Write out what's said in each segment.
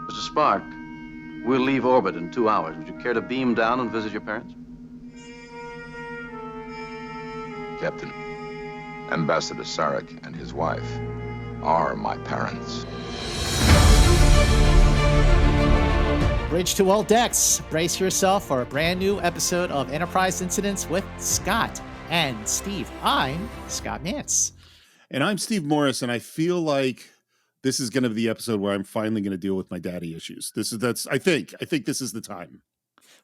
Mr. Spock, we'll leave orbit in 2 hours. Would you care to beam down and visit your parents? Captain, Ambassador Sarek and his wife are my parents. Bridge to all decks. Brace yourself for a brand new episode of Enterprise Incidents with Scott and Steve. I'm Scott Mantz. And I'm Steve Morris, and I feel like this is going to be the episode where I'm finally going to deal with my daddy issues. I think this is the time.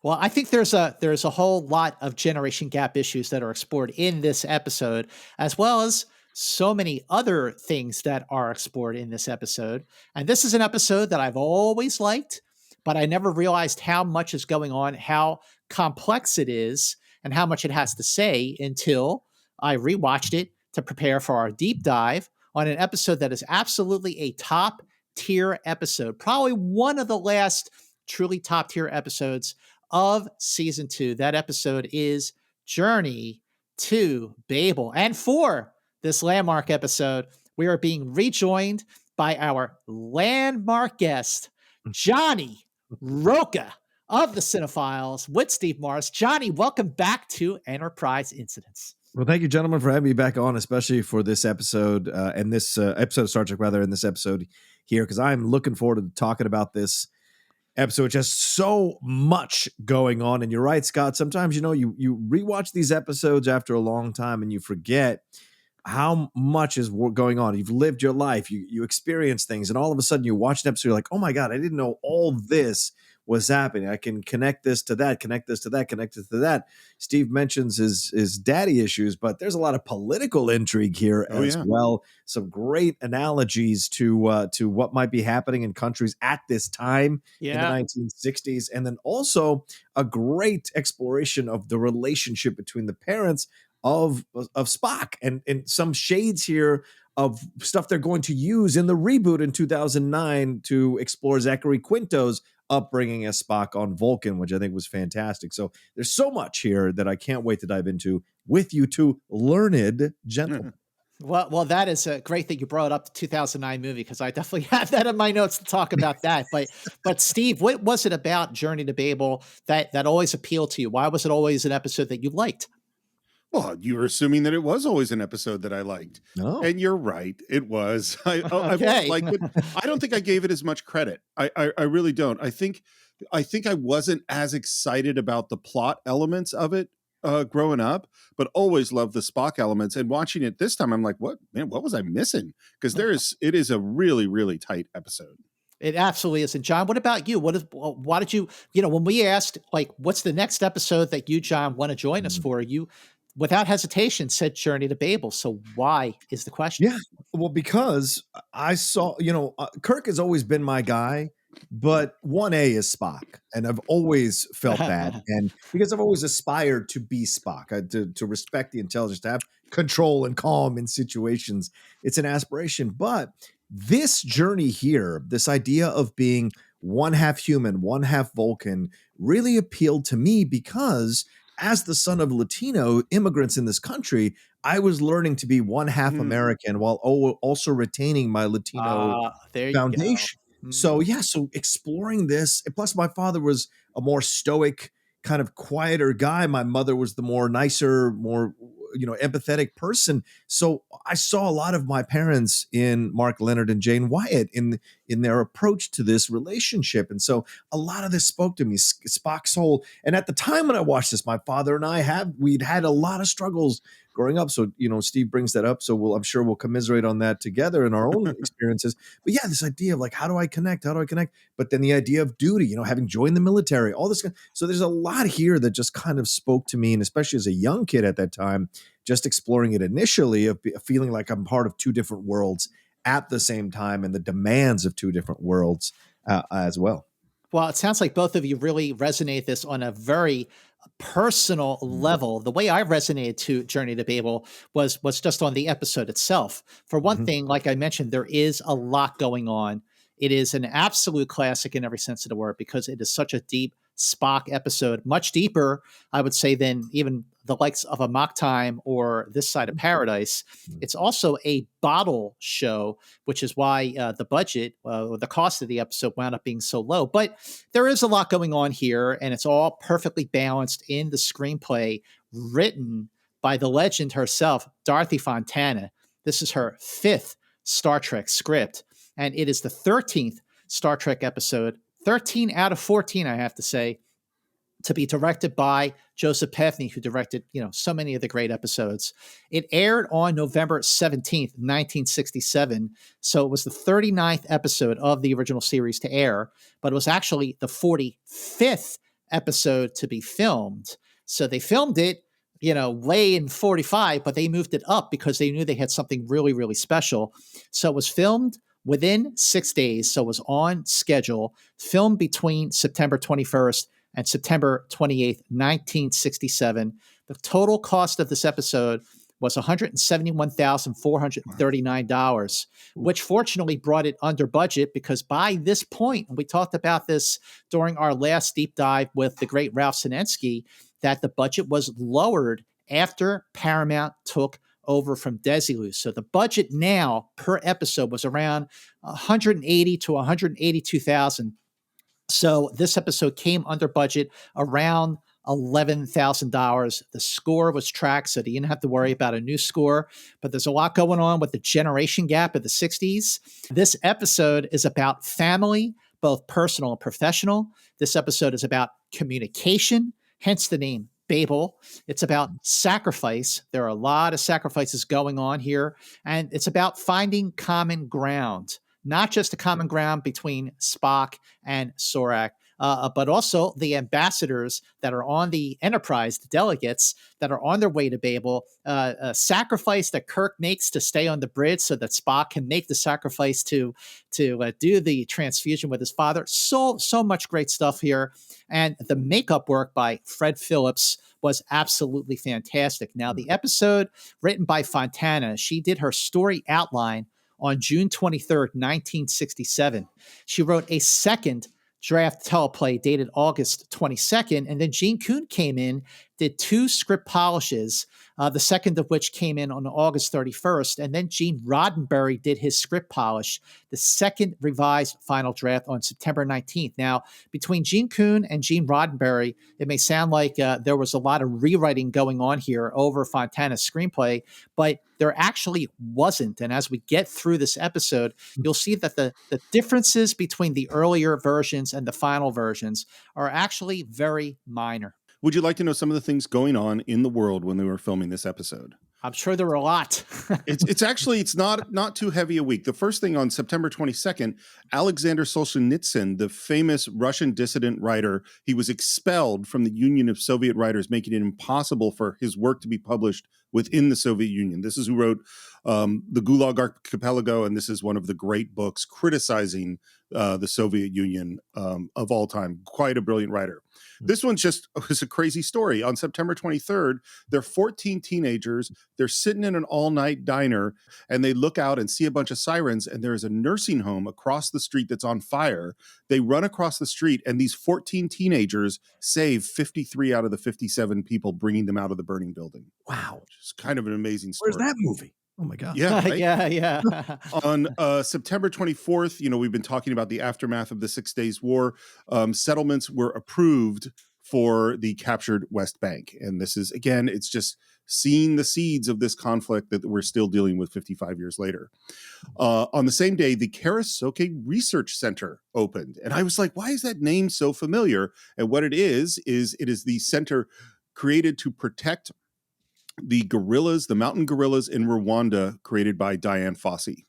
Well, I think there's a whole lot of generation gap issues that are explored in this episode, as well as so many other things that are explored in this episode. And this is an episode that I've always liked, but I never realized how much is going on, how complex it is, and how much it has to say until I rewatched it to prepare for our deep dive on an episode that is absolutely a top tier episode, probably one of the last truly top tier episodes of season 2. That episode is Journey to Babel. And for this landmark episode, we are being rejoined by our landmark guest, Johnny Roca of the Cinephiles with Steve Morris. Johnny, welcome back to Enterprise Incidents. Well, thank you, gentlemen, for having me back on, especially for this episode and this episode of Star Trek, rather, in this episode here, because I'm looking forward to talking about this episode. Just so much going on. And you're right, Scott. Sometimes, you rewatch these episodes after a long time and you forget how much is going on. You've lived your life. You experience things. And all of a sudden you watch an episode, you're like, oh my God, I didn't know all this was happening. I can connect this to that, connect this to that, connect it to that. Steve mentions his daddy issues, but there's a lot of political intrigue here as well. Some great analogies to what might be happening in countries at this time in the 1960s. And then also a great exploration of the relationship between the parents of Spock and some shades here of stuff they're going to use in the reboot in 2009 to explore Zachary Quinto's upbringing as Spock on Vulcan, which I think was fantastic. So there's so much here that I can't wait to dive into with you two learned gentlemen. Well, that is great that you brought up the 2009 movie, because I definitely have that in my notes to talk about that. But Steve, what was it about Journey to Babel that always appealed to you? Why was it always an episode that you liked? Well, you were assuming that it was always an episode that I liked. No. And you're right. It was. I liked it. I don't think I gave it as much credit. I really don't. I think I wasn't as excited about the plot elements of it growing up, but always loved the Spock elements. And watching it this time, I'm like, what was I missing? Because it is a really, really tight episode. It absolutely is. And John, what about you? Why did you, when we asked, like, what's the next episode that you, John, want to join us for, you, without hesitation, said Journey to Babel. So why is the question? Yeah, well, because I saw, Kirk has always been my guy, but 1A is Spock. And I've always felt that. And because I've always aspired to be Spock, to respect the intelligence, to have control and calm in situations. It's an aspiration. But this journey here, this idea of being one half human, one half Vulcan, really appealed to me because as the son of Latino immigrants in this country, I was learning to be one half American while also retaining my Latino foundation. So exploring this. Plus, my father was a more stoic, kind of quieter guy. My mother was the more nicer, more empathetic person. So I saw a lot of my parents in Mark Leonard and Jane Wyatt in their approach to this relationship. And so a lot of this spoke to me, Spock's whole. And at the time when I watched this, my father and we'd had a lot of struggles growing up. So, Steve brings that up. So I'm sure we'll commiserate on that together in our own experiences. But yeah, this idea of like, how do I connect? But then the idea of duty, having joined the military, all this. So there's a lot here that just kind of spoke to me. And especially as a young kid at that time, just exploring it initially, of feeling like I'm part of two different worlds at the same time, and the demands of two different worlds as well. Well, it sounds like both of you really resonate this on a very personal level. The way I resonated to Journey to Babel was just on the episode itself. For one thing, like I mentioned, there is a lot going on. It is an absolute classic in every sense of the word, because it is such a deep Spock episode, much deeper, I would say, than even the likes of a Mock Time or This Side of Paradise. It's also a bottle show, which is why the budget, the cost of the episode wound up being so low. But there is a lot going on here, and it's all perfectly balanced in the screenplay written by the legend herself, Dorothy Fontana. This is her 5th Star Trek script, and it is the 13th Star Trek episode, 13 out of 14, I have to say, to be directed by Joseph Pevney, who directed, so many of the great episodes. It aired on November 17th, 1967. So it was the 39th episode of the original series to air, but it was actually the 45th episode to be filmed. So they filmed it, way in 45, but they moved it up because they knew they had something really, really special. So it was filmed within 6 days. So it was on schedule, filmed between September 21st and September 28th, 1967. The total cost of this episode was $171,439, which fortunately brought it under budget because by this point, and we talked about this during our last deep dive with the great Ralph Sinensky, that the budget was lowered after Paramount took over from Desilu. So the budget now per episode was around $180,000 to $182,000. So this episode came under budget around $11,000. The score was tracked, so they didn't have to worry about a new score. But there's a lot going on with the generation gap of the 60s. This episode is about family, both personal and professional. This episode is about communication, hence the name Babel. It's about sacrifice. There are a lot of sacrifices going on here. And it's about finding common ground. Not just a common ground between Spock and Sarek, but also the ambassadors that are on the Enterprise, the delegates that are on their way to Babel, a sacrifice that Kirk makes to stay on the bridge so that Spock can make the sacrifice to do the transfusion with his father. So much great stuff here. And the makeup work by Fred Phillips was absolutely fantastic. Now, the episode written by Fontana, she did her story outline on June 23rd, 1967. She wrote a second draft teleplay dated August 22nd, and then Gene Kuhn came in, did 2 script polishes, the second of which came in on August 31st, and then Gene Roddenberry did his script polish, the second revised final draft on September 19th. Now, between Gene Kuhn and Gene Roddenberry, it may sound like there was a lot of rewriting going on here over Fontana's screenplay, but there actually wasn't. And as we get through this episode, you'll see that the differences between the earlier versions and the final versions are actually very minor. Would you like to know some of the things going on in the world when they were filming this episode? I'm sure there were a lot. It's not too heavy a week. The first thing on September 22nd, Alexander Solzhenitsyn, the famous Russian dissident writer, he was expelled from the Union of Soviet Writers, making it impossible for his work to be published within the Soviet Union. This is who wrote the Gulag Archipelago, and this is one of the great books criticizing the Soviet Union of all time. Quite a brilliant writer. This one's was a crazy story. On September 23rd, they're 14 teenagers. They're sitting in an all-night diner, and they look out and see a bunch of sirens, and there is a nursing home across the street that's on fire. They run across the street, and these 14 teenagers save 53 out of the 57 people, bringing them out of the burning building. Wow. Which is kind of an amazing story. Where's that movie? Oh my God. Yeah. Right? Yeah. On September 24th, we've been talking about the aftermath of the 6 Days War. Settlements were approved for the captured West Bank. And this is, again, it's just seeing the seeds of this conflict that we're still dealing with 55 years later. On the same day, the Karasoke Research Center opened. And I was like, why is that name so familiar? And what it is the center created to protect the gorillas, the mountain gorillas in Rwanda, created by Diane Fossey.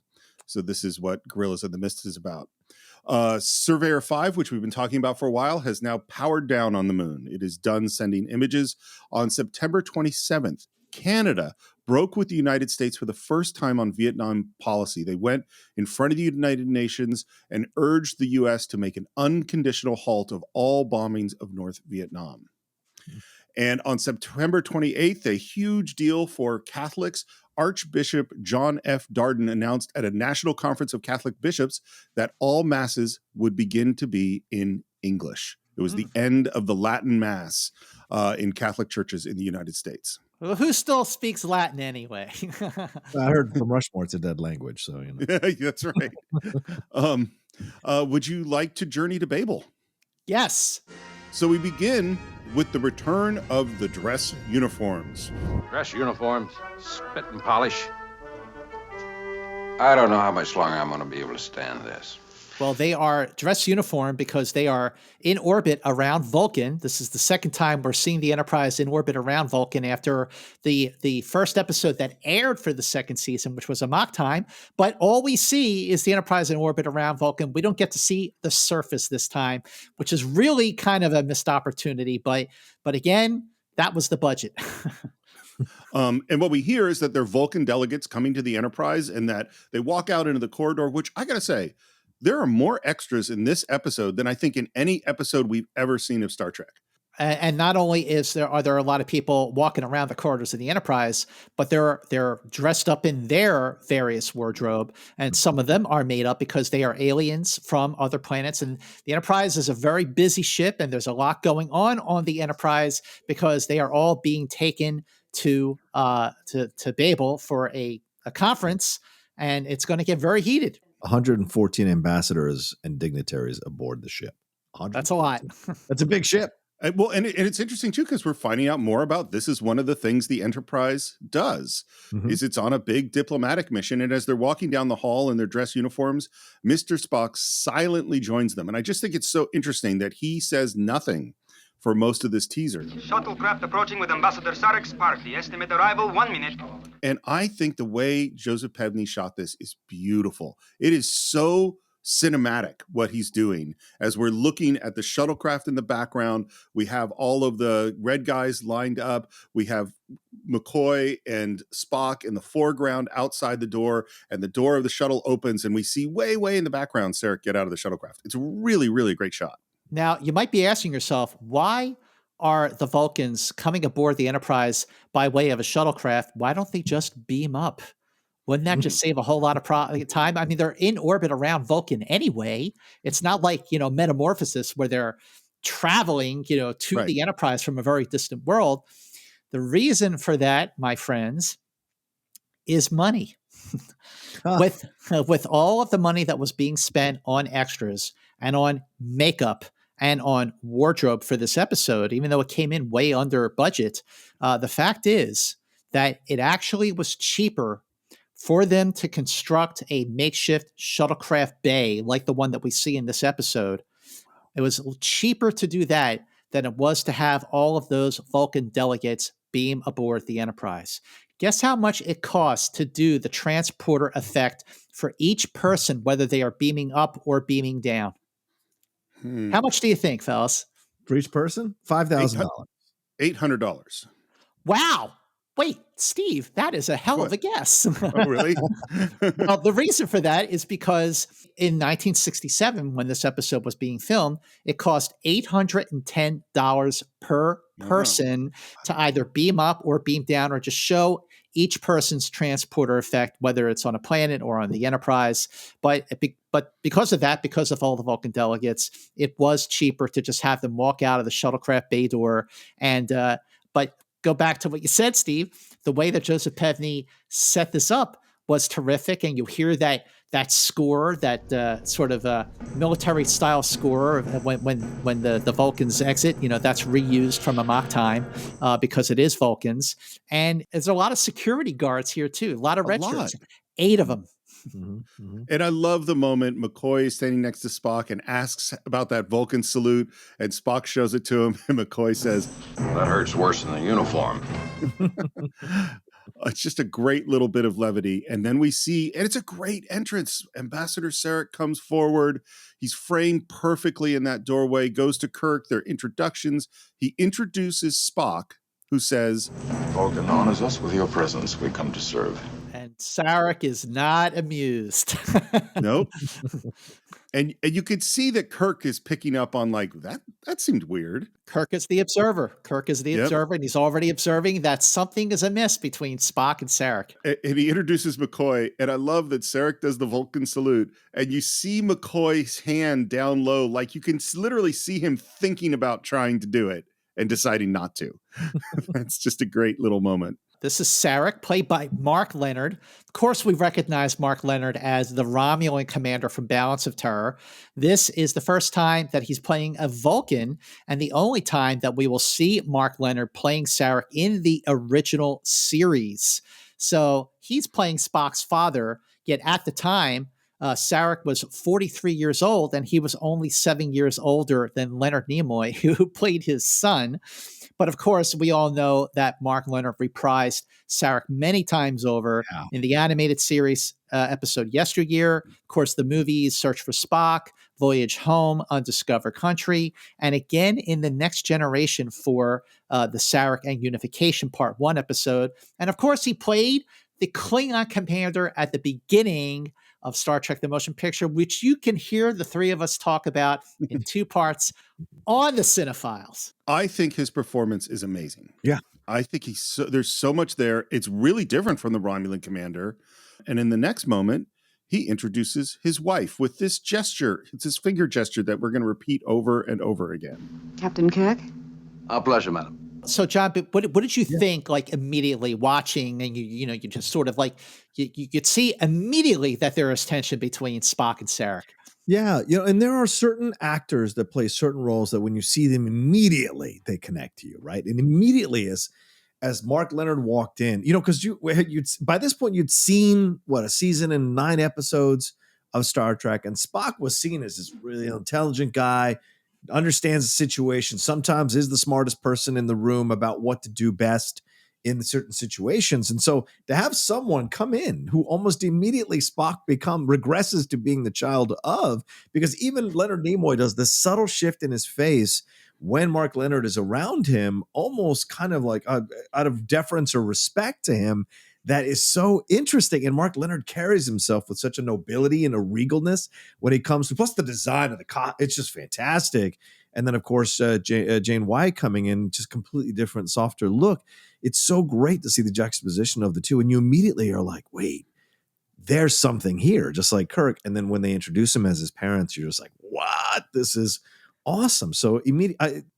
So this is what Gorillas in the Mist is about. Surveyor 5, which we've been talking about for a while, has now powered down on the moon. It is done sending images. On September 27th, Canada broke with the United States for the first time on Vietnam policy. They went in front of the United Nations and urged the U.S. to make an unconditional halt of all bombings of North Vietnam. And on September 28th, a huge deal for Catholics, Archbishop John F. Darden announced at a national conference of Catholic bishops that all masses would begin to be in English. It was the end of the Latin Mass in Catholic churches in the United States. Well, who still speaks Latin anyway? I heard from Rushmore it's a dead language, so you know. That's right. Would you like to journey to Babel? Yes. So we begin with the return of the dress uniforms. Dress uniforms, spit and polish. I don't know how much longer I'm going to be able to stand this. Well, they are dress uniform because they are in orbit around Vulcan. This is the second time we're seeing the Enterprise in orbit around Vulcan after the first episode that aired for the second season, which was a mock time. But all we see is the Enterprise in orbit around Vulcan. We don't get to see the surface this time, which is really kind of a missed opportunity. But again, that was the budget. And what we hear is that they're Vulcan delegates coming to the Enterprise and that they walk out into the corridor, which I got to say, there are more extras in this episode than I think in any episode we've ever seen of Star Trek. And not only are there a lot of people walking around the corridors of the Enterprise, but they're dressed up in their various wardrobe, and some of them are made up because they are aliens from other planets. And the Enterprise is a very busy ship, and there's a lot going on the Enterprise because they are all being taken to Babel for a conference, and it's going to get very heated. 114 ambassadors and dignitaries aboard the ship. That's a lot. That's a big ship. Well, and it's interesting too, because we're finding out more about this is one of the things the Enterprise does, is it's on a big diplomatic mission. And as they're walking down the hall in their dress uniforms, Mr. Spock silently joins them. And I just think it's so interesting that he says nothing for most of this teaser. Shuttlecraft approaching with Ambassador Sarek Spark. The estimate arrival 1 minute. And I think the way Joseph Pevney shot this is beautiful. It is so cinematic what he's doing. As we're looking at the shuttlecraft in the background, we have all of the red guys lined up. We have McCoy and Spock in the foreground outside the door, and the door of the shuttle opens, and we see way in the background Sarek get out of the shuttlecraft. It's a really great shot. Now, you might be asking yourself, why are the Vulcans coming aboard the Enterprise by way of a shuttlecraft? Why don't they just beam up? Wouldn't that just save a whole lot of time? I mean, they're in orbit around Vulcan anyway. It's not like, Metamorphosis where they're traveling, to the Enterprise from a very distant world. The reason for that, my friends, is money. With all of the money that was being spent on extras and on makeup and on wardrobe for this episode, even though it came in way under budget, the fact is that it actually was cheaper for them to construct a makeshift shuttlecraft bay like the one that we see in this episode. It was cheaper to do that than it was to have all of those Vulcan delegates beam aboard the Enterprise. Guess how much it costs to do the transporter effect for each person, whether they are beaming up or beaming down? How much do you think, fellas? For each person? $5,000. $800. Wow. Wait, Steve, that is a hell of a guess. Oh, really? Well, the reason for that is because in 1967, when this episode was being filmed, it cost $810 per person to either beam up or beam down or just show each person's transporter effect, whether it's on a planet or on the Enterprise. But because of that, because of all the Vulcan delegates, it was cheaper to just have them walk out of the shuttlecraft bay door. And but go back to what you said, Steve. The way that Joseph Pevney set this up was terrific, and you hear that score, that sort of military style score when the Vulcans exit. That's reused from a mock time because it is Vulcans, and there's a lot of security guards here too. A lot of red shirts, 8 of them. And I love the moment McCoy is standing next to Spock and asks about that Vulcan salute, and Spock shows it to him, and McCoy says, "That hurts worse than the uniform." It's just a great little bit of levity. And then we see, and it's a great entrance. Ambassador Sarek comes forward. He's framed perfectly in that doorway, goes to Kirk, their introductions. He introduces Spock, who says, Vulcan honors us with your presence. We come to serve. And Saric is not amused. Nope. And you could see that Kirk is picking up on like that seemed weird. Kirk is the observer. Kirk is the Yep. observer, and he's already observing that something is amiss between Spock and Sarek. And he introduces McCoy, and I love that Sarek does the Vulcan salute, and you see McCoy's hand down low, like you can literally see him thinking about trying to do it and deciding not to. That's just a great little moment. This is Sarek, played by Mark Leonard. Of course, we recognize Mark Leonard as the Romulan commander from Balance of Terror. This is the first time that he's playing a Vulcan, and the only time that we will see Mark Leonard playing Sarek in the original series. So he's playing Spock's father, yet at the time, Sarek was 43 years old, and he was only 7 years older than Leonard Nimoy, who played his son. But of course, we all know that Mark Leonard reprised Sarek many times over in the animated series episode Yesteryear. Of course, the movies Search for Spock, Voyage Home, Undiscovered Country, and again in the Next Generation for the Sarek and Unification Part 1 episode. And of course, he played the Klingon commander at the beginning of Star Trek The Motion Picture, which you can hear the three of us talk about in 2 parts on the Cinephiles. I think his performance is amazing. Yeah. I think there's so much there. It's really different from the Romulan commander. And in the next moment, he introduces his wife with this gesture. It's his finger gesture that we're going to repeat over and over again. Captain Kirk? Our pleasure, madam. So, John, what did you think, like, immediately watching, and you just sort of like, you could see immediately that there is tension between Spock and Sarek. Yeah, and there are certain actors that play certain roles that when you see them immediately, they connect to you, right? And immediately as Mark Leonard walked in, because you'd by this point you'd seen a season and 9 episodes of Star Trek, and Spock was seen as this really intelligent guy, understands the situation, sometimes is the smartest person in the room about what to do best in certain situations. And so to have someone come in who almost immediately Spock regresses to being the child of, because even Leonard Nimoy does this subtle shift in his face when Mark Leonard is around him, almost kind of like out of deference or respect to him, that is so interesting. And Mark Leonard carries himself with such a nobility and a regalness when he comes to, plus the design of the it's just fantastic. And then, of course, Jane Wyatt coming in, just completely different, softer look. It's so great to see the juxtaposition of the two. And you immediately are like, wait, there's something here, just like Kirk. And then when they introduce him as his parents, you're just like, what? This is awesome. So and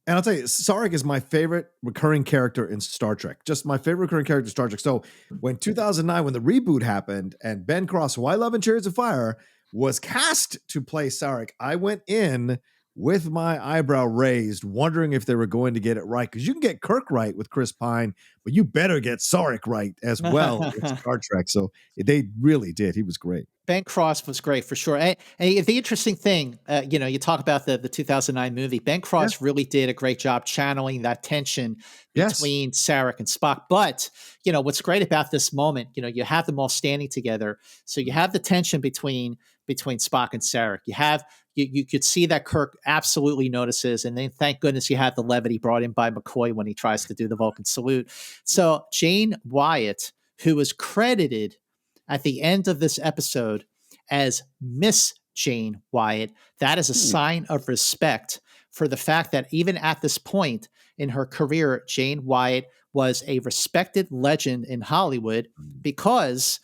I'll tell you, Sarek is my favorite recurring character in Star Trek. Just my favorite recurring character in Star Trek. So when 2009, when the reboot happened and Ben Cross, who I love in Chariots of Fire, was cast to play Sarek, I went in with my eyebrow raised, wondering if they were going to get it right. Because you can get Kirk right with Chris Pine, but you better get Sarek right as well in Star Trek. So they really did. He was great. Ben Cross was great for sure. And the interesting thing, you talk about the 2009 movie. Ben Cross really did a great job channeling that tension between Sarek and Spock. But, what's great about this moment, you have them all standing together. So you have the tension between Spock and Sarek. You could see that Kirk absolutely notices. And then thank goodness you have the levity brought in by McCoy when he tries to do the Vulcan salute. So Jane Wyatt, who is credited at the end of this episode as Miss Jane Wyatt, that is a sign of respect for the fact that even at this point in her career, Jane Wyatt was a respected legend in Hollywood because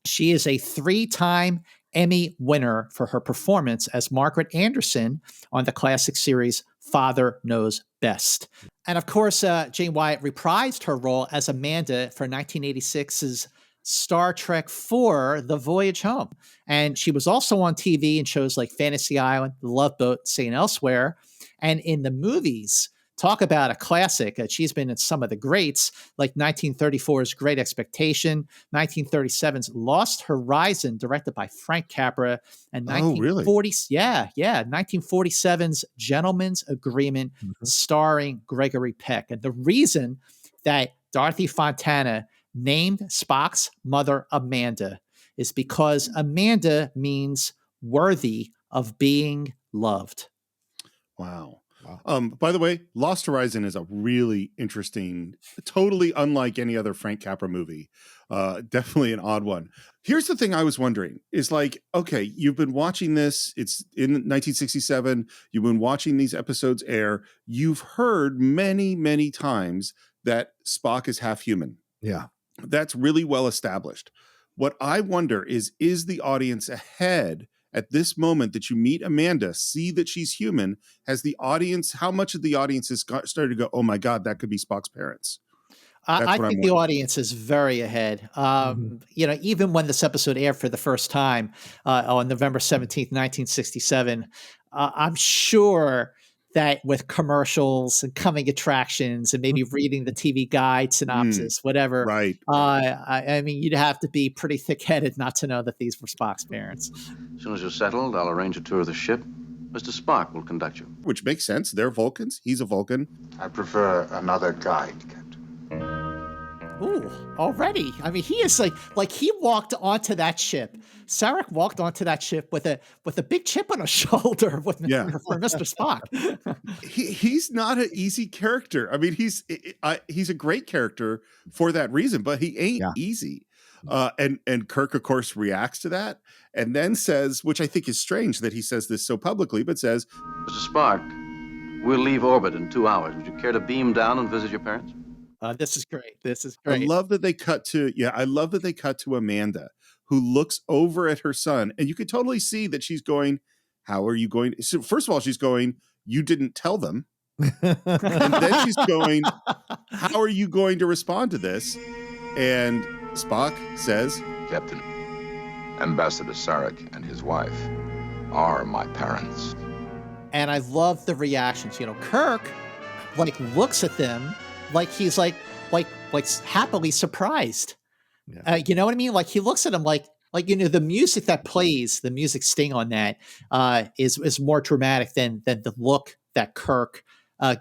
she is a 3-time Emmy winner for her performance as Margaret Anderson on the classic series Father Knows Best. And of course, Jane Wyatt reprised her role as Amanda for 1986's Star Trek IV, The Voyage Home. And she was also on TV in shows like Fantasy Island, The Love Boat, St. Elsewhere. And in the movies, talk about a classic. She's been in some of the greats, like 1934's Great Expectation, 1937's Lost Horizon, directed by Frank Capra, and 1947's Gentleman's Agreement, starring Gregory Peck. And the reason that Dorothy Fontana named Spock's mother Amanda is because Amanda means worthy of being loved. Wow. By the way, Lost Horizon is a really interesting, totally unlike any other Frank Capra movie. Definitely an odd one. Here's the thing I was wondering is like, okay, you've been watching this. It's in 1967. You've been watching these episodes air. You've heard many, many times that Spock is half human. Yeah. That's really well established. What I wonder is the audience ahead at this moment that you meet Amanda, see that she's human? Has the audience, how much of the audience has started to go, oh my God, that could be Spock's parents? I think the audience is very ahead. Even when this episode aired for the first time on November 17th, 1967, I'm sure that with commercials and coming attractions and maybe reading the TV guide synopsis, whatever. Right. I mean, you'd have to be pretty thick-headed not to know that these were Spock's parents. As soon as you're settled, I'll arrange a tour of the ship. Mr. Spock will conduct you. Which makes sense. They're Vulcans. He's a Vulcan. I prefer another guide, Captain. Ooh, already. I mean, he is like he walked onto that ship. Sarek walked onto that ship with a big chip on his shoulder for Mr. Spock. He's not an easy character. I mean, he's a great character for that reason, but he ain't easy. And Kirk, of course, reacts to that and then says, which I think is strange that he says this so publicly, but says, Mr. Spock, we'll leave orbit in 2 hours. Would you care to beam down and visit your parents? This is great. This is great. I love that they cut to Amanda, who looks over at her son, and you could totally see that she's going, how are you going? So first of all, she's going, you didn't tell them. And then she's going, how are you going to respond to this? And Spock says, Captain, Ambassador Sarek and his wife are my parents. And I love the reactions. Kirk looks at them like he's like happily surprised. Yeah. You know what I mean? Like he looks at him like the music that plays, the music sting on that is more dramatic than the look that Kirk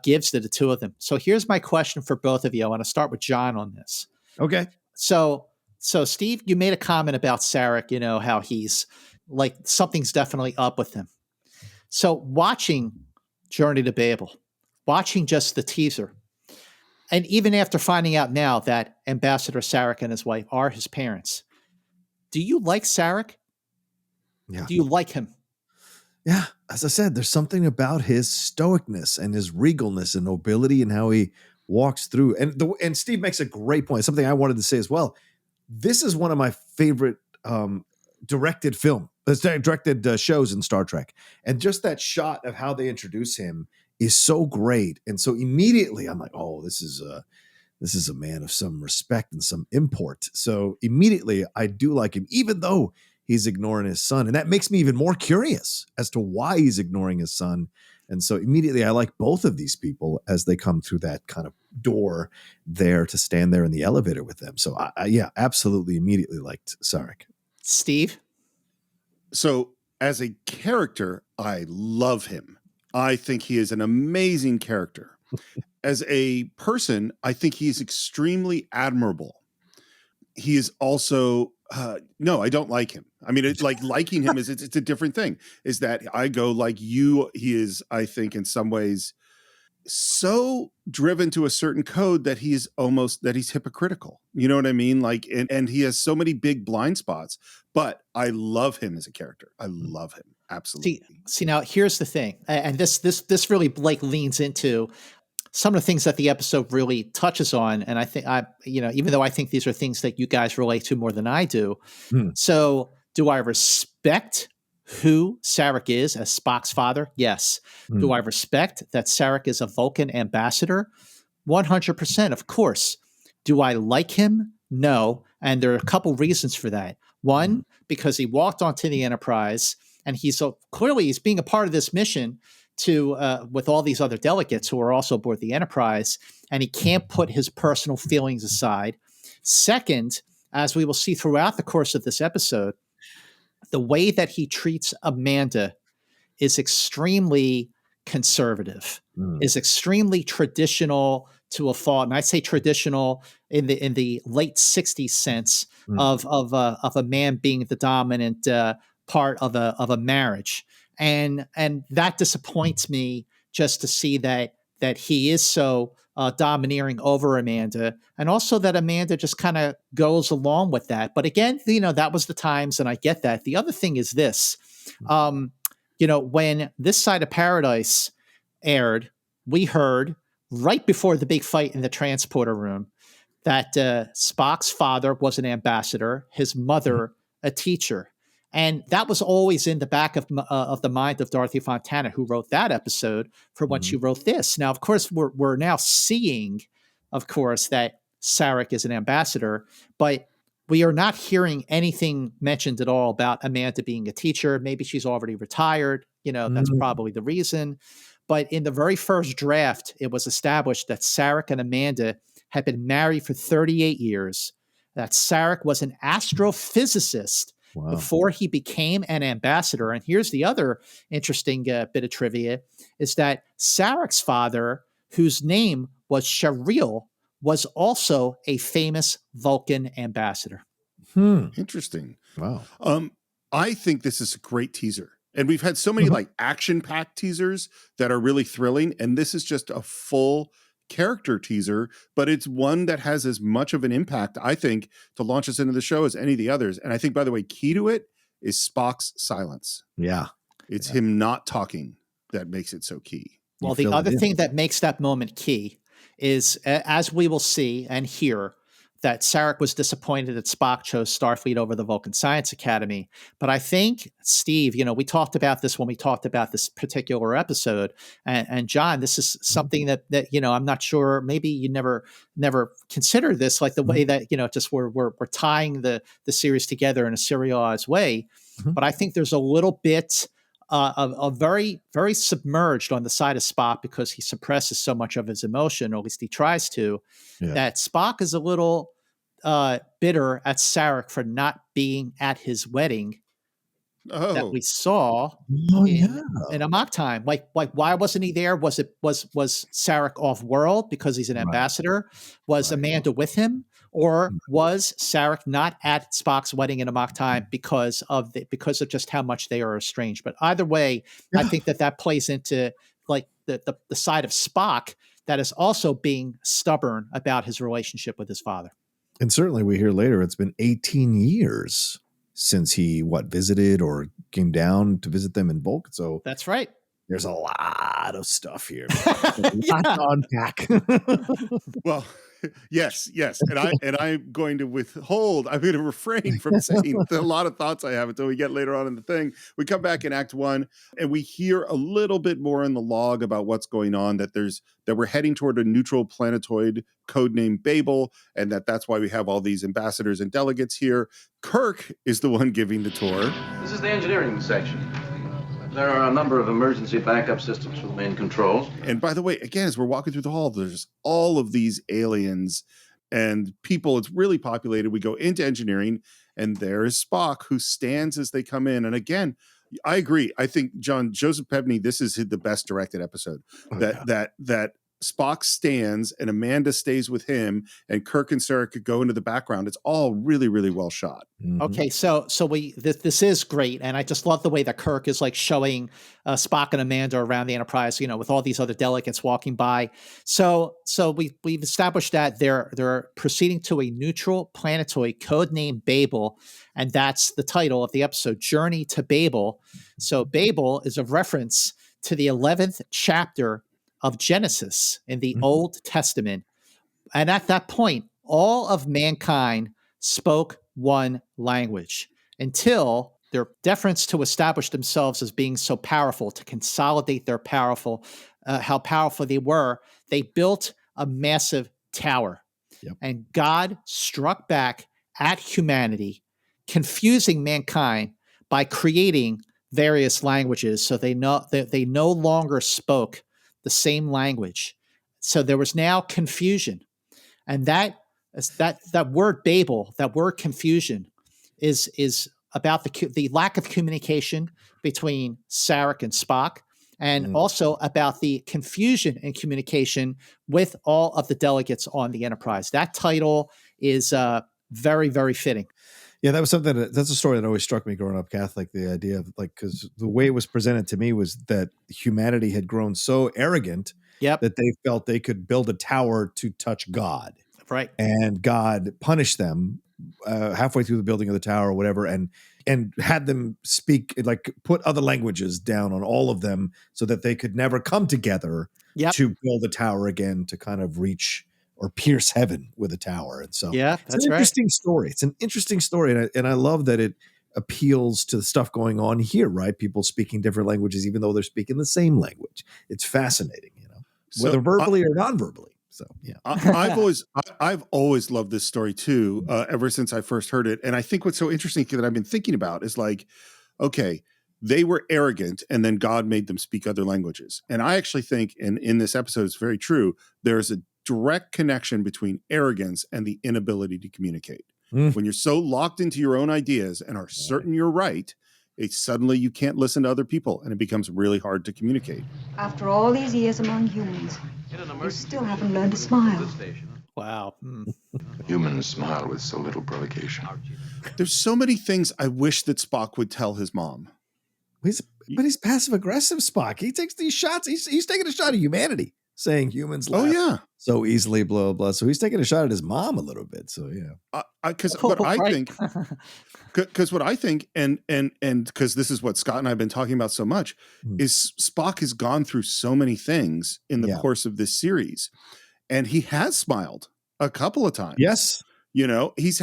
gives to the two of them. So here's my question for both of you. I want to start with John on this. Okay. So Steve, you made a comment about Sarek, how he's like something's definitely up with him. So watching Journey to Babel, watching just the teaser, and even after finding out now that Ambassador Sarek and his wife are his parents, do you like Sarek? Yeah. Do you like him? Yeah. As I said, there's something about his stoicness and his regalness and nobility and how he walks through. And Steve makes a great point. Something I wanted to say as well. This is one of my favorite directed shows in Star Trek. And just that shot of how they introduce him is so great. And so immediately I'm like, oh, this is a man of some respect and some import. So immediately I do like him, even though he's ignoring his son. And that makes me even more curious as to why he's ignoring his son. And so immediately I like both of these people as they come through that kind of door there to stand there in the elevator with them. So I absolutely immediately liked Sarek. Steve? So as a character, I love him. I think he is an amazing character. As a person, I think he is extremely admirable. He is also, no, I don't like him. I mean, it's like liking him it's a different thing. Is that I go like you, he is, I think in some ways, so driven to a certain code that he's hypocritical. You know what I mean? Like, and he has so many big blind spots, but I love him as a character. I love him. Absolutely. See now here's the thing. And this really leans into some of the things that the episode really touches on. And I think even though I think these are things that you guys relate to more than I do. So do I respect who Sarek is as Spock's father? Yes. Do I respect that Sarek is a Vulcan ambassador? 100%, of course. Do I like him? No. And there are a couple reasons for that. One, because he walked onto the Enterprise and he's being a part of this mission to with all these other delegates who are also aboard the Enterprise, and he can't put his personal feelings aside. Second, as we will see throughout the course of this episode, the way that he treats Amanda is extremely conservative, is extremely traditional to a fault. And I say traditional in the late 60s sense of a man being the dominant part of a marriage. And that disappoints me just to see that he is so domineering over Amanda, and also that Amanda just kind of goes along with that. But again, that was the times, and I get that. The other thing is this, when This Side of Paradise aired, we heard right before the big fight in the transporter room that Spock's father was an ambassador, his mother a teacher. And that was always in the back of the mind of Dorothy Fontana, who wrote that episode, for when she wrote this. Now, of course, we're now seeing, of course, that Saric is an ambassador, but we are not hearing anything mentioned at all about Amanda being a teacher. Maybe she's already retired. That's probably the reason. But in the very first draft, it was established that Saric and Amanda had been married for 38 years, that Saric was an astrophysicist before he became an ambassador. And here's the other interesting bit of trivia, is that Saric's father, whose name was Sharil, was also a famous Vulcan ambassador. Interesting. Wow. I think this is a great teaser. And we've had so many like action-packed teasers that are really thrilling. And this is just a full character teaser, but it's one that has as much of an impact, I think, to launch us into the show as any of the others. And I think, by the way, key to it is Spock's silence. Yeah. It's him not talking that makes it so key. Well, the other thing that makes that moment key is, as we will see and hear, that Saric was disappointed that Spock chose Starfleet over the Vulcan Science Academy. But I think, Steve, we talked about this when we talked about this particular episode. And John, this is something that I'm not sure, maybe you never considered this, like the way that, just we're tying the series together in a serialized way. But I think there's a little bit of very, very submerged on the side of Spock, because he suppresses so much of his emotion, or at least he tries to, that Spock is a little bitter at Saric for not being at his wedding that we saw in Amok Time. Like why wasn't he there? Was Saric off world because he's an ambassador? Was Amanda with him? Or was Saric not at Spock's wedding in Amok Time because of just how much they are estranged? But either way, I think that plays into like the side of Spock that is also being stubborn about his relationship with his father. And certainly we hear later it's been 18 years since he visited or came down to visit them in Vulcan. So that's right. There's a lot of stuff here. A lot to unpack. Well, yes. And I'm going to refrain from saying a lot of thoughts I have until we get later on in the thing. We come back in Act 1 and we hear a little bit more in the log about what's going on, that we're heading toward a neutral planetoid codenamed Babel, and that's why we have all these ambassadors and delegates here. Kirk is the one giving the tour. This is the engineering section. There are a number of emergency backup systems for the main controls. And by the way, again, as we're walking through the hall, there's all of these aliens and people. It's really populated. We go into engineering, and there is Spock, who stands as they come in. And again, I agree. I think, John, Joseph Pevney, this is the best directed episode. That Spock stands and Amanda stays with him, and Kirk and Sarek could go into the background. It's all really, really well shot. Okay, so this is great, and I just love the way that Kirk is like showing Spock and Amanda around the Enterprise, with all these other delegates walking by. So we've established that they're proceeding to a neutral planetoid codenamed Babel, and that's the title of the episode, Journey to Babel. So Babel is a reference to the 11th chapter of Genesis in the Old Testament. And at that point, all of mankind spoke one language until their deference to establish themselves as being so powerful, to consolidate their how powerful they were, they built a massive tower. Yep. And God struck back at humanity, confusing mankind by creating various languages. So they no longer spoke the same language. So there was now confusion. And that word Babel, that word confusion, is about the lack of communication between Saric and Spock, and also about the confusion in communication with all of the delegates on the Enterprise. That title is very, very fitting. Yeah, that was something that's a story that always struck me growing up Catholic. The idea of like, because the way it was presented to me was that humanity had grown so arrogant that they felt they could build a tower to touch God. Right. And God punished them halfway through the building of the tower or whatever, and had them speak, like put other languages down on all of them so that they could never come together to build a tower again to kind of reach or pierce heaven with a tower. And so it's an interesting story. It's an interesting story. And I love that it appeals to the stuff going on here, right? People speaking different languages, even though they're speaking the same language. It's fascinating, whether verbally or non-verbally. So, yeah. I've always loved this story too, ever since I first heard it. And I think what's so interesting that I've been thinking about is like, okay, they were arrogant and then God made them speak other languages. And I actually think, and in this episode, it's very true, there's a direct connection between arrogance and the inability to communicate. When you're so locked into your own ideas and are certain you're right, suddenly you can't listen to other people and it becomes really hard to communicate. After all these years among humans, you still haven't learned to smile. Wow. Humans smile with so little provocation. There's so many things I wish that Spock would tell his mom. But he's passive aggressive, Spock. He takes these shots. He's taking a shot at humanity, saying humans laugh so easily, blah, blah. So he's taking a shot at his mom a little bit. So, yeah. Because what I think, and because this is what Scott and I have been talking about so much, is Spock has gone through so many things in the course of this series. And he has smiled a couple of times. Yes. He's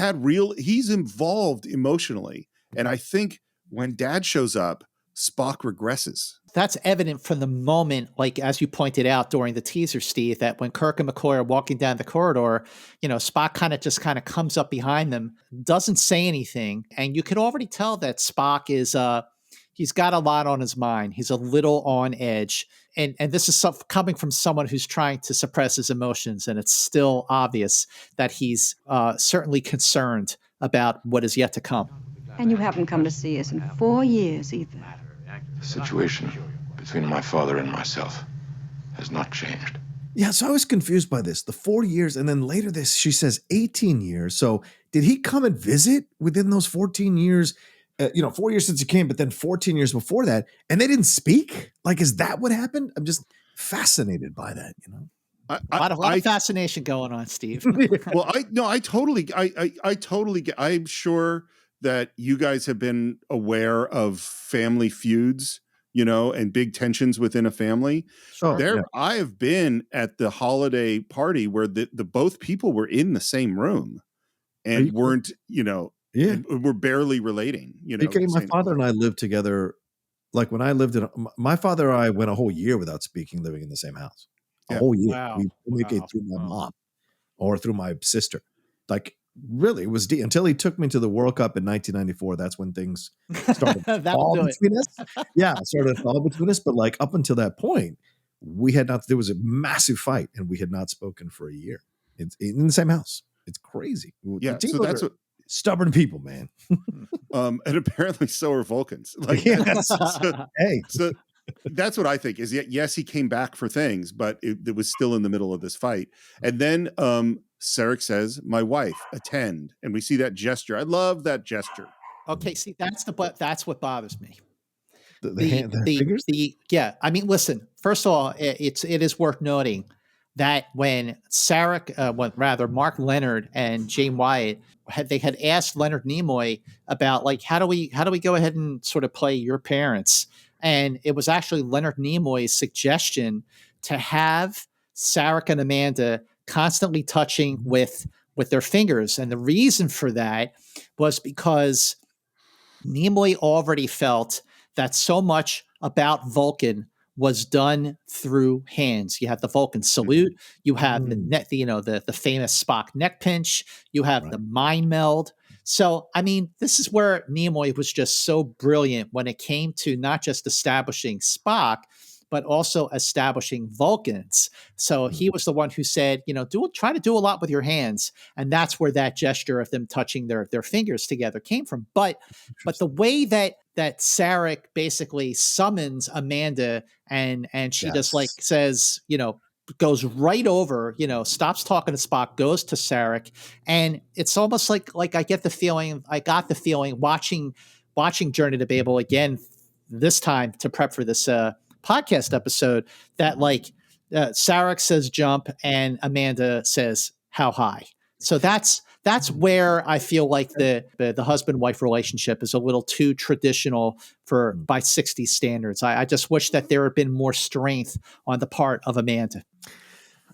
involved emotionally. And I think when Dad shows up, Spock regresses. That's evident from the moment, like as you pointed out during the teaser, Steve, that when Kirk and McCoy are walking down the corridor, Spock kind of comes up behind them, doesn't say anything. And you can already tell that Spock is, he's got a lot on his mind. He's a little on edge. And this is coming from someone who's trying to suppress his emotions. And it's still obvious that he's certainly concerned about what is yet to come. And you haven't come to see us in 4 years either. The situation between my father and myself has not changed. Yeah, so I was confused by this. The 4 years, and then later she says 18 years. So did he come and visit within those 14 years? 4 years since he came, but then 14 years before that, and they didn't speak? Like, is that what happened? I'm just fascinated by that, A lot of fascination going on, Steve. Well, I totally get. I'm sure that you guys have been aware of family feuds, and big tensions within a family. I have been at the holiday party where the both people were in the same room and weren't, and we're barely relating. My father and I lived together. Like when I lived my father and I went a whole year without speaking, living in the same house. A whole year. Wow. We communicated through my mom or through my sister. Like, really, it was until he took me to the World Cup in 1994. That's when things started to fall between us. Yeah, started to fall between us. But like up until that point, there was a massive fight and we had not spoken for a year. It's in the same house. It's crazy. Yeah, so that's what stubborn people, man. And apparently so are Vulcans. Like, so that's what I think is, yes, he came back for things, but it was still in the middle of this fight. And then Sarek says, "My wife, attend." And we see that gesture. I love that gesture. Okay, see, that's what bothers me. The I mean, listen, first of all, it is worth noting that when Sarek, Mark Leonard and Jane Wyatt had asked Leonard Nimoy about like, how do we go ahead and sort of play your parents? And it was actually Leonard Nimoy's suggestion to have Sarek and Amanda constantly touching with their fingers. And the reason for that was because Nimoy already felt that so much about Vulcan was done through hands. You have the Vulcan salute, you have the famous Spock neck pinch, you have the mind meld. So, I mean, this is where Nimoy was just so brilliant when it came to not just establishing Spock, but also establishing Vulcans. So he was the one who said, try to do a lot with your hands. And that's where that gesture of them touching their fingers together came from. But the way that Sarek basically summons Amanda and she just like says, goes right over, stops talking to Spock, goes to Saric, and it's almost like I got the feeling watching Journey to Babel again this time to prep for this podcast episode, that Saric says jump and Amanda says how high. So that's where I feel like the husband-wife relationship is a little too traditional by 60s standards. I just wish that there had been more strength on the part of Amanda.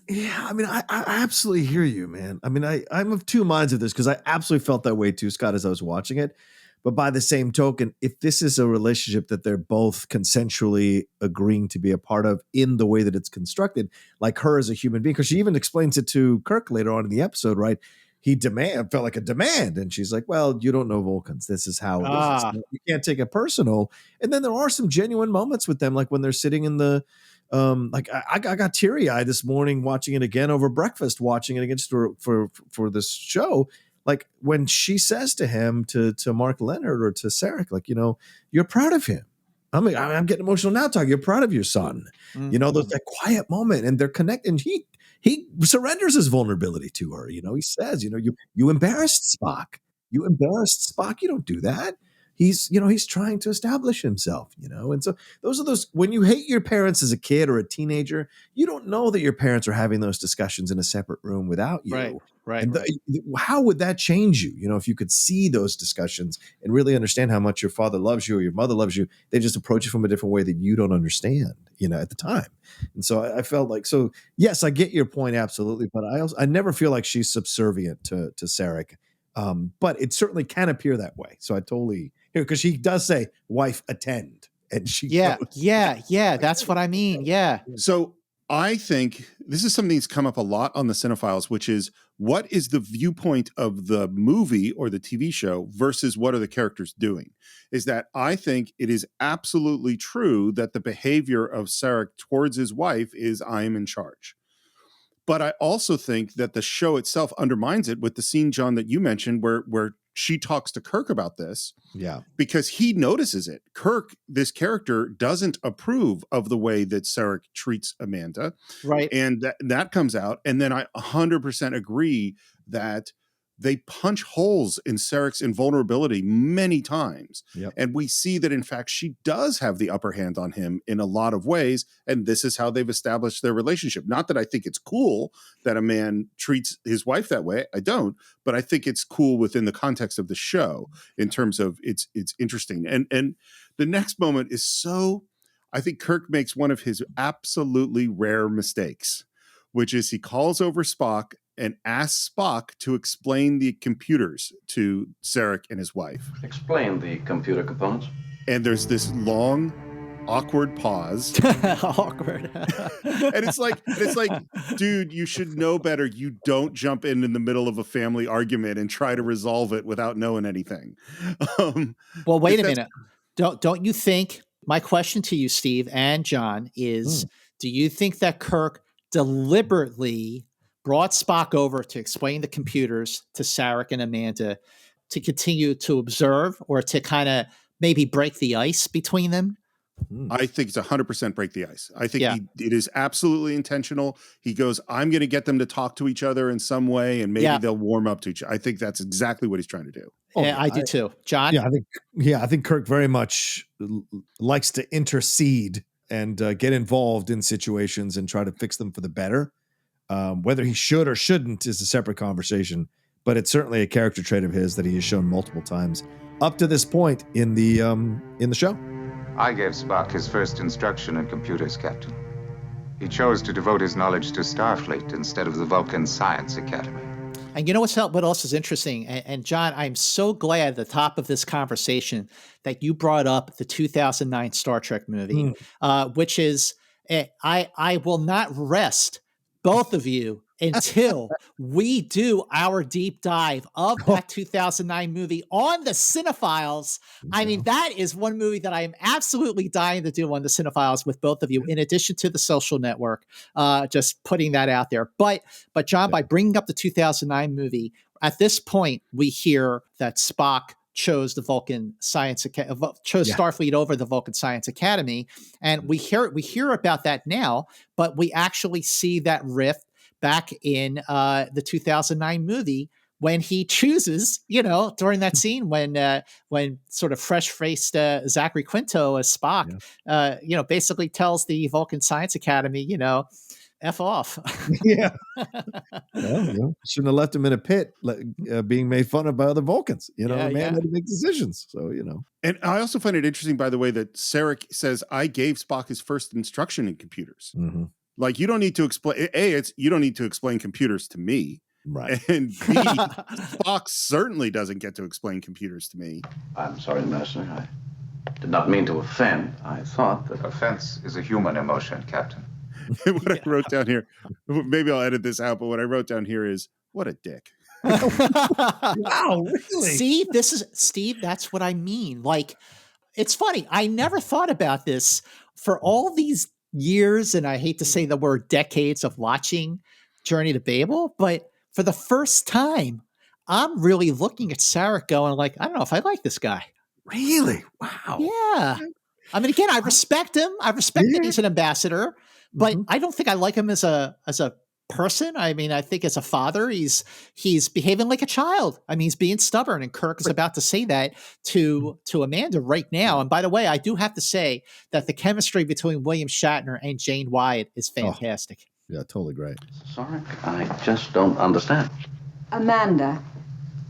Yeah, I mean, I absolutely hear you, man. I mean, I'm of two minds of this, because I absolutely felt that way too, Scott, as I was watching it. But by the same token, if this is a relationship that they're both consensually agreeing to be a part of in the way that it's constructed, like her as a human being, because she even explains it to Kirk later on in the episode, right? He felt like a demand. And she's like, well, you don't know Vulcans. This is how it is. You can't take it personal. And then there are some genuine moments with them, like when they're sitting in the, I got teary-eyed this morning watching it again over breakfast, watching it against for this show. Like when she says to him, to Mark Leonard or to Sarek, like, you're proud of him. I'm getting emotional now talking. You're proud of your son. Mm-hmm. That quiet moment, and they're connected. And he surrenders his vulnerability to her. He says, you embarrassed Spock. You embarrassed Spock. You don't do that. He's trying to establish himself, and so those when you hate your parents as a kid or a teenager, you don't know that your parents are having those discussions in a separate room without you. Right. And how would that change you? If you could see those discussions and really understand how much your father loves you or your mother loves you, they just approach it from a different way that you don't understand, at the time. And so I felt like, so yes, I get your point. Absolutely. But I never feel like she's subservient to Sarek. But it certainly can appear that way. So I totally hear, because she does say, wife, attend. And she goes, yeah. That's what I mean. Yeah. So I think this is something that's come up a lot on the Cinephiles, which is, what is the viewpoint of the movie or the TV show versus what are the characters doing? Is that I think it is absolutely true that the behavior of Sarek towards his wife is, I am in charge. But I also think that the show itself undermines it with the scene, John, that you mentioned where she talks to Kirk about this. Yeah. Because he notices it. Kirk, this character, doesn't approve of the way that Sarek treats Amanda. Right. And that comes out. And then I 100% agree that they punch holes in Sarek's invulnerability many times. Yep. And we see that, in fact, she does have the upper hand on him in a lot of ways. And this is how they've established their relationship. Not that I think it's cool that a man treats his wife that way. I don't. But I think it's cool within the context of the show in terms of it's interesting. And the next moment is so, I think Kirk makes one of his absolutely rare mistakes, which is he calls over Spock and asks Spock to explain the computers to Sarek and his wife. Explain the computer components. And there's this long, awkward pause. Awkward. And it's like, dude, you should know better. You don't jump in the middle of a family argument and try to resolve it without knowing anything. Well, wait a minute. Don't you think, my question to you, Steve and John, is do you think that Kirk deliberately brought Spock over to explain the computers to Sarek and Amanda to continue to observe, or to kind of maybe break the ice between them? I think it's 100% break the ice. I think it is absolutely intentional. He goes, I'm going to get them to talk to each other in some way, and maybe they'll warm up to each other. I think that's exactly what he's trying to do. Yeah, I do too. John? I think Kirk very much likes to intercede and get involved in situations and try to fix them for the better. Whether he should or shouldn't is a separate conversation, but it's certainly a character trait of his that he has shown multiple times up to this point in the show. I gave Spock his first instruction in computers, Captain. He chose to devote his knowledge to Starfleet instead of the Vulcan Science Academy. And you know what else is interesting? And John, I'm so glad at the top of this conversation that you brought up the 2009 Star Trek movie, which is, I will not rest, both of you, until we do our deep dive of that 2009 movie on the Cinephiles. I mean, that is one movie that I am absolutely dying to do on the Cinephiles with both of you, in addition to The Social Network, just putting that out there. But John, by bringing up the 2009 movie, at this point, we hear that Spock chose the Vulcan chose Starfleet over the Vulcan Science Academy. And we hear about that now, but we actually see that rift back in the 2009 movie when he chooses, during that scene when sort of fresh-faced Zachary Quinto as Spock, basically tells the Vulcan Science Academy, F off. Yeah. Well, shouldn't have left him in a pit being made fun of by other Vulcans. The man had to make decisions. So, And I also find it interesting, by the way, that Sarek says, I gave Spock his first instruction in computers. Mm-hmm. Like, you don't need to explain, you don't need to explain computers to me. Right. And B, Spock certainly doesn't get to explain computers to me. I'm sorry, Master. I did not mean to offend. I thought that... Offense is a human emotion, Captain. What I wrote down here, maybe I'll edit this out, but what I wrote down here is, what a dick. Wow, really? See, Steve, that's what I mean. Like, it's funny. I never thought about this for all these years, and I hate to say the word decades of watching Journey to Babel, but for the first time, I'm really looking at Sarek going like, I don't know if I like this guy. Really? Wow. Yeah. I mean, again, I respect him. I respect that he's an ambassador, but I don't think I like him as a person. I mean, I think as a father, he's behaving like a child. I mean, he's being stubborn, and Kirk is about to say that to Amanda right now. And by the way, I do have to say that the chemistry between William Shatner and Jane Wyatt is fantastic. Yeah, totally great. Sorry, I just don't understand. Amanda,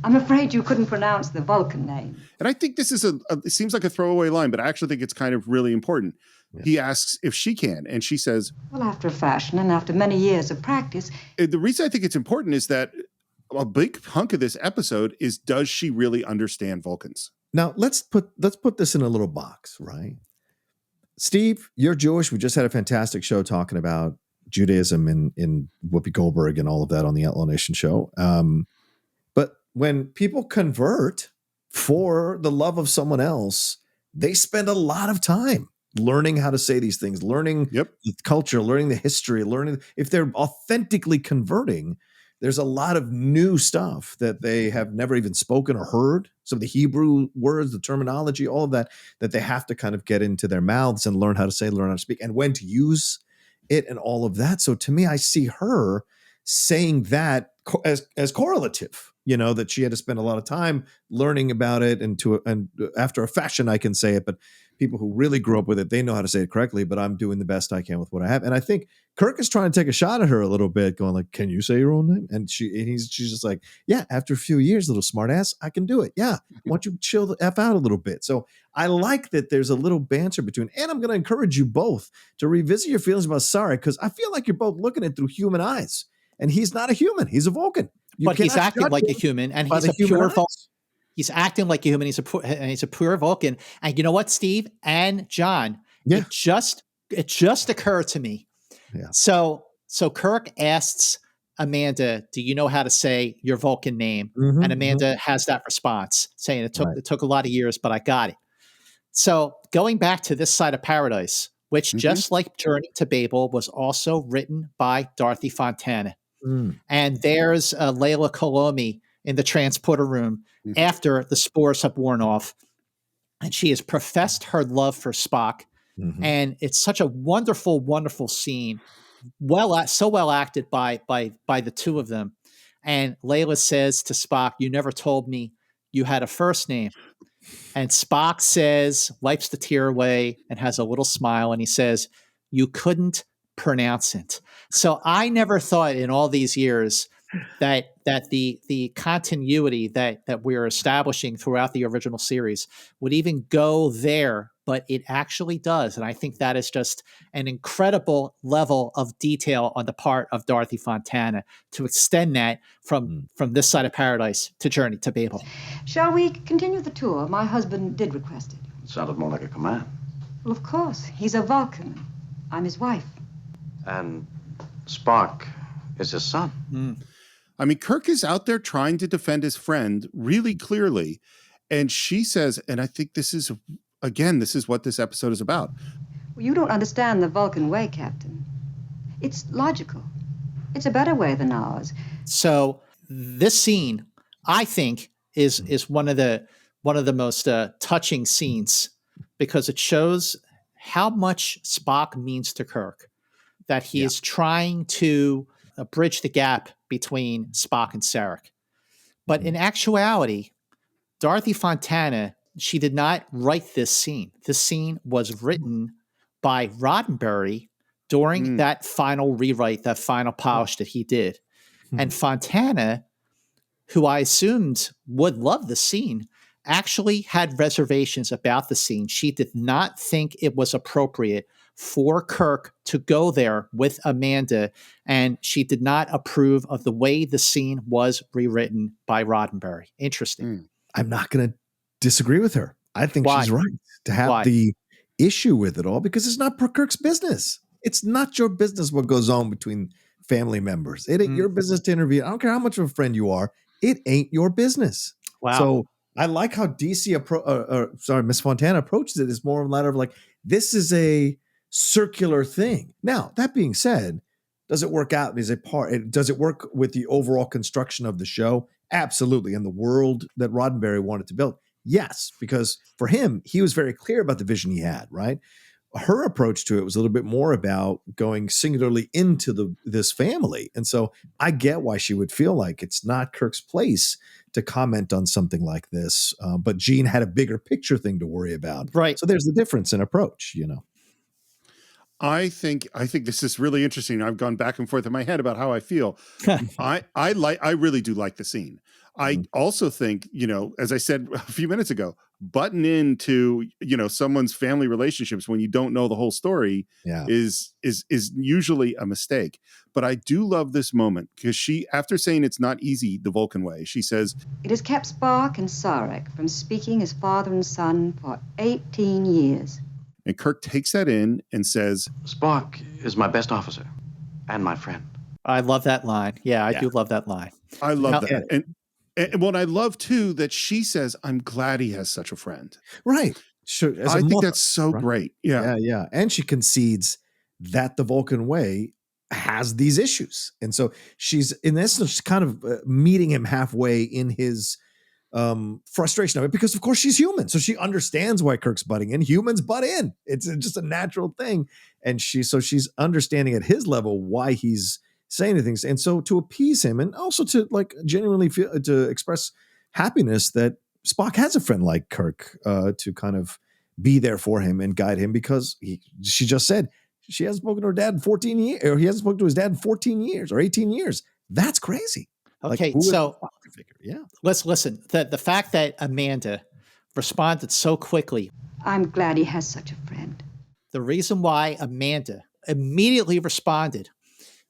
I'm afraid you couldn't pronounce the Vulcan name. And I think this is it seems like a throwaway line, but I actually think it's kind of really important. Yeah. He asks if she can, and she says, well, after a fashion and after many years of practice. The reason I think it's important is that a big hunk of this episode is, does she really understand Vulcans? Now, let's put this in a little box, right? Steve, you're Jewish. We just had a fantastic show talking about Judaism in Whoopi Goldberg and all of that on the Outlaw Nation show. But when people convert for the love of someone else, they spend a lot of time learning how to say these things, learning the culture, learning the history, learning if they're authentically converting. There's a lot of new stuff that they have never even spoken or heard. Some of the Hebrew words, the terminology, all of that they have to kind of get into their mouths and learn how to say, learn how to speak, and when to use it and all of that. So to me, I see her saying that as correlative, that she had to spend a lot of time learning about it, and after a fashion, I can say it, but people who really grew up with it, they know how to say it correctly, but I'm doing the best I can with what I have. And I think Kirk is trying to take a shot at her a little bit, going like, can you say your own name? And she's just like, yeah, after a few years, little smart ass, I can do it. Yeah. Why don't you chill the F out a little bit? So I like that there's a little banter between, and I'm going to encourage you both to revisit your feelings about Sarek, because I feel like you're both looking at it through human eyes, and he's not a human. He's a Vulcan. But he's acting like a human, and he's a pure Vulcan. He's acting like a human. He's a pure Vulcan. And you know what, Steve and John? Yeah. It just occurred to me. Yeah. So Kirk asks Amanda, "Do you know how to say your Vulcan name?" And Amanda has that response, saying, "It took a lot of years, but I got it." So going back to This Side of Paradise, which just like Journey to Babel was also written by Dorothy Fontana. And there's Layla Kolomi in the transporter room after the spores have worn off. And she has professed her love for Spock. And it's such a wonderful, wonderful scene. So well acted by the two of them. And Layla says to Spock, "You never told me you had a first name." And Spock says, wipes the tear away and has a little smile. And he says, "You couldn't pronounce it." So I never thought in all these years that the continuity that we're establishing throughout the original series would even go there, but it actually does. And I think that is just an incredible level of detail on the part of Dorothy Fontana to extend that from This Side of Paradise to Journey to Babel. Shall we continue the tour? My husband did request it. It sounded more like a command. Well, of course. He's a Vulcan. I'm his wife. And Spock is his son. I mean, Kirk is out there trying to defend his friend really clearly. And she says, and I think this is what this episode is about. Well, you don't understand the Vulcan way, Captain. It's logical. It's a better way than ours. So this scene, I think, is one of the one of the most touching scenes because it shows how much Spock means to Kirk, that he is trying to bridge the gap between Spock and Sarek. But in actuality, Dorothy Fontana, she did not write this scene. This scene was written by Roddenberry during that final rewrite, that final polish that he did. And Fontana, who I assumed would love the scene, actually had reservations about the scene. She did not think it was appropriate for Kirk to go there with Amanda, and she did not approve of the way the scene was rewritten by Roddenberry. Interesting. I'm not going to disagree with her. I think Why? she's right to have the issue with it all because it's not Kirk's business. It's not your business what goes on between family members. It ain't your business to interview. I don't care how much of a friend you are. It ain't your business. Wow. So I like how Miss Fontana approaches it. It's more of a matter of like, this is a circular thing. Now, that being said, does it work out? Does it work with the overall construction of the show? Absolutely. And the world that Roddenberry wanted to build? Yes, because for him, he was very clear about the vision he had, right? Her approach to it was a little bit more about going singularly into this family. And so I get why she would feel like it's not Kirk's place to comment on something like this. But Gene had a bigger picture thing to worry about. Right. So there's the difference in approach, I think this is really interesting. I've gone back and forth in my head about how I feel. I really do like the scene. I also think, as I said a few minutes ago, button into, someone's family relationships when you don't know the whole story is usually a mistake. But I do love this moment because she, after saying it's not easy the Vulcan way, she says, "It has kept Spock and Sarek from speaking as father and son for 18 years. And Kirk takes that in and says, Spock is my best officer and my friend. I love that line. Yeah, I do love that line. I love that. And what I love, too, that she says, I'm glad he has such a friend. Right. Sure. I think that's so great. Yeah. Yeah. And she concedes that the Vulcan way has these issues. And so she's, in essence, kind of meeting him halfway in his frustration of it, because of course she's human. So she understands why Kirk's butting in. Humans butt in. It's just a natural thing. And she's understanding at his level why he's saying things. And so to appease him and also to genuinely feel, to express happiness that Spock has a friend like Kirk to kind of be there for him and guide him, because she just said she hasn't spoken to her dad in 14 years, or he hasn't spoken to his dad in 14 years or 18 years. That's crazy. Okay, so let's listen. The fact that Amanda responded so quickly. I'm glad he has such a friend. The reason why Amanda immediately responded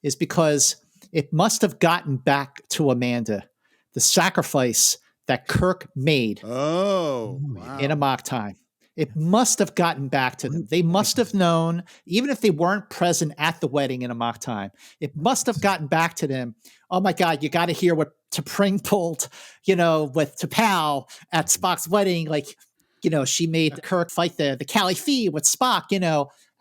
is because it must have gotten back to Amanda the sacrifice that Kirk made in Amok Time. It must have gotten back to them. They must have known, even if they weren't present at the wedding in Amok Time, it must have gotten back to them. Oh my God, you got to hear what T'Pring pulled, with T'Pau at Spock's wedding. She made Kirk fight the Cali Phi with Spock,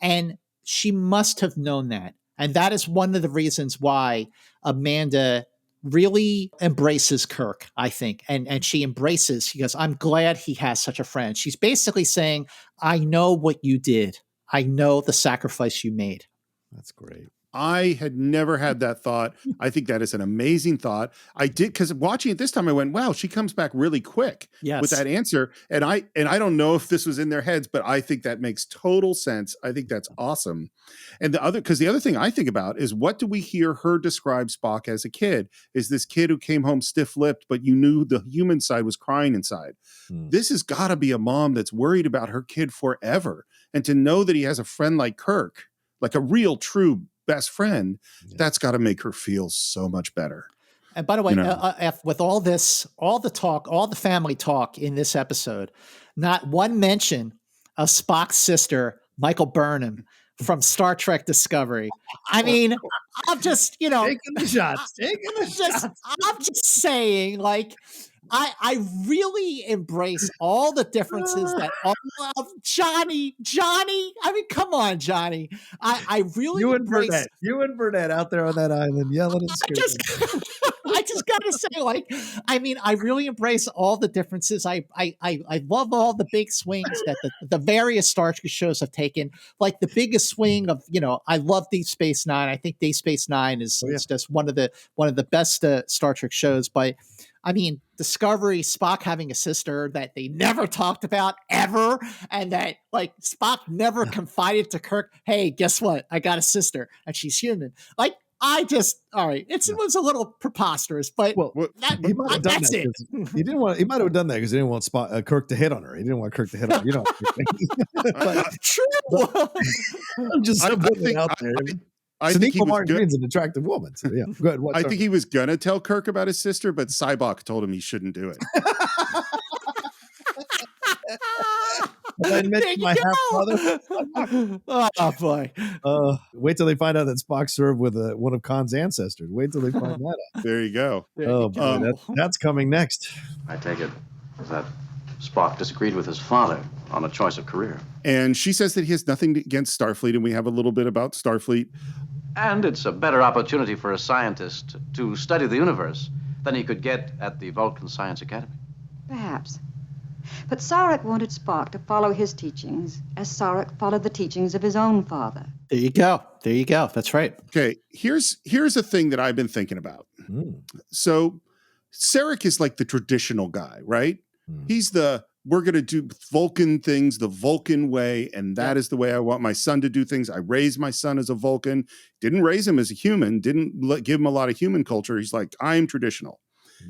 and she must have known that. And that is one of the reasons why Amanda really embraces Kirk, I think. And she goes, I'm glad he has such a friend. She's basically saying, I know what you did. I know the sacrifice you made. That's great. I had never had that thought. I think that is an amazing thought. I did, because watching it this time, I went, wow, she comes back really quick with that answer. And I don't know if this was in their heads, but I think that makes total sense. I think that's awesome. And the other thing I think about is, what do we hear her describe Spock as a kid? Is this kid who came home stiff-lipped, but you knew the human side was crying inside. This has got to be a mom that's worried about her kid forever. And to know that he has a friend like Kirk, like a real, true best friend, that's got to make her feel so much better. And by the way, with all this, all the talk, all the family talk in this episode, not one mention of Spock's sister, Michael Burnham, from Star Trek Discovery. I mean, I'm just, taking the shots. I'm just saying, I really embrace all the differences that all of Johnny. I mean, come on, Johnny. I really you and Burnett out there on that island yelling and screaming. just gotta say, like, I mean, I really embrace all the differences. I love all the big swings that the various Star Trek shows have taken. Like the biggest swing of, I love Deep Space Nine. I think Deep Space Nine is it's just one of the best Star Trek shows. But I mean, Discovery, Spock having a sister that they never talked about ever, and that like Spock never confided to Kirk, "Hey, guess what? I got a sister, and she's human." Like, all right. It was a little preposterous, but he might have done that's that. it. He might have done that because he didn't want Kirk to hit on her. He didn't want Kirk to hit on her. But true. I'm just putting it out there. I think Martin's an attractive woman. So yeah, go ahead. I think he was gonna tell Kirk about his sister, but Cybok told him he shouldn't do it. I mentioned my half brother. Oh boy! Wait till they find out that Spock served with one of Khan's ancestors. Wait till they find that out. There you go. That's coming next. I take it that Spock disagreed with his father on a choice of career. And she says that he has nothing against Starfleet, and we have a little bit about Starfleet. And it's a better opportunity for a scientist to study the universe than he could get at the Vulcan Science Academy. Perhaps. But Sarek wanted Spock to follow his teachings as Sarek followed the teachings of his own father. There you go. That's right. Okay, here's a thing that I've been thinking about. So Saric is like the traditional guy, right? He's we're going to do Vulcan things the Vulcan way, and that is the way I want my son to do things. I raised my son as a Vulcan, didn't raise him as a human, didn't give him a lot of human culture. He's like, I'm traditional.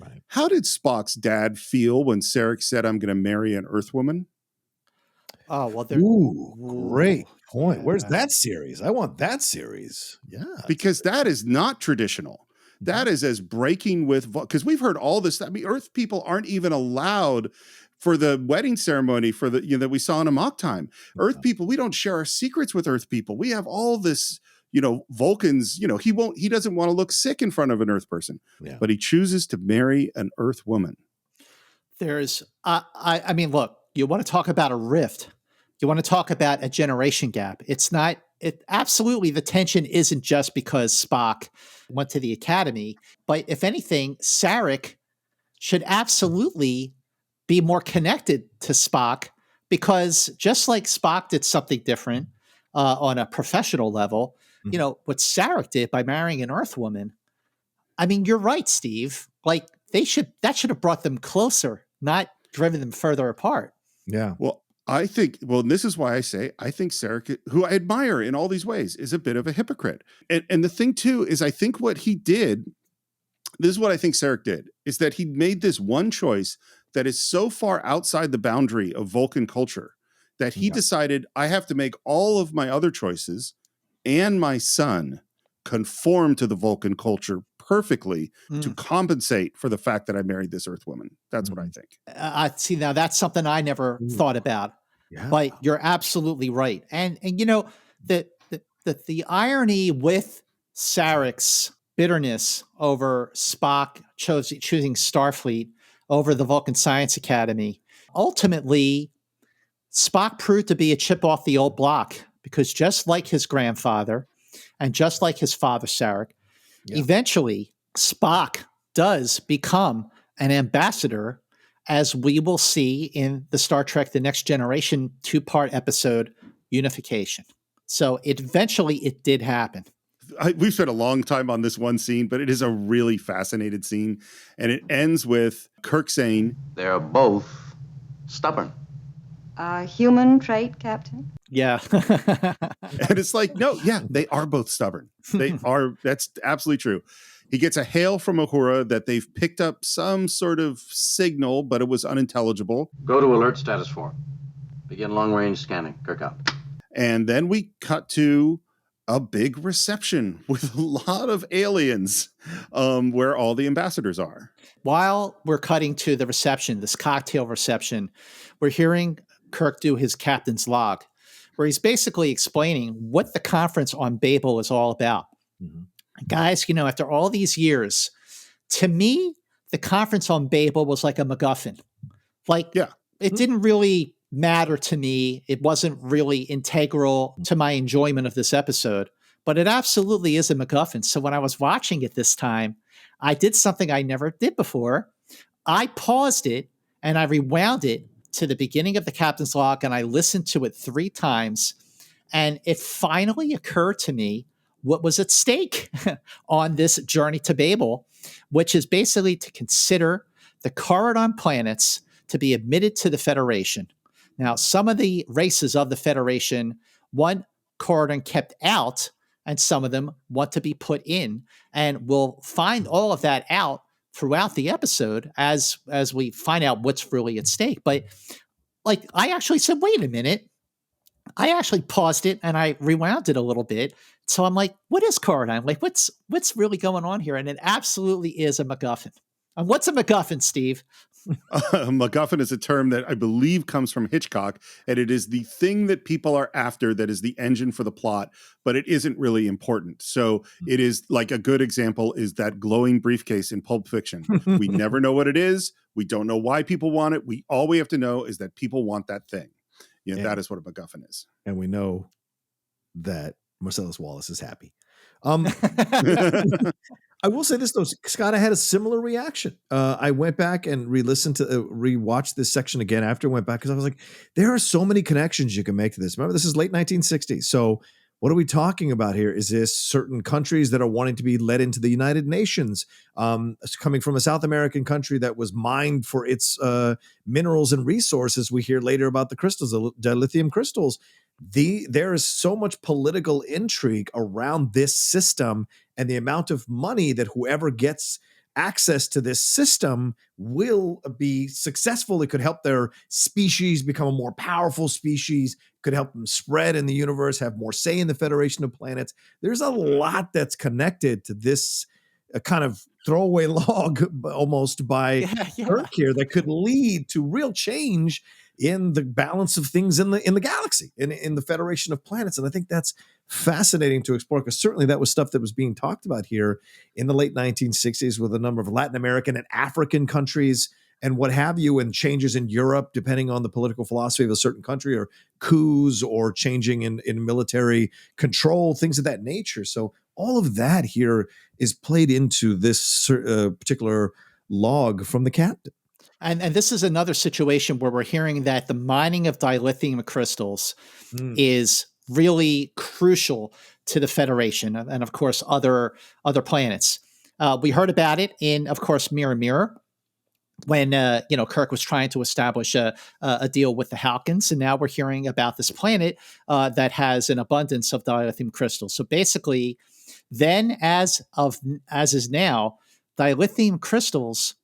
Right. How did Spock's dad feel when Sarek said, I'm going to marry an Earth woman? Oh, well, great point. Where's that series? I want that series. Yeah. Because that is not traditional. That is as breaking with, because we've heard all this. I mean, Earth people aren't even allowed for the wedding ceremony for the, that we saw in Amok Time. Earth people, we don't share our secrets with Earth people. We have all this, Vulcans, he doesn't want to look sick in front of an Earth person, but he chooses to marry an Earth woman. There's, I mean, look, you want to talk about a rift. You want to talk about a generation gap. Absolutely, the tension isn't just because Spock went to the academy, but if anything, Saric should absolutely be more connected to Spock, because just like Spock did something different on a professional level, what Saric did by marrying an Earth woman. I mean, you're right, Steve. Like that should have brought them closer, not driven them further apart. Yeah. And this is why I say, I think Sarek, who I admire in all these ways, is a bit of a hypocrite. And the thing too, is I think what he did, this is what I think Sarek did, is that he made this one choice that is so far outside the boundary of Vulcan culture that he decided, I have to make all of my other choices and my son conform to the Vulcan culture perfectly to compensate for the fact that I married this Earth woman. That's what I think. See, now that's something I never thought about, but you're absolutely right. And the irony with Saric's bitterness over Spock choosing Starfleet over the Vulcan Science Academy, ultimately, Spock proved to be a chip off the old block, because just like his grandfather and just like his father, Saric, eventually Spock does become an ambassador, as we will see in the Star Trek The Next Generation 2-part episode, Unification. So eventually it did happen. We've spent a long time on this one scene, but it is a really fascinating scene. And it ends with Kirk saying, they're both stubborn. A human trait, Captain? Yeah. And it's like, no, they are both stubborn. They are. That's absolutely true. He gets a hail from Uhura that they've picked up some sort of signal, but it was unintelligible. Go to alert status 4. Begin long-range scanning. Kirk out. And then we cut to a big reception with a lot of aliens where all the ambassadors are. While we're cutting to the reception, this cocktail reception, we're hearing Kirk do his captain's log, where he's basically explaining what the conference on Babel is all about. Guys, after all these years, to me, the conference on Babel was like a MacGuffin. It didn't really matter to me. It wasn't really integral to my enjoyment of this episode. but it absolutely is a MacGuffin. So when I was watching it this time, I did something I never did before. I paused it and I rewound it to the beginning of the captain's log, and I listened to it 3 times. And it finally occurred to me what was at stake on this journey to Babel, which is basically to consider the Corridon planets to be admitted to the Federation. Now, some of the races of the Federation want Corridon kept out, and some of them want to be put in. And we'll find all of that out throughout the episode as we find out what's really at stake. But like, I actually said, wait a minute. I actually paused it and I rewound it a little bit. So I'm like, what is Corridon? Like, what's really going on here? And it absolutely is a MacGuffin. And what's a MacGuffin, Steve? MacGuffin is a term that I believe comes from Hitchcock, and it is the thing that people are after that is the engine for the plot, but it isn't really important. So it is like a good example is that glowing briefcase in Pulp Fiction. We never know what it is. We don't know why people want it. All we have to know is that people want that thing. You know, that is what a MacGuffin is. And we know that Marcellus Wallace is happy. I will say this though, Scott, I had a similar reaction. I went back and rewatched this section again after I went back because I was like, there are so many connections you can make to this. Remember, this is late 1960s. So what are we talking about here? Is this certain countries that are wanting to be let into the United Nations? It's coming from a South American country that was mined for its minerals and resources. We hear later about the crystals, the dilithium crystals. There is so much political intrigue around this system, and the amount of money that whoever gets access to this system will be successful. It could help their species become a more powerful species, could help them spread in the universe, have more say in the Federation of Planets. There's a lot that's connected to this kind of throwaway log almost by Kirk here that could lead to real change in the balance of things in the galaxy, in the Federation of Planets. And I think that's fascinating to explore, because certainly that was stuff that was being talked about here in the late 1960s with a number of Latin American and African countries and what have you, and changes in Europe depending on the political philosophy of a certain country, or coups or changing in military control, things of that nature. So all of that here is played into this particular log from the captain. And this is another situation where we're hearing that the mining of dilithium crystals is really crucial to the Federation and, of course, other planets. We heard about it in, of course, Mirror Mirror, when Kirk was trying to establish a deal with the Vulcans, and now we're hearing about this planet that has an abundance of dilithium crystals. So basically, then as is now, dilithium crystals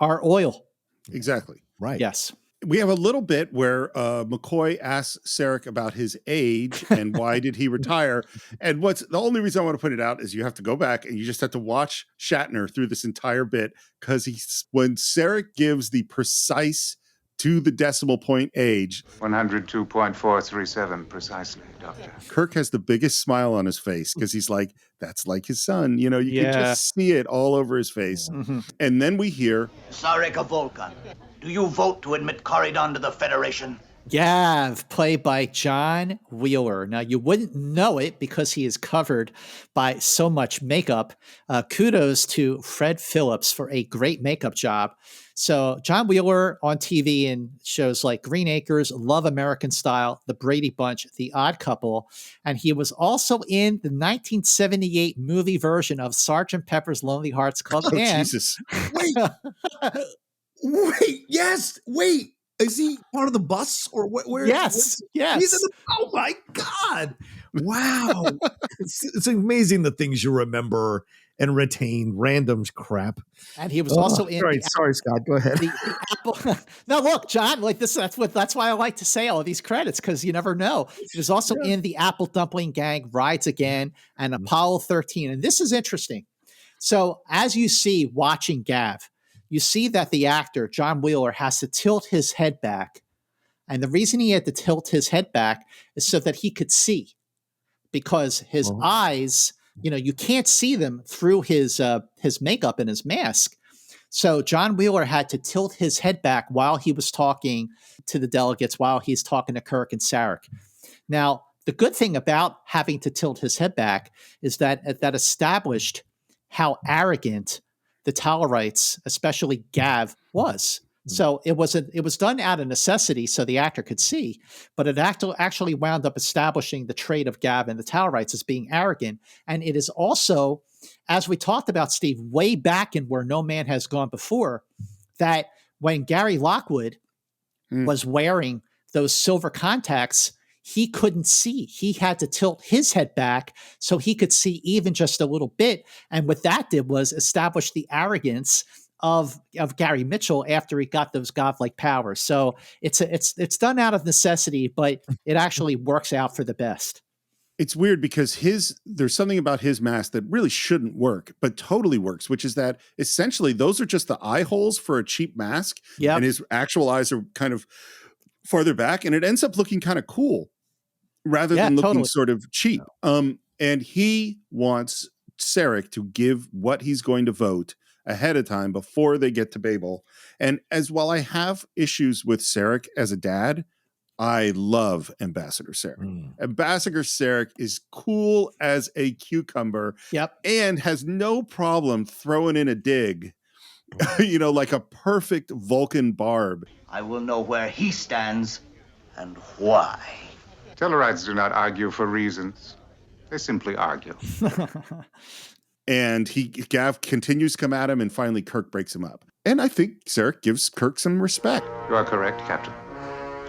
are oil. Exactly. Right. Yes. We have a little bit where McCoy asks Sarek about his age and why did he retire. And the only reason I want to put it out is you have to go back and you just have to watch Shatner through this entire bit, because when Sarek gives the precise to the decimal point age, 102.437 precisely, Doctor. Kirk has the biggest smile on his face because he's like, that's like his son. You know, you can just see it all over his face. Mm-hmm. And then we hear, Sarek, a Vulcan. Do you vote to admit Corridon to the Federation? Gav, played by John Wheeler. Now, you wouldn't know it because he is covered by so much makeup. Kudos to Fred Phillips for a great makeup job. So John Wheeler on TV in shows like Green Acres, Love American Style, The Brady Bunch, The Odd Couple. And he was also in the 1978 movie version of Sgt. Pepper's Lonely Hearts Club Band. Jesus. Wait. Is he part of the bus or where? Yes. He's in oh my God. Wow. it's amazing the things you remember and retain. Random crap. And he was also in. Sorry, Scott. Go ahead. The Apple. Now, look, John. Like this. That's why I like to say all of these credits, because you never know. He was also in the Apple Dumpling Gang, Rides Again, and Apollo 13. And this is interesting. So, as you see watching Gav, you see that the actor, John Wheeler, has to tilt his head back. And the reason he had to tilt his head back is so that he could see, because his eyes, you can't see them through his makeup and his mask. So John Wheeler had to tilt his head back while he was talking to the delegates, while he's talking to Kirk and Saric. Now, the good thing about having to tilt his head back is that that established how arrogant the Tellarites, especially Gav, was. So it was done out of necessity so the actor could see, but it actually wound up establishing the trait of Gav and the Tellarites as being arrogant. And it is also, as we talked about, Steve, way back in Where No Man Has Gone Before, that when Gary Lockwood was wearing those silver contacts, he couldn't see. He had to tilt his head back so he could see even just a little bit. And what that did was establish the arrogance of Gary Mitchell after he got those godlike powers. So it's done out of necessity, but it actually works out for the best. It's weird because there's something about his mask that really shouldn't work, but totally works, which is that essentially those are just the eye holes for a cheap mask. Yep. And his actual eyes are kind of farther back, and it ends up looking kind of cool rather than looking sort of cheap. And he wants Sarek to give what he's going to vote ahead of time before they get to Babel. And while I have issues with Sarek as a dad, I love Ambassador Sarek. Ambassador Sarek is cool as a cucumber. Yep. And has no problem throwing in a dig, like a perfect Vulcan barb. I will know where he stands and why. Tellarites do not argue for reasons. They simply argue. And Gav continues to come at him, and finally Kirk breaks him up. And I think Sarek gives Kirk some respect. You are correct, Captain.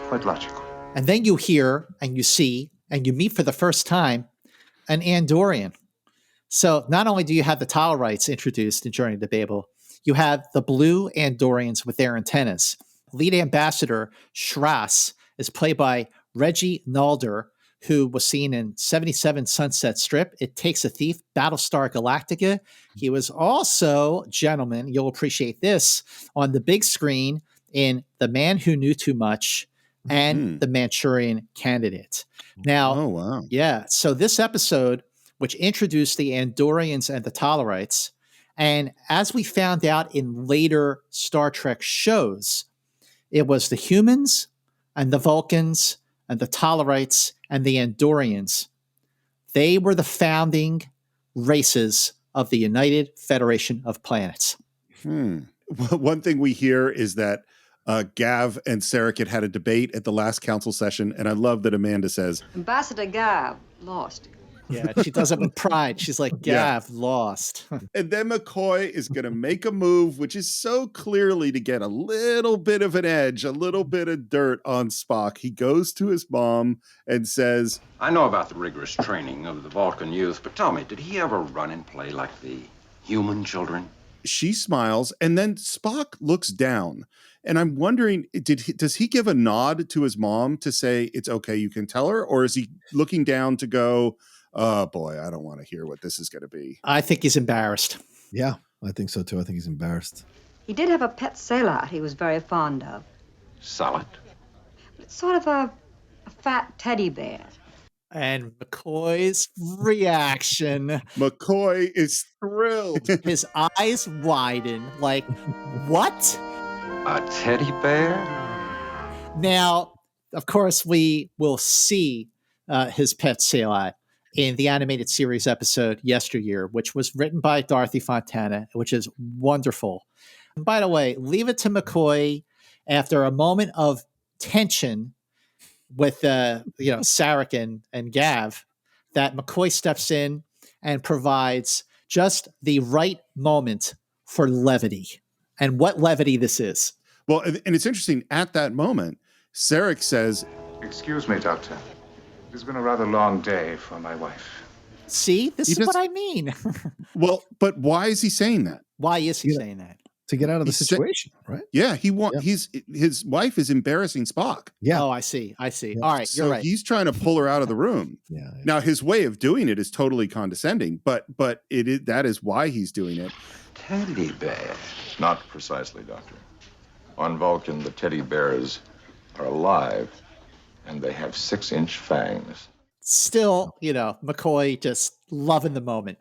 Quite logical. And then you hear and you see and you meet for the first time an Andorian. So not only do you have the Tellarites introduced in Journey to Babel, you have the blue Andorians with their antennas. Lead ambassador Shras is played by Reggie Nalder, who was seen in 77 Sunset Strip, It Takes a Thief, Battlestar Galactica. He was also, gentlemen, you'll appreciate this, on the big screen in The Man Who Knew Too Much and The Manchurian Candidate. Now, so this episode, which introduced the Andorians and the Tellarites, and as we found out in later Star Trek shows, it was the humans and the Vulcans and the Tellarites and the Andorians. They were the founding races of the United Federation of Planets. One thing we hear is that Gav and Sarek had a debate at the last council session, and I love that Amanda says, Ambassador Gav lost. Yeah, she does it with pride. She's like, Gav lost. And then McCoy is going to make a move, which is so clearly to get a little bit of an edge, a little bit of dirt on Spock. He goes to his mom and says, I know about the rigorous training of the Vulcan youth, but tell me, did he ever run and play like the human children? She smiles, and then Spock looks down. And I'm wondering, does he give a nod to his mom to say, it's okay, you can tell her? Or is he looking down to go, oh boy, I don't want to hear what this is going to be? I think he's embarrassed. Yeah, I think so too. I think he's embarrassed. He did have a pet sailor he was very fond of. Solid? It's sort of a fat teddy bear. And McCoy's reaction. McCoy is thrilled. His eyes widen like, what? A teddy bear? Now, of course, we will see his pet sailor in the animated series episode Yesteryear, which was written by Dorothy Fontana, which is wonderful. And by the way, leave it to McCoy after a moment of tension with Saric and Gav, that McCoy steps in and provides just the right moment for levity. And what levity this is. Well, and it's interesting, at that moment, Sarek says, Excuse me, Doctor. It's been a rather long day for my wife. See, this is what I mean. Well, but why is he saying that? Why is he saying that? To get out of the situation, right? Yeah, his wife is embarrassing Spock. Yeah. Oh, I see. Yeah. All right, so you're right. He's trying to pull her out of the room. Yeah. Now, his way of doing it is totally condescending, but that is why he's doing it. Teddy bear. Not precisely, Doctor. On Vulcan, the teddy bears are alive, and they have 6-inch fangs. still, McCoy just loving the moment.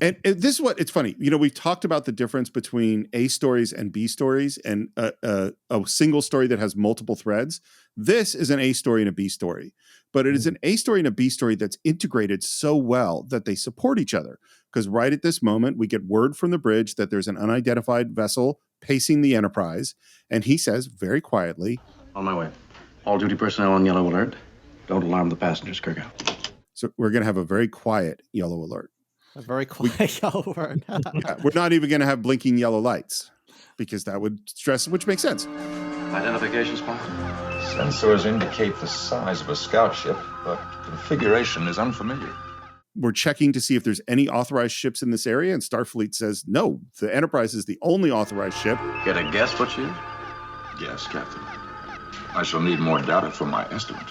And this is what it's funny. We've talked about the difference between A stories and B stories and a single story that has multiple threads. This is an A story and a B story, but it is an A story and a B story that's integrated so well that they support each other. Because right at this moment, we get word from the bridge that there's an unidentified vessel pacing the Enterprise. And he says very quietly, "On my way. All duty personnel on yellow alert. Don't alarm the passengers, Kirk." So we're going to have a very quiet yellow alert. A very quiet yellow alert. Yeah, we're not even going to have blinking yellow lights because that would stress, which makes sense. Identification spot? Sensors indicate the size of a scout ship, but configuration is unfamiliar. We're checking to see if there's any authorized ships in this area, and Starfleet says, no, the Enterprise is the only authorized ship. Get a guess what she is? Yes, Captain. I shall need more data for my estimate.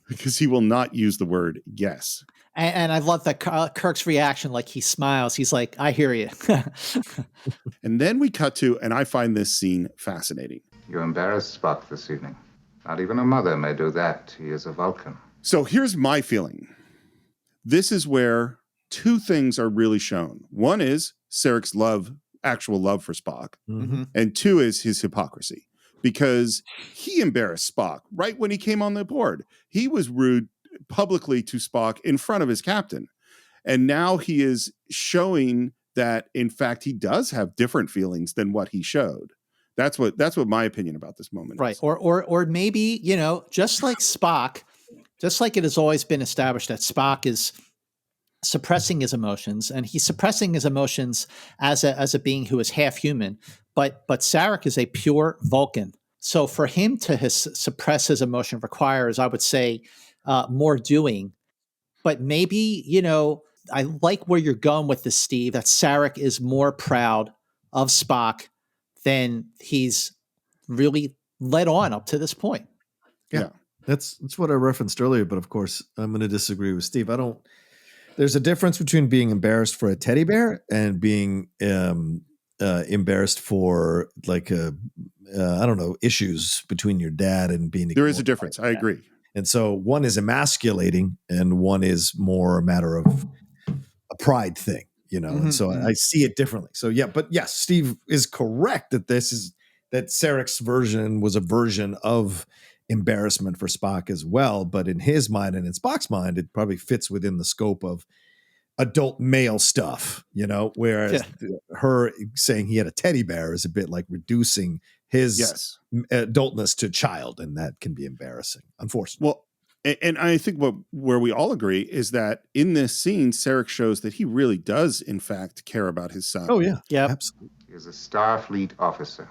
Because he will not use the word yes. And I love that Kirk's reaction, like he smiles. He's like, I hear you. And then we cut to, and I find this scene fascinating. You embarrassed Spock this evening. Not even a mother may do that. He is a Vulcan. So here's my feeling. This is where two things are really shown. One is Sarik's actual love for Spock. Mm-hmm. And two is his hypocrisy. Because he embarrassed Spock right when he came on the board. He was rude publicly to Spock in front of his captain. And now he is showing that, in fact, he does have different feelings than what he showed. That's what my opinion about this moment right. is. Or maybe, just like Spock, just like it has always been established that Spock is suppressing his emotions, and he's suppressing his emotions as a being who is half human. But Saric is a pure Vulcan. So for him to suppress his emotion requires, I would say, more doing. But maybe, I like where you're going with this, Steve, that Saric is more proud of Spock than he's really led on up to this point. Yeah. That's what I referenced earlier. But of course, I'm going to disagree with Steve. There's a difference between being embarrassed for a teddy bear and being embarrassed for issues between your dad and being. There is a difference. I agree. And so one is emasculating and one is more a matter of a pride thing, Mm-hmm. And so I see it differently. So yeah, but yes, Steve is correct that that Sarik's version was a version of embarrassment for Spock as well. But in his mind and in Spock's mind, it probably fits within the scope of adult male stuff, whereas her saying he had a teddy bear is a bit like reducing his adultness to child, and that can be embarrassing, unfortunately. Well, and I think where we all agree is that in this scene, Sarek shows that he really does, in fact, care about his son. Oh, yeah. Yeah, absolutely. He is a Starfleet officer.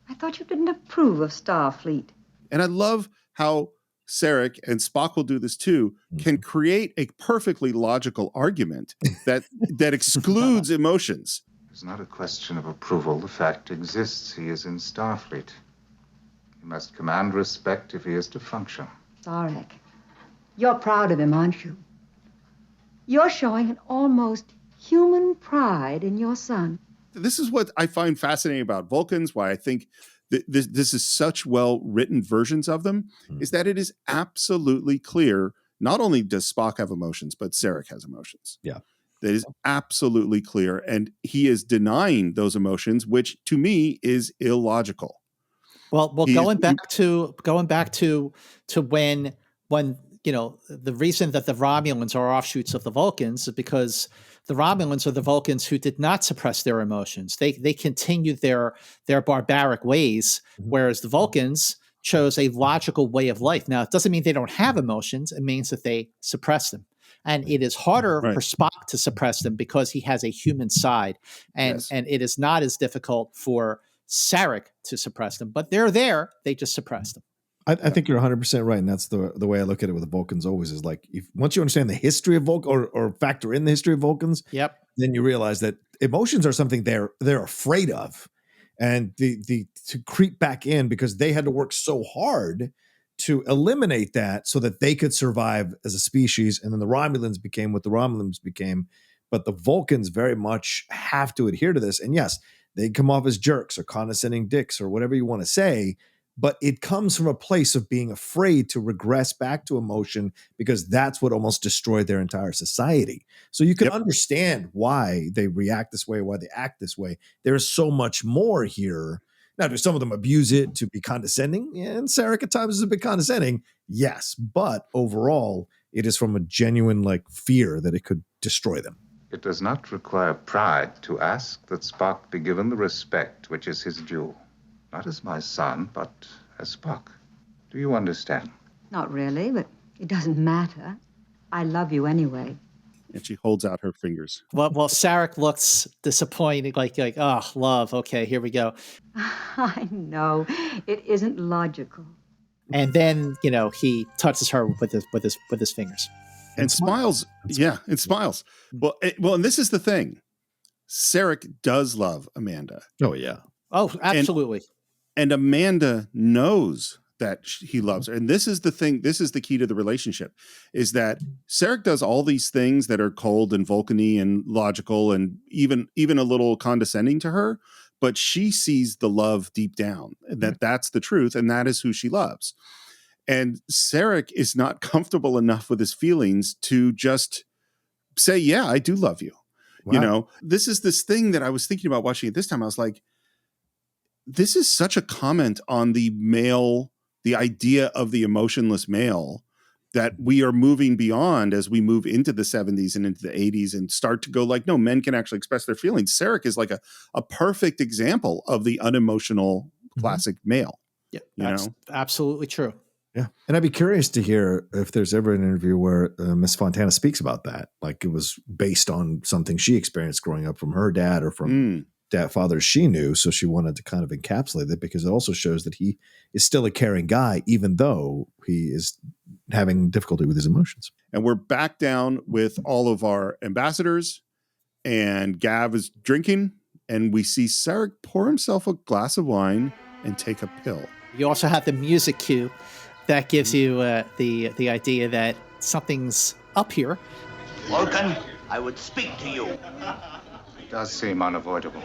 I thought you didn't approve of Starfleet. And I love how Sarek, and Spock will do this too, can create a perfectly logical argument that excludes emotions. It's not a question of approval. The fact exists. He is in Starfleet. He must command respect if he is to function. Sarek, you're proud of him, aren't you? You're showing an almost human pride in your son. This is what I find fascinating about Vulcans, why I think this is such well-written versions of them, is that it is absolutely clear, not only does Spock have emotions, but Sarek has emotions. Yeah. That is absolutely clear. And he is denying those emotions, which to me is illogical. Well, going back to when the reason that the Romulans are offshoots of the Vulcans is because the Romulans are the Vulcans who did not suppress their emotions. They continued their barbaric ways, whereas the Vulcans chose a logical way of life. Now, it doesn't mean they don't have emotions. It means that they suppress them. And it is harder for Spock to suppress them because he has a human side. And it is not as difficult for Saric to suppress them. But they're there. They just suppress them. I think you're 100% right. And that's the way I look at it with the Vulcans always is like, once you understand the history of Vulcan or factor in the history of Vulcans, then you realize that emotions are something they're afraid of. And to creep back in because they had to work so hard to eliminate that so that they could survive as a species. And then the Romulans became what the Romulans became. But the Vulcans very much have to adhere to this. And yes, they come off as jerks or condescending dicks or whatever you want to say, but it comes from a place of being afraid to regress back to emotion because that's what almost destroyed their entire society. So you can understand why they react this way, why they act this way. There's so much more here. Now, do some of them abuse it to be condescending? Yeah, and Sarek at times is a bit condescending. Yes, but overall, it is from a genuine fear that it could destroy them. It does not require pride to ask that Spock be given the respect which is his due. Not as my son, but as Spock. Do you understand? Not really, but it doesn't matter. I love you anyway. And she holds out her fingers. Well, Sarek looks disappointed, like, oh, love. Okay, here we go. I know it isn't logical. And then he touches her with his fingers, and smiles. Yeah, and smiles. Well, and this is the thing. Sarek does love Amanda. Oh yeah. Oh, absolutely. And Amanda knows that he loves her. And this is the thing. This is the key to the relationship, is that Sarek does all these things that are cold and Vulcan-y and logical and even a little condescending to her, but she sees the love deep down, that's the truth, and that is who she loves. And Sarek is not comfortable enough with his feelings to just say, yeah, I do love you. Wow. This is this thing that I was thinking about watching it this time. I was like, this is such a comment on the idea of the emotionless male that we are moving beyond as we move into the 70s and into the 80s and start to go no, men can actually express their feelings. Sarek is a perfect example of the unemotional classic male. Yeah, that's absolutely true. Yeah. And I'd be curious to hear if there's ever an interview where Miss Fontana speaks about that. It was based on something she experienced growing up from her dad or from fathers she knew. So she wanted to kind of encapsulate it because it also shows that he is still a caring guy, even though he is having difficulty with his emotions. And we're back down with all of our ambassadors, and Gav is drinking, and we see Sarek pour himself a glass of wine and take a pill. You also have the music cue that gives you the idea that something's up here. Vulcan, I would speak to you. It does seem unavoidable.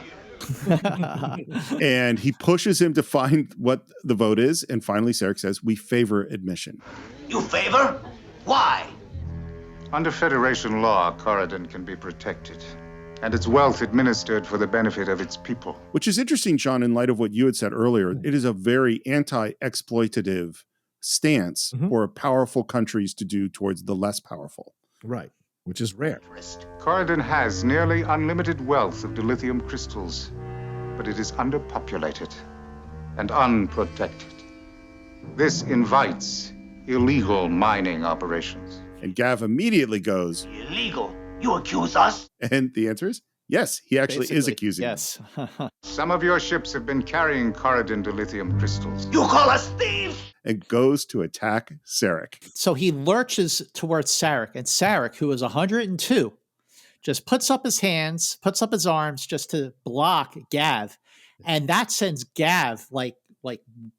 And he pushes him to find what the vote is. And finally, Sarek says, we favor admission. You favor? Why? Under Federation law, Corridon can be protected, and its wealth administered for the benefit of its people. Which is interesting, John, in light of what you had said earlier. It is a very anti-exploitative stance for powerful countries to do towards the less powerful. Right. Which is rare. Corridon has nearly unlimited wealth of dilithium crystals, but it is underpopulated and unprotected. This invites illegal mining operations. And Gav immediately goes, illegal? You accuse us? And the answer is yes, he actually is accusing yes. Some of your ships have been carrying Corridon dilithium crystals. You call us thieves? And goes to attack Sarek. So he lurches towards Sarek, and Sarek, who is 102, just puts up his hands, puts up his arms just to block Gav, and that sends Gav like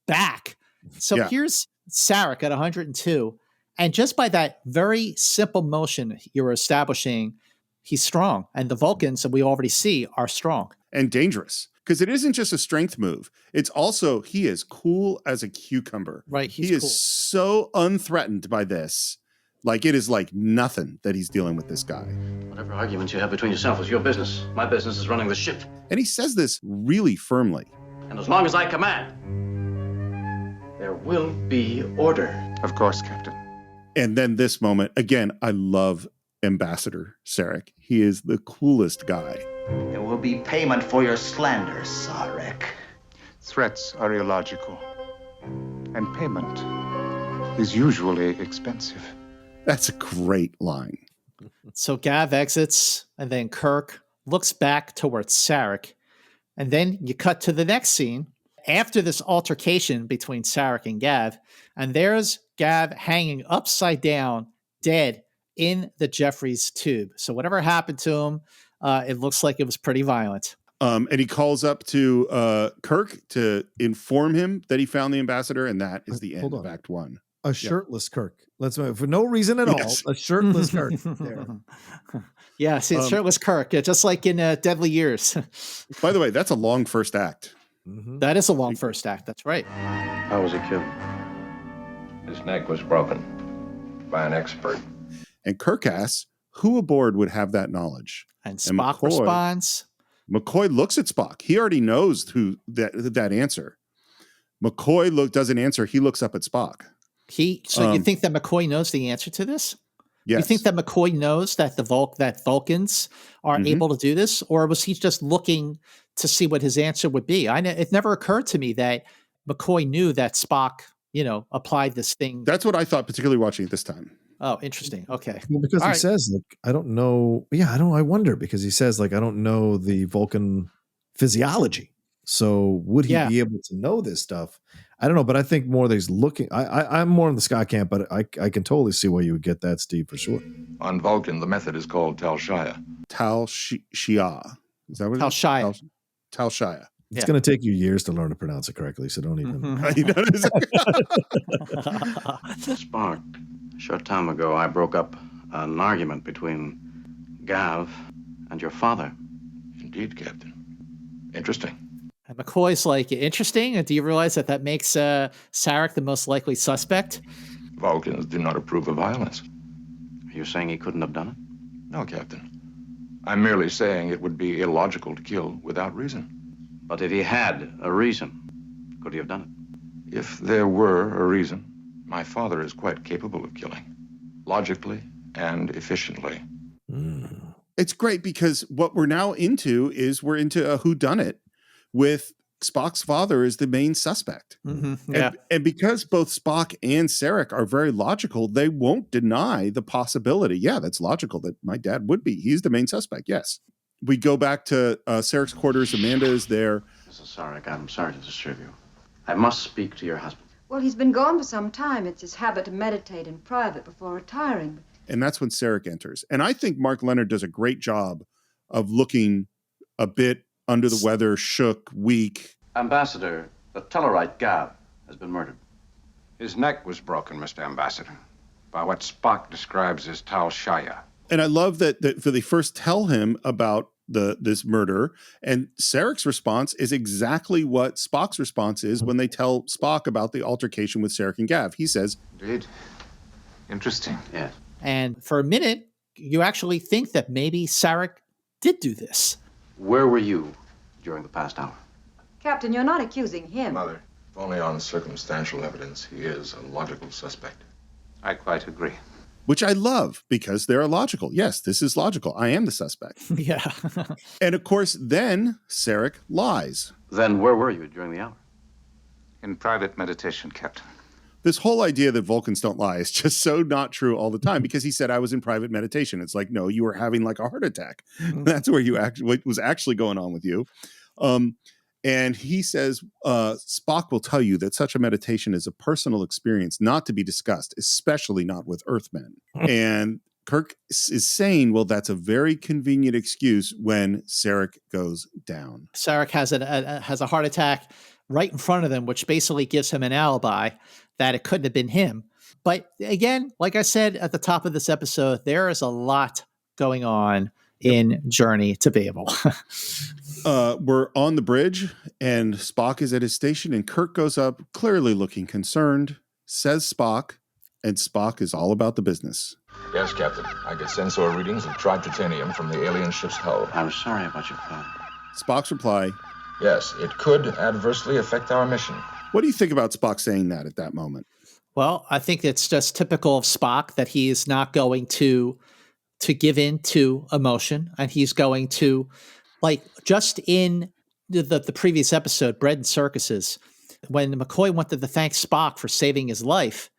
back. So here's Sarek at 102, and just by that very simple motion you're establishing, he's strong, and the Vulcans that we already see are strong and dangerous. Because it isn't just a strength move. It's also, he is cool as a cucumber. Right. He is so unthreatened by this. It is nothing that he's dealing with this guy. Whatever arguments you have between yourself is your business. My business is running the ship. And he says this really firmly. And as long as I command, there will be order. Of course, Captain. And then this moment, again, I love Ambassador Sarek. He is the coolest guy. There will be payment for your slander, Sarek. Threats are illogical, and payment is usually expensive. That's a great line. So Gav exits, and then Kirk looks back towards Sarek, and then you cut to the next scene after this altercation between Sarek and Gav, and there's Gav hanging upside down, dead in the Jeffries tube. So whatever happened to him, it looks like it was pretty violent. And he calls up to Kirk to inform him that he found the ambassador, and that is the end of Act 1. A shirtless Kirk. Let's for no reason at all. A shirtless Kirk. There. Yeah, see, shirtless Kirk, just like in Deadly Years. By the way, that's a long first act. That is a long first act. That's right. How was he killed? His neck was broken by an expert. And Kirk asks, who aboard would have that knowledge? And Spock responds. McCoy looks at Spock. He already knows who that answer. McCoy doesn't answer. He looks up at Spock. So you think that McCoy knows the answer to this? Yes. You think that McCoy knows that that Vulcans are able to do this, or was he just looking to see what his answer would be? It never occurred to me that McCoy knew that Spock, applied this thing. That's what I thought, particularly watching it this time. Oh, interesting. Okay. Well, because he says, like, I don't know. Yeah, I wonder, because he says, like, I don't know the Vulcan physiology. So would he be able to know this stuff? I don't know, but I think more that he's looking. I'm more in the Scott camp, but I can totally see why you would get that, Steve, for sure. On Vulcan, the method is called Tal Shia. Tal Shia. Is that what it is? Tal Shia. Tal Shia. It's going to take you years to learn to pronounce it correctly, so don't even. Spock, a short time ago, I broke up an argument between Gav and your father. Indeed, Captain. Interesting. And McCoy's like, interesting? And do you realize that makes Saric the most likely suspect? Vulcans do not approve of violence. Are you saying he couldn't have done it? No, Captain. I'm merely saying it would be illogical to kill without reason. But if he had a reason, could he have done it? If there were a reason, my father is quite capable of killing. Logically and efficiently. It's great because what we're now into is we're into a whodunit with Spock's father as the main suspect. Yeah. And because both Spock and Sarek are very logical, they won't deny the possibility. Yeah, that's logical that my dad would be. He's the main suspect. Yes. We go back to Sarek's quarters. Amanda is there. Mrs. Sarek, I'm sorry to disturb you. I must speak to your husband. Well, he's been gone for some time. It's his habit to meditate in private before retiring. And that's when Sarek enters. And I think Mark Leonard does a great job of looking a bit under the weather, shook, weak. Ambassador, the Tellarite Gav has been murdered. His neck was broken, Mr. Ambassador, by what Spock describes as Tal Shia. And I love that they first tell him about this murder, and Sarek's response is exactly what Spock's response is when they tell Spock about the altercation with Sarek and Gav. He says, Indeed. Interesting. Yes. And for a minute, you actually think that maybe Sarek did do this. Where were you during the past hour? Captain, you're not accusing him. Mother, if only on circumstantial evidence, he is a logical suspect. I quite agree. which I love because they're logical. Yes, this is logical. I am the suspect. Yeah. And of course, then Sarek lies. Then where were you during the hour? In private meditation, Captain. This whole idea that Vulcans don't lie is just so not true all the time, because he said I was in private meditation. It's like, no, you were having like a heart attack. That's where you what was actually going on with you. And he says, Spock will tell you that such a meditation is a personal experience not to be discussed, especially not with Earthmen. And Kirk is saying, well, that's a very convenient excuse when Sarek goes down. Sarek has a heart attack right in front of them, which basically gives him an alibi that it couldn't have been him. But again, like I said at the top of this episode, there is a lot going on in Journey to Babel. We're on the bridge and Spock is at his station and Kirk goes up, clearly looking concerned, says Spock, and Spock is all about the business. Yes, Captain. I get sensor readings of trititanium from the alien ship's hull. I'm sorry about your father. Spock's reply, yes, it could adversely affect our mission. What do you think about Spock saying that at that moment? Well, I think it's just typical of Spock that he is not going to give in to emotion, and he's going to, like, just in the previous episode, Bread and Circuses, when McCoy wanted to thank Spock for saving his life,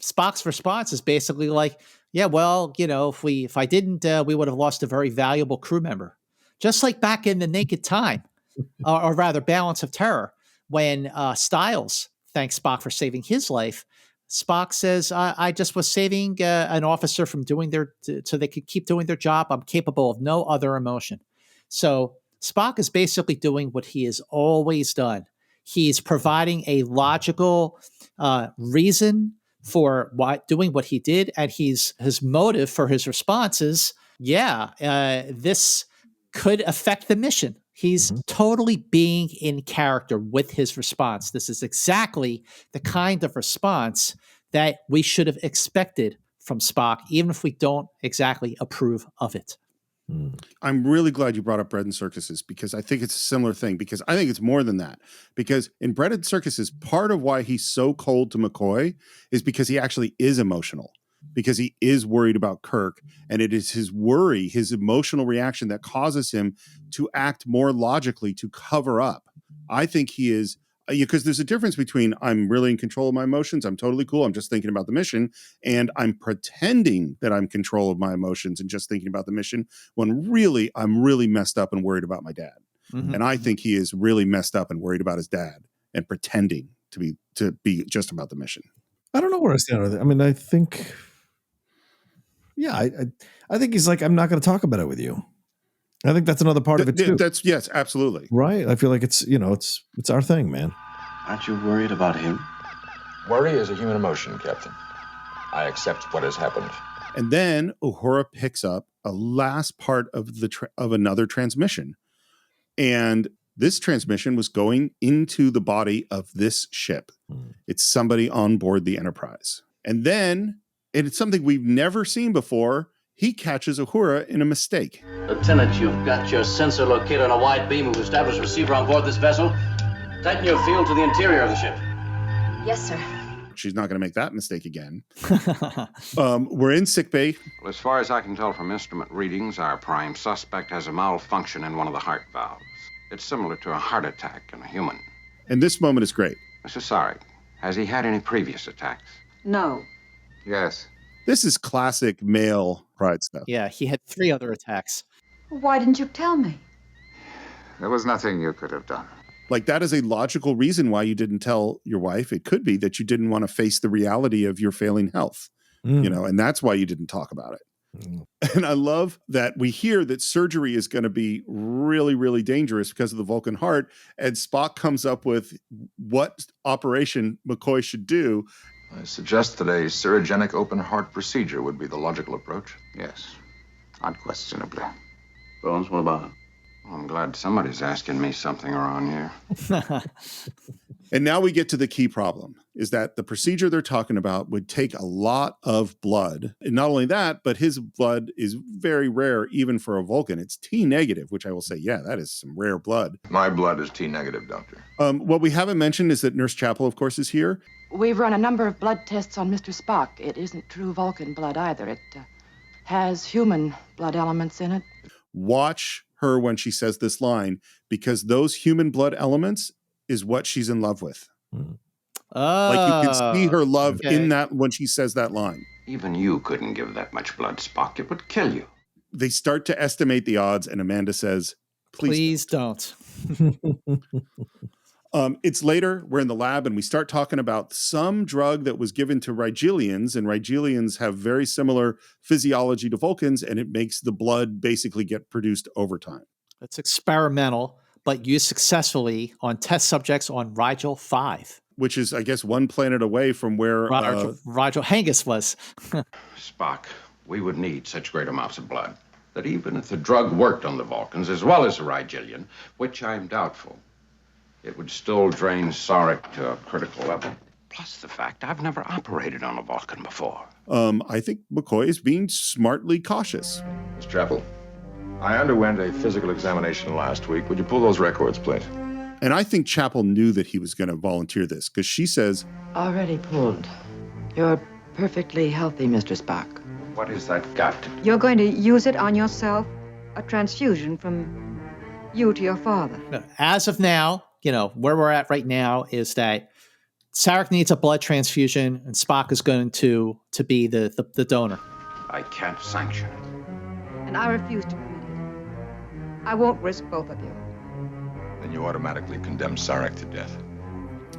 Spock's response is basically like, yeah, well, you know, if I didn't, we would have lost a very valuable crew member. Just like back in The Naked Time, or rather Balance of Terror, when Styles thanks Spock for saving his life, Spock says, I just was saving an officer from doing so they could keep doing their job. I'm capable of no other emotion. So Spock is basically doing what he has always done. He's providing a logical reason for doing what he did. And his motive for his response is, this could affect the mission. He's totally being in character with his response. This is exactly the kind of response that we should have expected from Spock, even if we don't exactly approve of it. I'm really glad you brought up Bread and Circuses, because I think it's a similar thing, because I think it's more than that. Because in Bread and Circuses, part of why he's so cold to McCoy is because he actually is emotional, because he is worried about Kirk, and it is his worry, his emotional reaction that causes him to act more logically to cover up. I think he is, because there's a difference between I'm really in control of my emotions, I'm totally cool, I'm just thinking about the mission, and I'm pretending that I'm in control of my emotions and just thinking about the mission, when really I'm really messed up and worried about my dad. And I think he is really messed up and worried about his dad and pretending to be just about the mission. I don't know where I stand with it. I mean, I think, yeah, I think he's like, I'm not going to talk about it with you. I think that's another part of it too. That's, yes, absolutely. Right. I feel like it's, it's our thing, man. Aren't you worried about him? Worry is a human emotion, Captain. I accept what has happened. And then Uhura picks up a last part of of another transmission. And this transmission was going into the body of this ship. It's somebody on board the Enterprise. And then, and it's something we've never seen before, he catches Uhura in a mistake. Lieutenant, you've got your sensor located on a wide beam of established receiver on board this vessel. Tighten your field to the interior of the ship. Yes, sir. She's not going to make that mistake again. We're in sickbay. Well, as far as I can tell from instrument readings, our prime suspect has a malfunction in one of the heart valves. It's similar to a heart attack in a human. And this moment is great. Mr. Sarek, has he had any previous attacks? No. Yes. This is classic male pride stuff. Yeah, he had 3 other attacks. Why didn't you tell me? There was nothing you could have done. Like, that is a logical reason why you didn't tell your wife. It could be that you didn't want to face the reality of your failing health, and that's why you didn't talk about it. And I love that we hear that surgery is going to be really, really dangerous because of the Vulcan heart. And Spock comes up with what operation McCoy should do. I suggest that a serogenic open heart procedure would be the logical approach. Yes, unquestionably. Bones, what about it? Well, I'm glad somebody's asking me something around here. And now we get to the key problem, is that the procedure they're talking about would take a lot of blood. And not only that, but his blood is very rare, even for a Vulcan. It's T negative, which I will say, yeah, that is some rare blood. My blood is T negative, Doctor. What we haven't mentioned is that Nurse Chapel, of course, is here. We've run a number of blood tests on Mr. Spock. It isn't true Vulcan blood either. It has human blood elements in it. Watch her when she says this line, because those human blood elements is what she's in love with. Like, you can see her love in that when she says that line. Even you couldn't give that much blood, Spock. It would kill you. They start to estimate the odds, and Amanda says, please don't. It's later, we're in the lab, and we start talking about some drug that was given to Rigelians, and Rigelians have very similar physiology to Vulcans, and it makes the blood basically get produced over time. It's experimental, but used successfully on test subjects on Rigel 5. Which is, I guess, one planet away from where Rigel Hengist was. Spock, we would need such great amounts of blood that even if the drug worked on the Vulcans as well as the Rigelian, which I'm doubtful, it would still drain Saric to a critical level. Plus the fact I've never operated on a Vulcan before. I think McCoy is being smartly cautious. Miss Chapel, I underwent a physical examination last week. Would you pull those records, please? And I think Chapel knew that he was going to volunteer this, because she says, Already pulled. You're perfectly healthy, Mr. Spock. What has that got to do? You're going to use it on yourself? A transfusion from you to your father? As of now, where we're at right now is that Sarek needs a blood transfusion, and Spock is going to be the donor. I can't sanction it. And I refuse to permit it. I won't risk both of you. Then you automatically condemn Sarek to death.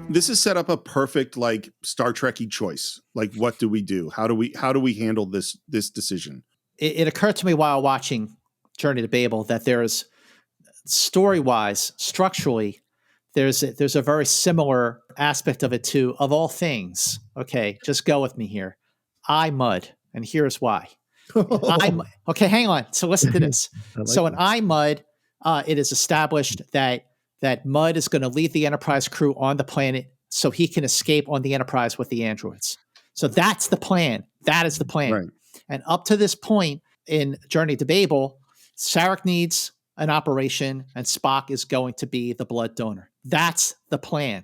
This has set up a perfect, like, Star Trek-y choice. Like, what do we do? How do we handle this decision? It occurred to me while watching Journey to Babel that there's story-wise, structurally, there's a very similar aspect of it too. Of all things, okay, just go with me here. Mud, and here's why. Okay, hang on. So listen to this. So in Mud, it is established that Mudd is going to leave the Enterprise crew on the planet so he can escape on the Enterprise with the androids. So that's the plan. That is the plan. Right. And up to this point in Journey to Babel, Sarek needs an operation and Spock is going to be the blood donor. That's the plan.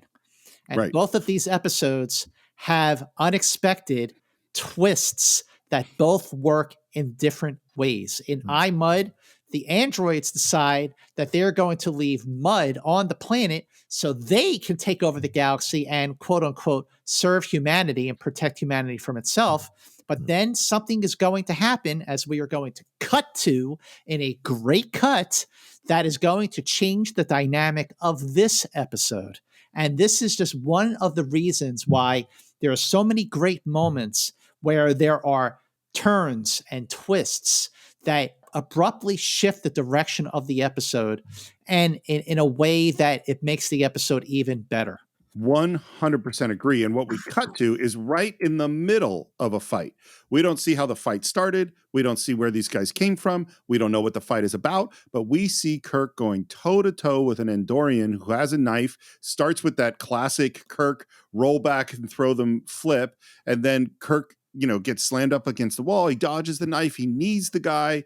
And both of these episodes have unexpected twists that both work in different ways. In Mudd, the androids decide that they're going to leave Mudd on the planet so they can take over the galaxy and quote unquote serve humanity and protect humanity from itself. But then something is going to happen, as we are going to cut to in a great cut, that is going to change the dynamic of this episode. And this is just one of the reasons why there are so many great moments where there are turns and twists that abruptly shift the direction of the episode and in a way that it makes the episode even better. 100% agree. And what we cut to is right in the middle of a fight. We don't see how the fight started. We don't see where these guys came from. We don't know what the fight is about, but we see Kirk going toe to toe with an Andorian who has a knife, starts with that classic Kirk roll back and throw them flip. And then Kirk, gets slammed up against the wall. He dodges the knife. He knees the guy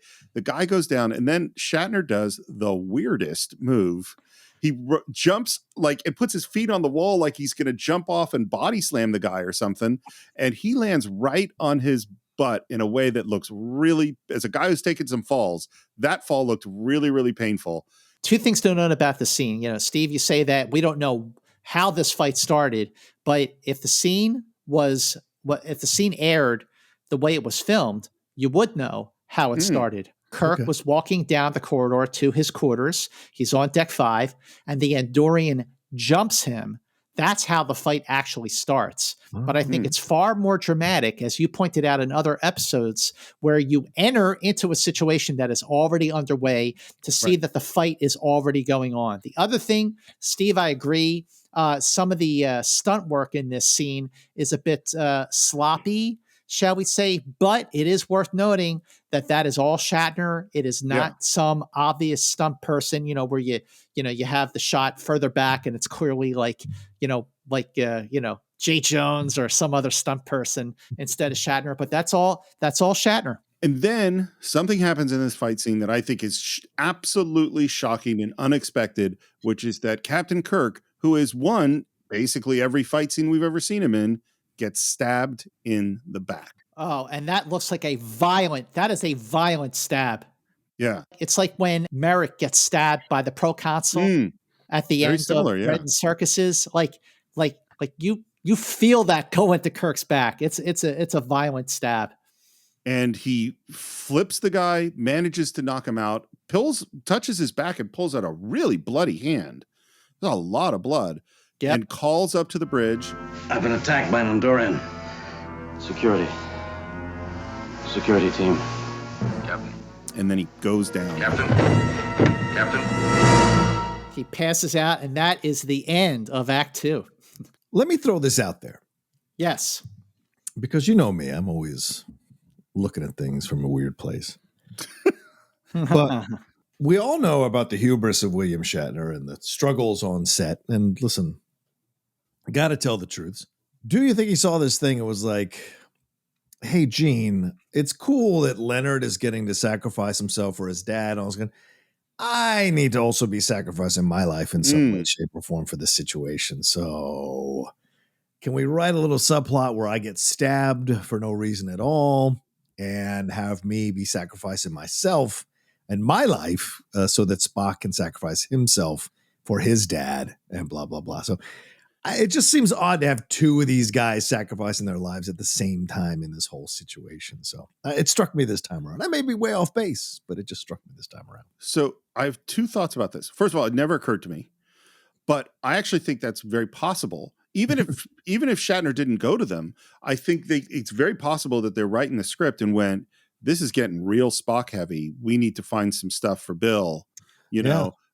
goes down. And then Shatner does the weirdest move. He jumps and puts his feet on the wall like he's going to jump off and body slam the guy or something. And he lands right on his butt in a way that looks really, as a guy who's taken some falls, that fall looked really, really painful. Two things to note about the scene. Steve, you say that we don't know how this fight started, but if the scene aired the way it was filmed, you would know how it started. Kirk was walking down the corridor to his quarters. He's on deck 5, and the Andorian jumps him. That's how the fight actually starts. But I think it's far more dramatic, as you pointed out in other episodes, where you enter into a situation that is already underway to see that the fight is already going on. The other thing, Steve, I agree. Some of the stunt work in this scene is a bit sloppy, shall we say, but it is worth noting that is all Shatner. It is not some obvious stunt person, where you have the shot further back and it's clearly Jay Jones or some other stunt person instead of Shatner, but that's all Shatner. And then something happens in this fight scene that I think is absolutely shocking and unexpected, which is that Captain Kirk, who has won basically every fight scene we've ever seen him in, gets stabbed in the back. Oh, and that looks like a violent stab. Yeah. It's like when Merrick gets stabbed by the proconsul at the end of Bread and Circuses. Like you feel that go into Kirk's back. It's a violent stab. And he flips the guy, manages to knock him out, touches his back and pulls out a really bloody hand. There's a lot of blood. Yep. And calls up to the bridge. I've been attacked by an Andorian. Security team. Captain. And then he goes down. Captain. He passes out, and that is the end of Act 2. Let me throw this out there. Yes. Because you know me, I'm always looking at things from a weird place. But we all know about the hubris of William Shatner and the struggles on set. And listen, I got to tell the truths. Do you think he saw this thing and was like, hey, Gene, it's cool that Leonard is getting to sacrifice himself for his dad. I need to also be sacrificing my life in some way, shape, or form for this situation. So can we write a little subplot where I get stabbed for no reason at all and have me be sacrificing myself and my life so that Spock can sacrifice himself for his dad and blah, blah, blah. So it just seems odd to have two of these guys sacrificing their lives at the same time in this whole situation. So it struck me this time around. I may be way off base, but it just struck me this time around. So I have two thoughts about this. First of all, it never occurred to me, but I actually think that's very possible. Even if Shatner didn't go to them, I think it's very possible that they're writing the script and went, this is getting real Spock heavy. We need to find some stuff for Bill,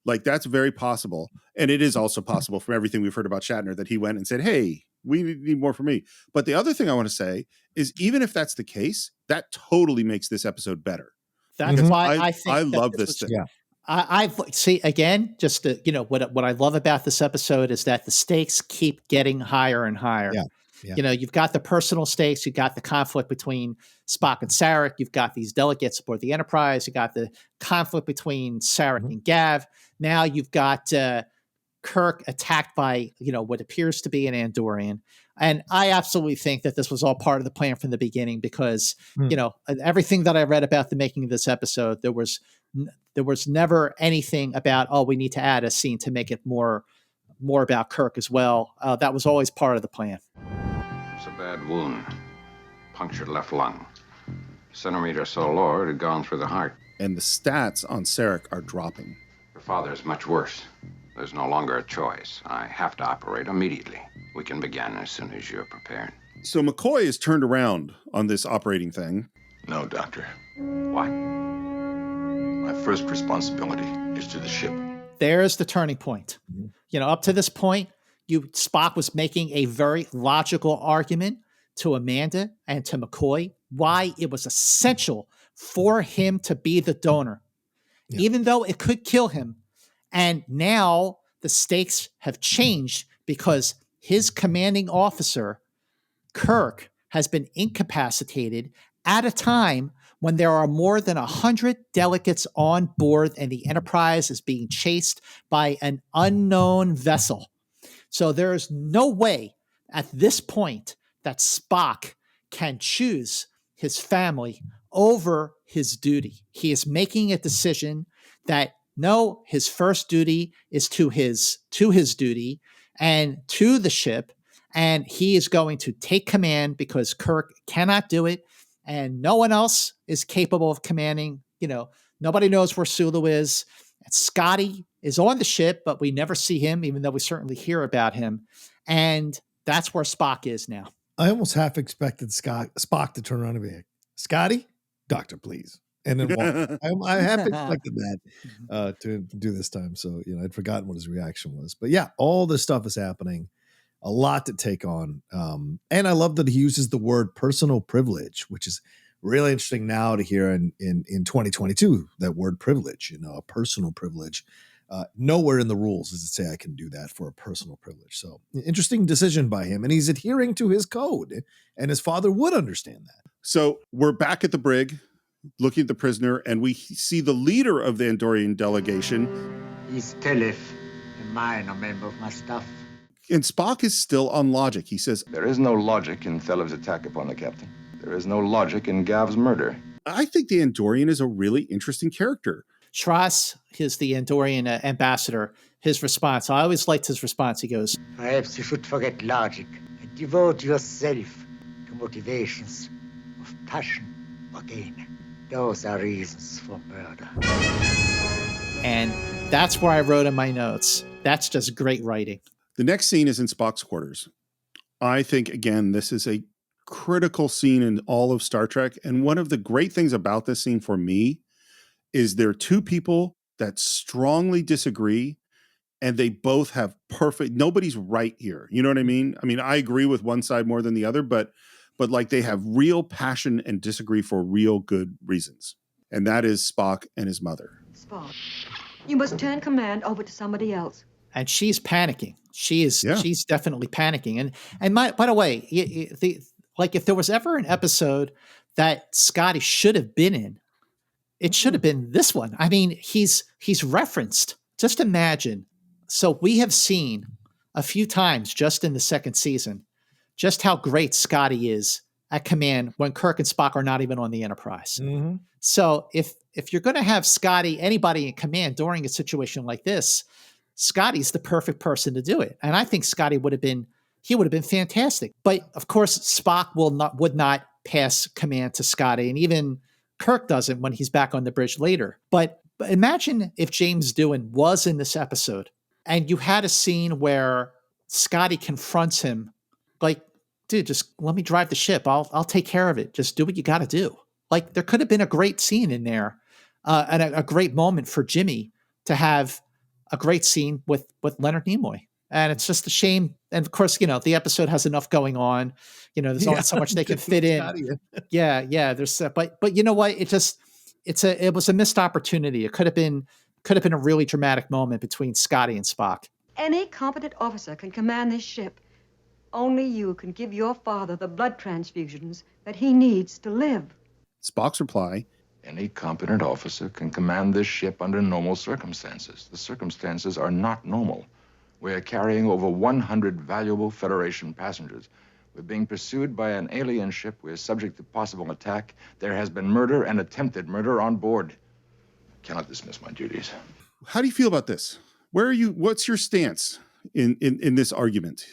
Like that's very possible. And it is also possible from everything we've heard about Shatner that he went and said, hey, we need more from me. But the other thing I want to say is even if that's the case, that totally makes this episode better. That's why I think I love this thing. Yeah. I've see again, just to, what I love about this episode is that the stakes keep getting higher and higher. Yeah. Yeah. You've got the personal stakes, you've got the conflict between Spock and Sarek, you've got these delegates aboard the Enterprise, you got the conflict between Sarek and Gav. Now you've got Kirk attacked by, what appears to be an Andorian. And I absolutely think that this was all part of the plan from the beginning because, everything that I read about the making of this episode, there was never anything about, we need to add a scene to make it more about Kirk as well. That was always part of the plan. It's a bad wound. Punctured left lung. Centimeter so lower, it had gone through the heart. And the stats on Sarek are dropping. Your father is much worse. There's no longer a choice. I have to operate immediately. We can begin as soon as you're prepared. So McCoy is turned around on this operating thing. No, Doctor. Why? My first responsibility is to the ship. There's the turning point. Up to this point, Spock was making a very logical argument to Amanda and to McCoy why it was essential for him to be the donor, even though it could kill him. And now the stakes have changed because his commanding officer, Kirk, has been incapacitated at a time when there are more than 100 delegates on board and the Enterprise is being chased by an unknown vessel. So there is no way at this point that Spock can choose his family over his duty. He is making a decision that no, his first duty is to his duty and to the ship, and he is going to take command because Kirk cannot do it, and no one else is capable of commanding. Nobody knows where Sulu is. And Scotty is on the ship, but we never see him, even though we certainly hear about him. And that's where Spock is now. I almost half expected Spock to turn around and be like, Scotty, doctor, please. And then walk. I half expected that to do this time. So, I'd forgotten what his reaction was. But yeah, all this stuff is happening. A lot to take on. And I love that he uses the word personal privilege, which is really interesting now to hear in 2022, that word privilege, a personal privilege. Nowhere in the rules does it say I can do that for a personal privilege. So interesting decision by him. And he's adhering to his code. And his father would understand that. So we're back at the brig, looking at the prisoner, and we see the leader of the Andorian delegation. He's Telef, a minor member of my staff. And Spock is still on logic. He says, there is no logic in Thelev's attack upon the captain. There is no logic in Gav's murder. I think the Andorian is a really interesting character. Shras is the Andorian ambassador. His response, I always liked his response. He goes, perhaps you should forget logic and devote yourself to motivations of passion or gain. Those are reasons for murder. And that's where I wrote in my notes. That's just great writing. The next scene is in Spock's quarters. I think, again, this is a critical scene in all of Star Trek. And one of the great things about this scene for me is there are two people that strongly disagree, and they both have nobody's right here. You know what I mean? I mean, I agree with one side more than the other, but like they have real passion and disagree for real good reasons. And that is Spock and his mother. Spock, you must turn command over to somebody else. And she's panicking. She's definitely panicking. And by the way, if there was ever an episode that Scotty should have been in, it should have been this one. I mean, he's referenced. Just imagine. So we have seen a few times just in the second season just how great Scotty is at command when Kirk and Spock are not even on the Enterprise. Mm-hmm. So if you're going to have anybody in command during a situation like this, Scotty's the perfect person to do it. And I think Scotty would have been fantastic. But of course, Spock would not pass command to Scotty. And even Kirk doesn't when he's back on the bridge later. But imagine if James Doohan was in this episode and you had a scene where Scotty confronts him like, dude, just let me drive the ship. I'll take care of it. Just do what you got to do. Like, there could have been a great scene in there and a great moment for Jimmy to have a great scene with Leonard Nimoy. And it's just a shame. And of course, the episode has enough going on. There's only so much they can fit in. Yeah. There's, but you know what? It was a missed opportunity. It could have been could have been a really dramatic moment between Scotty and Spock. Any competent officer can command this ship. Only you can give your father the blood transfusions that he needs to live. Spock's reply: any competent officer can command this ship under normal circumstances. The circumstances are not normal. We are carrying over 100 valuable Federation passengers. We're being pursued by an alien ship. We're subject to possible attack. There has been murder and attempted murder on board. I cannot dismiss my duties. How do you feel about this? Where are you? What's your stance in this argument?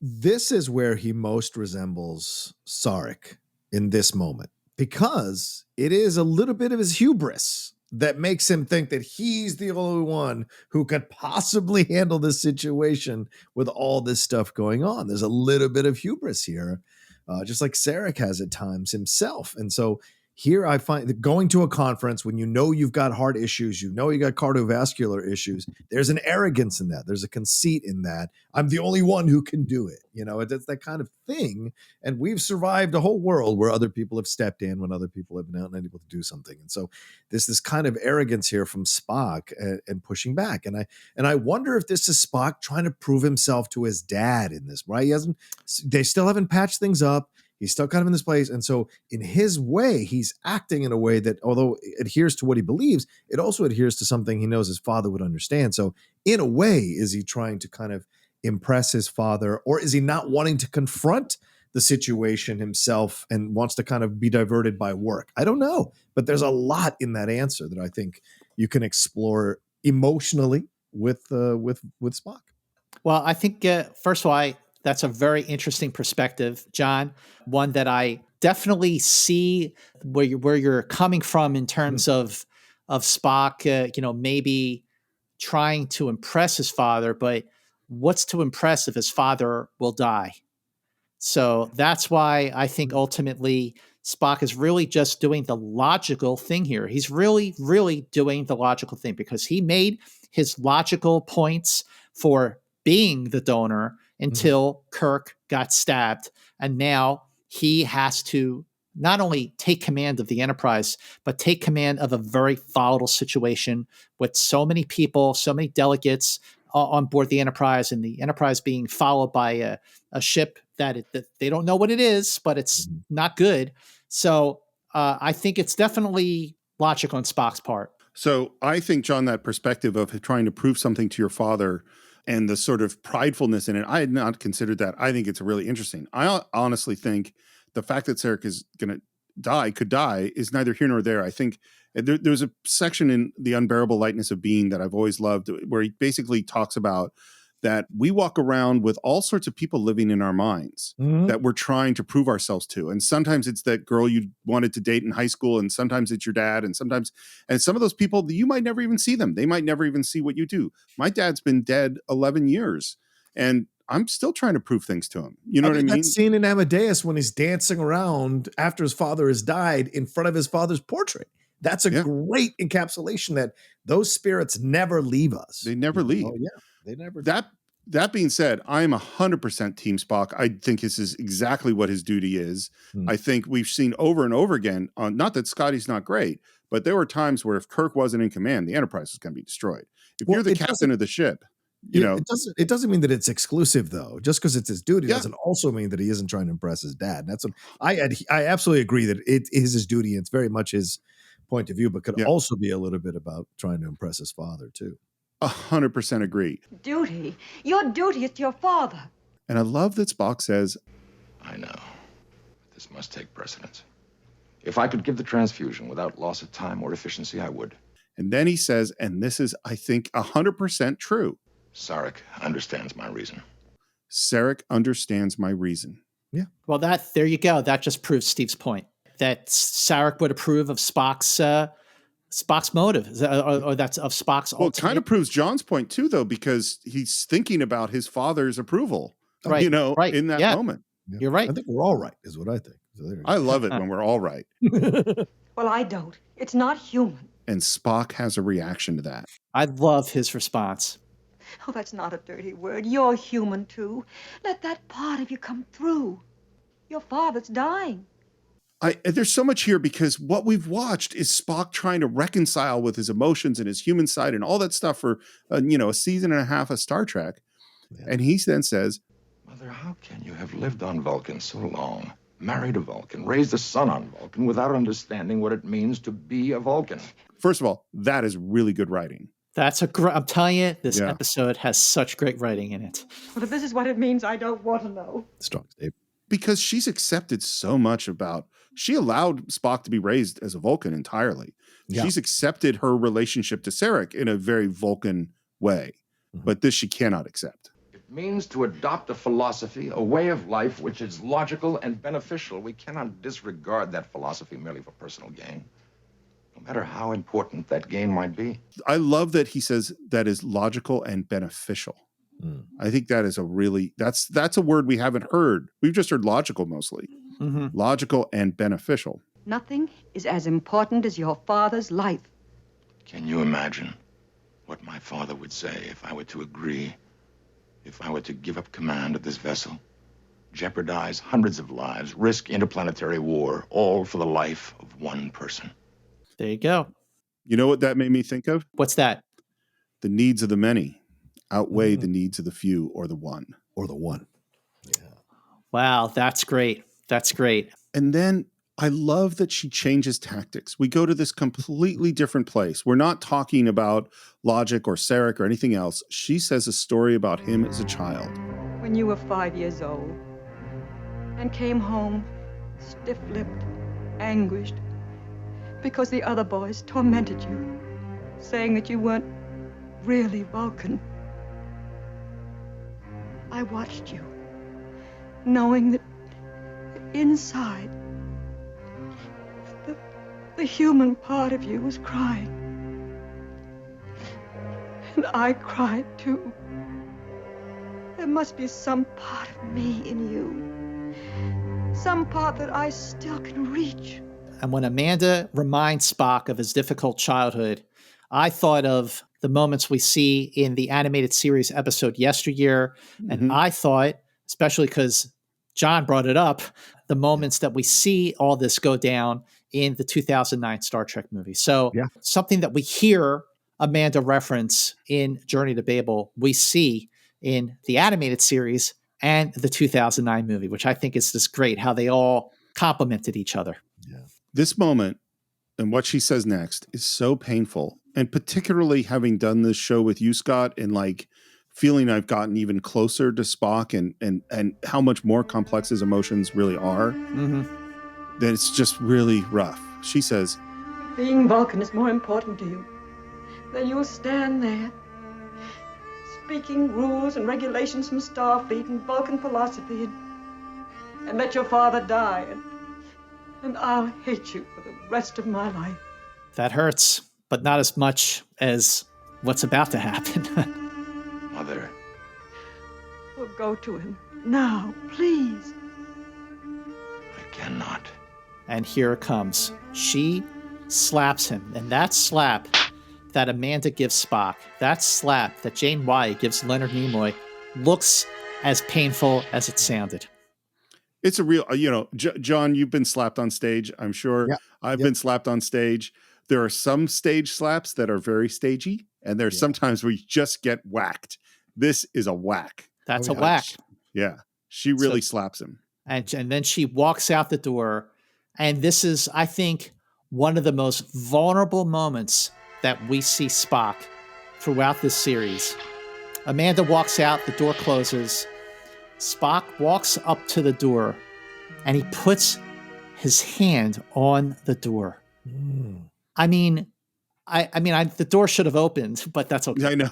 This is where he most resembles Saric in this moment, because it is a little bit of his hubris that makes him think that he's the only one who could possibly handle this situation with all this stuff going on. There's a little bit of hubris here, just like Sarek has at times himself. And so here I find that going to a conference when you know you've got heart issues, you know you got cardiovascular issues, there's an arrogance in that. There's a conceit in that. I'm the only one who can do it. You know, it's that kind of thing. And we've survived a whole world where other people have stepped in when other people have been unable to do something. And so there's this kind of arrogance here from Spock and pushing back. And I wonder if this is Spock trying to prove himself to his dad in this, right? They still haven't patched things up. He's still kind of in this place. And so in his way, he's acting in a way that, although it adheres to what he believes, it also adheres to something he knows his father would understand. So in a way, is he trying to kind of impress his father, or is he not wanting to confront the situation himself and wants to kind of be diverted by work? I don't know. But there's a lot in that answer that I think you can explore emotionally with Spock. Well, I think, first of all, that's a very interesting perspective, John. One that I definitely see where you're coming from in terms of Spock, maybe trying to impress his father, but what's to impress if his father will die? So that's why I think ultimately Spock is really just doing the logical thing here. He's really, really doing the logical thing because he made his logical points for being the donor until Kirk got stabbed. And now he has to not only take command of the Enterprise, but take command of a very volatile situation with so many people, so many delegates on board the Enterprise, and the Enterprise being followed by a ship that they don't know what it is, but it's not good. So I think it's definitely logic on Spock's part. So I think, John, that perspective of trying to prove something to your father and the sort of pridefulness in it, I had not considered that. I think it's really interesting. I honestly think the fact that Sarek is going to could die, is neither here nor there. I think there's a section in The Unbearable Lightness of Being that I've always loved, where he basically talks about that we walk around with all sorts of people living in our minds that we're trying to prove ourselves to. And sometimes it's that girl you wanted to date in high school, and sometimes it's your dad, and some of those people, you might never even see them. They might never even see what you do. My dad's been dead 11 years, and I'm still trying to prove things to him. You know what I mean? That scene in Amadeus when he's dancing around after his father has died in front of his father's portrait. That's a great encapsulation that those spirits never leave us. They never leave. Oh, yeah. They never. That being said, I'm 100% Team Spock. I think this is exactly what his duty is. I think we've seen over and over again, not that Scotty's not great, but there were times where if Kirk wasn't in command, the Enterprise was going to be destroyed. If you're the captain of the ship, it doesn't mean that it's exclusive, though. Just because it's his duty doesn't also mean that he isn't trying to impress his dad. And that's what I absolutely agree that it is his duty. And it's very much his point of view, but could also be a little bit about trying to impress his father too. 100% agree. Duty. Your duty is to your father. And I love that Spock says, I know. This must take precedence. If I could give the transfusion without loss of time or efficiency, I would. And then he says, and this is, I think, 100% true. Sarek understands my reason. Sarek understands my reason. Yeah. Well, there you go. That just proves Steve's point that Sarek would approve of Spock's motive, or that's of Spock's. Well, it kind of proves John's point too, though, because he's thinking about his father's approval. Right. In that moment. Yeah. You're right. I think we're all right, is what I think. So I love it when we're all right. Well, I don't. It's not human. And Spock has a reaction to that. I love his response. Oh, that's not a dirty word. You're human, too. Let that part of you come through. Your father's dying. There's so much here because what we've watched is Spock trying to reconcile with his emotions and his human side and all that stuff for a season and a half of Star Trek. Yeah. And he then says, Mother, how can you have lived on Vulcan so long, married a Vulcan, raised a son on Vulcan without understanding what it means to be a Vulcan? First of all, that is really good writing. I'm telling you, this episode has such great writing in it. But if this is what it means, I don't want to know. Strong statement. Because she's accepted so much she allowed Spock to be raised as a Vulcan entirely. Yeah. She's accepted her relationship to Sarek in a very Vulcan way, but this she cannot accept. It means to adopt a philosophy, a way of life which is logical and beneficial. We cannot disregard that philosophy merely for personal gain, no matter how important that gain might be. I love that he says that is logical and beneficial. I think that is that's a word we haven't heard. We've just heard logical mostly. Mm-hmm. Logical and beneficial. Nothing is as important as your father's life. Can you imagine what my father would say if I were to agree, if I were to give up command of this vessel, jeopardize hundreds of lives, risk interplanetary war, all for the life of one person? There you go. You know what that made me think of? What's that? The needs of the many outweigh the needs of the few or the one. Yeah. Wow, that's great. That's great. And then I love that she changes tactics. We go to this completely different place. We're not talking about logic or Saric or anything else. She says a story about him as a child. When you were 5 years old and came home stiff-lipped, anguished, because the other boys tormented you, saying that you weren't really Vulcan. I watched you, knowing that inside, the human part of you was crying. And I cried too. There must be some part of me in you. Some part that I still can reach. And when Amanda reminds Spock of his difficult childhood, I thought of the moments we see in the animated series episode Yesteryear. And I thought, especially because John brought it up, the moments that we see all this go down in the 2009 Star Trek movie. So something that we hear Amanda reference in Journey to Babel, we see in the animated series and the 2009 movie, which I think is just great how they all complemented each other. Yeah. This moment and what she says next is so painful. And particularly having done this show with you, Scott, and like feeling I've gotten even closer to Spock and how much more complex his emotions really are, that it's just really rough. She says, being Vulcan is more important to you than you'll stand there speaking rules and regulations from Starfleet and Vulcan philosophy and let your father die and I'll hate you for the rest of my life. That hurts, but not as much as what's about to happen. Mother. Well, go to him now, please. I cannot. And here it comes. She slaps him, and that slap that Amanda gives Spock, that slap that Jane Wyatt gives Leonard Nimoy, looks as painful as it sounded. It's a real, John, you've been slapped on stage, I'm sure. Yeah. I've been slapped on stage. There are some stage slaps that are very stagey, and there's sometimes where you just get whacked. This is a whack. That's a whack. Yeah. She really slaps him. And then she walks out the door. And this is, I think, one of the most vulnerable moments that we see Spock throughout this series. Amanda walks out, the door closes. Spock walks up to the door, and he puts his hand on the door. I mean, the door should have opened, but that's okay. I know.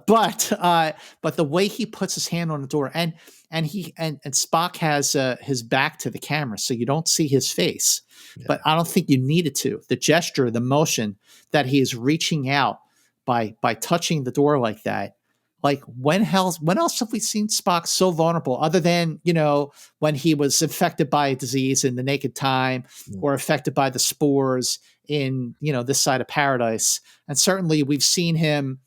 But the way he puts his hand on the door, and Spock has his back to the camera, so you don't see his face. Yeah. But I don't think you needed to. The gesture, the motion that he is reaching out by touching the door like that. Like when else have we seen Spock so vulnerable other than, when he was infected by a disease in The Naked Time or affected by the spores in, This Side of Paradise. And certainly we've seen him,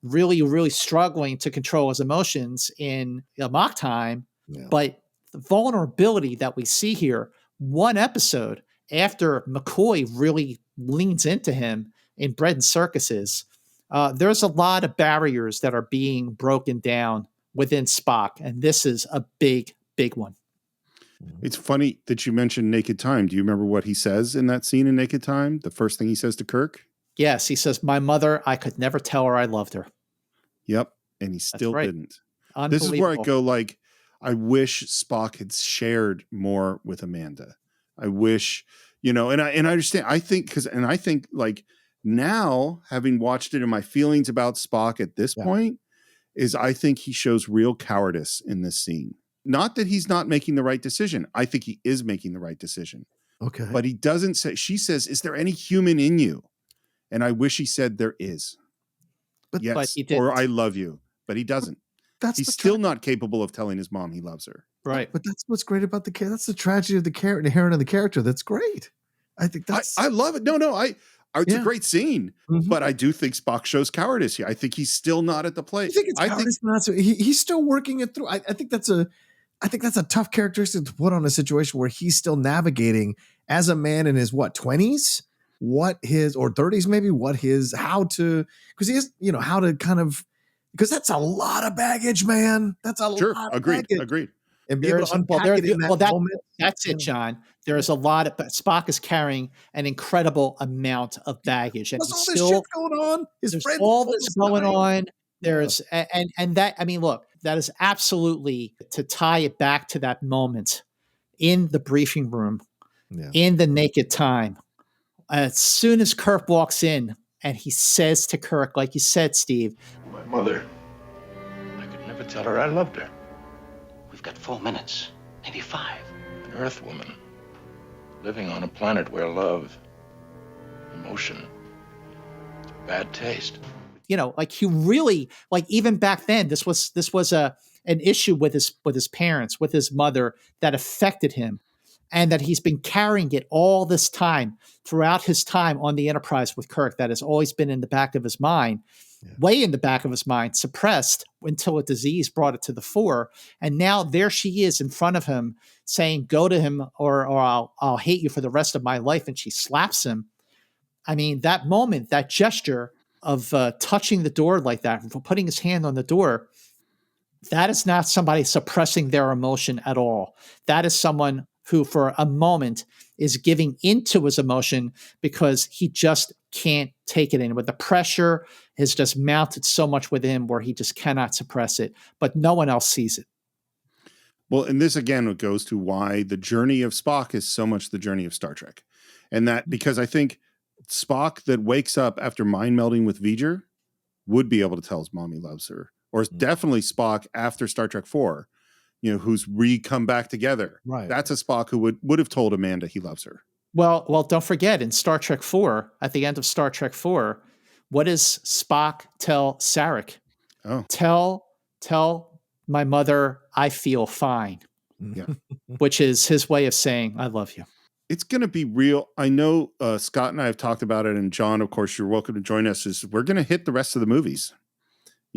really, really struggling to control his emotions in Amok Time. Yeah. But the vulnerability that we see here, one episode after McCoy really leans into him in Bread and Circuses, there's a lot of barriers that are being broken down within Spock, and this is a big, big one. It's funny that you mentioned Naked Time. Do you remember what he says in that scene in Naked Time? The first thing he says to Kirk? Yes, he says, "My mother, I could never tell her I loved her." Yep, and he still didn't. This is where I go, like, I wish Spock had shared more with Amanda. I wish, and I understand. I think like now, having watched it, and my feelings about Spock at this point is I think he shows real cowardice in this scene. Not that he's not making the right decision. I think he is making the right decision. Okay. But he doesn't say, she says, "Is there any human in you?" And I wish he said there is. But he didn't. Or "I love you." But he doesn't. He's still not capable of telling his mom he loves her. Right. But that's what's great about the character. That's the tragedy of the character, inherent in the character. That's great. I think that's. I love it. No, it's a great scene. But I do think Spock shows cowardice here. I think he's still not at the plate. He's still working it through. I think that's a tough characteristic to put on a situation where he's still navigating as a man in his 20s, or 30s maybe, because that's a lot of baggage, man. That's a lot of baggage. Agreed. And be able to unpack it in that moment. That's it, John. There's a lot of, Spock is carrying an incredible amount of baggage. And there's all this shit going on. There's all this going on. There's, and that, I mean, look, that is absolutely to tie it back to that moment in the briefing room, in the Naked Time. As soon as Kirk walks in and he says to Kirk, like you said, Steve, "My mother, I could never tell her I loved her." We've got 4 minutes, maybe 5. An Earth woman living on a planet where love, emotion, bad taste. Like he really, like even back then, this was an issue with his parents, with his mother, that affected him, and that he's been carrying it all this time throughout his time on the Enterprise with Kirk. That has always been in the back of his mind, way in the back of his mind, suppressed until a disease brought it to the fore. And now there she is in front of him saying, "Go to him or I'll hate you for the rest of my life." And she slaps him. I mean, that moment, that gesture of touching the door like that, putting his hand on the door, that is not somebody suppressing their emotion at all. That is someone who for a moment is giving into his emotion because he just can't take it in. But the pressure has just mounted so much with him where he just cannot suppress it, but no one else sees it. Well, and this again goes to why the journey of Spock is so much the journey of Star Trek. And that because I think Spock that wakes up after mind melding with V'ger would be able to tell his mom he loves her. Or definitely Spock after Star Trek 4, who's come back together. Right. That's a Spock who would have told Amanda he loves her. Well, don't forget in Star Trek 4, at the end of Star Trek 4, what does Spock tell Saric? Oh. Tell my mother I feel fine. Yeah. Which is his way of saying I love you. It's going to be real. I know Scott and I have talked about it, and John, of course, you're welcome to join us. We're going to hit the rest of the movies.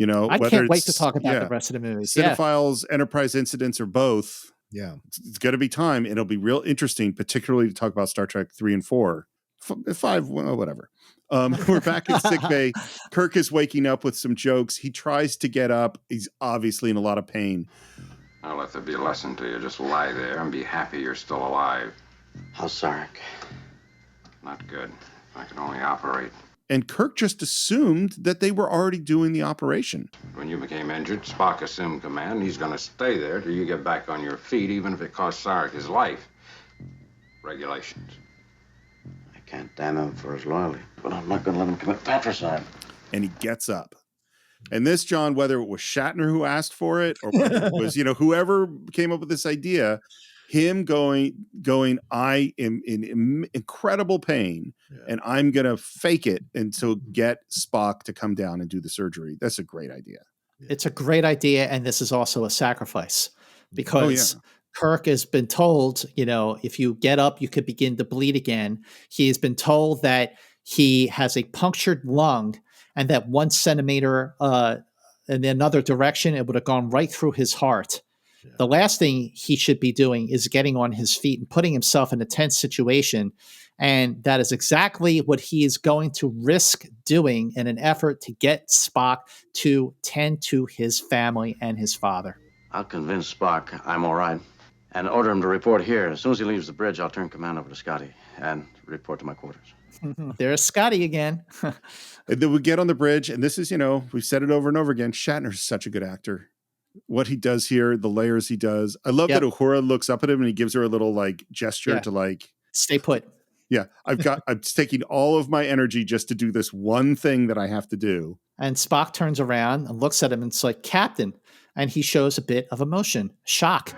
I can't wait to talk about the rest of the movies. Cinephiles, Enterprise incidents, or both. Yeah. It's going to be time. It'll be real interesting, particularly to talk about Star Trek 3 and 4. 5, well, whatever. We're back in sickbay. Kirk is waking up with some jokes. He tries to get up. He's obviously in a lot of pain. I'll let there be a lesson to you. Just lie there and be happy you're still alive. How's Sarek? Not good. I can only operate. And Kirk just assumed that they were already doing the operation. When you became injured, Spock assumed command. He's going to stay there till you get back on your feet, even if it costs Sarek his life. Regulations. I can't damn him for his loyalty, but I'm not going to let him commit patricide. And he gets up. And this, John, whether it was Shatner who asked for it or whether it was, whoever came up with this idea, him going, I am in incredible pain and I'm going to fake it until get Spock to come down and do the surgery. That's a great idea. It's a great idea. And this is also a sacrifice because Kirk has been told, if you get up, you could begin to bleed again. He has been told that he has a punctured lung and that 1 centimeter in another direction, it would have gone right through his heart. The last thing he should be doing is getting on his feet and putting himself in a tense situation. And that is exactly what he is going to risk doing in an effort to get Spock to tend to his family and his father. I'll convince Spock I'm all right and order him to report here. As soon as he leaves the bridge, I'll turn command over to Scotty and report to my quarters. There's Scotty again. And then we get on the bridge, and this is, we've said it over and over again. Shatner's such a good actor. What he does here, the layers he does. I love that Uhura looks up at him and he gives her a little gesture to stay put. Yeah, I'm taking all of my energy just to do this one thing that I have to do. And Spock turns around and looks at him and it's like, Captain. And he shows a bit of emotion, shock.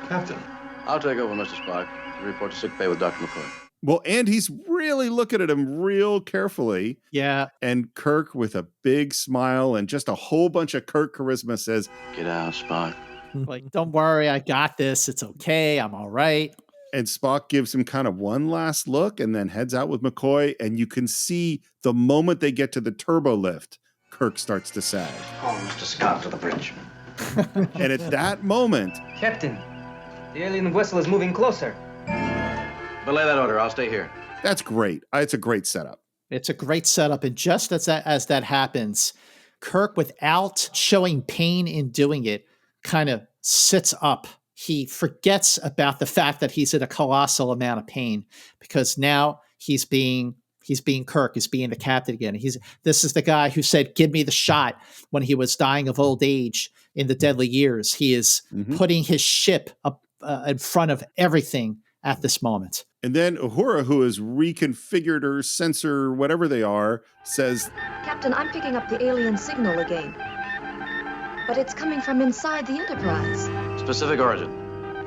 Captain, I'll take over, Mr. Spock. Report to sickbay with Dr. McCoy. Well, and he's really looking at him real carefully. Yeah. And Kirk, with a big smile and just a whole bunch of Kirk charisma, says, "Get out, Spock." Like, don't worry, I got this. It's okay. I'm all right. And Spock gives him kind of one last look and then heads out with McCoy. And you can see the moment they get to the turbo lift, Kirk starts to sag. Call Mr. Scott to the bridge. And at that moment... Captain, the alien vessel is moving closer. Belay that order. I'll stay here. That's great. It's a great setup. It's a great setup. And just as that happens, Kirk, without showing pain in doing it, kind of sits up. He forgets about the fact that he's in a colossal amount of pain because now he's being Kirk, he's being the captain again. This is the guy who said, "Give me the shot" when he was dying of old age in the deadly years. He is putting his ship up in front of everything at this moment. And then Uhura, who has reconfigured her sensor, whatever they are, says, "Captain, I'm picking up the alien signal again. But it's coming from inside the Enterprise." Specific origin?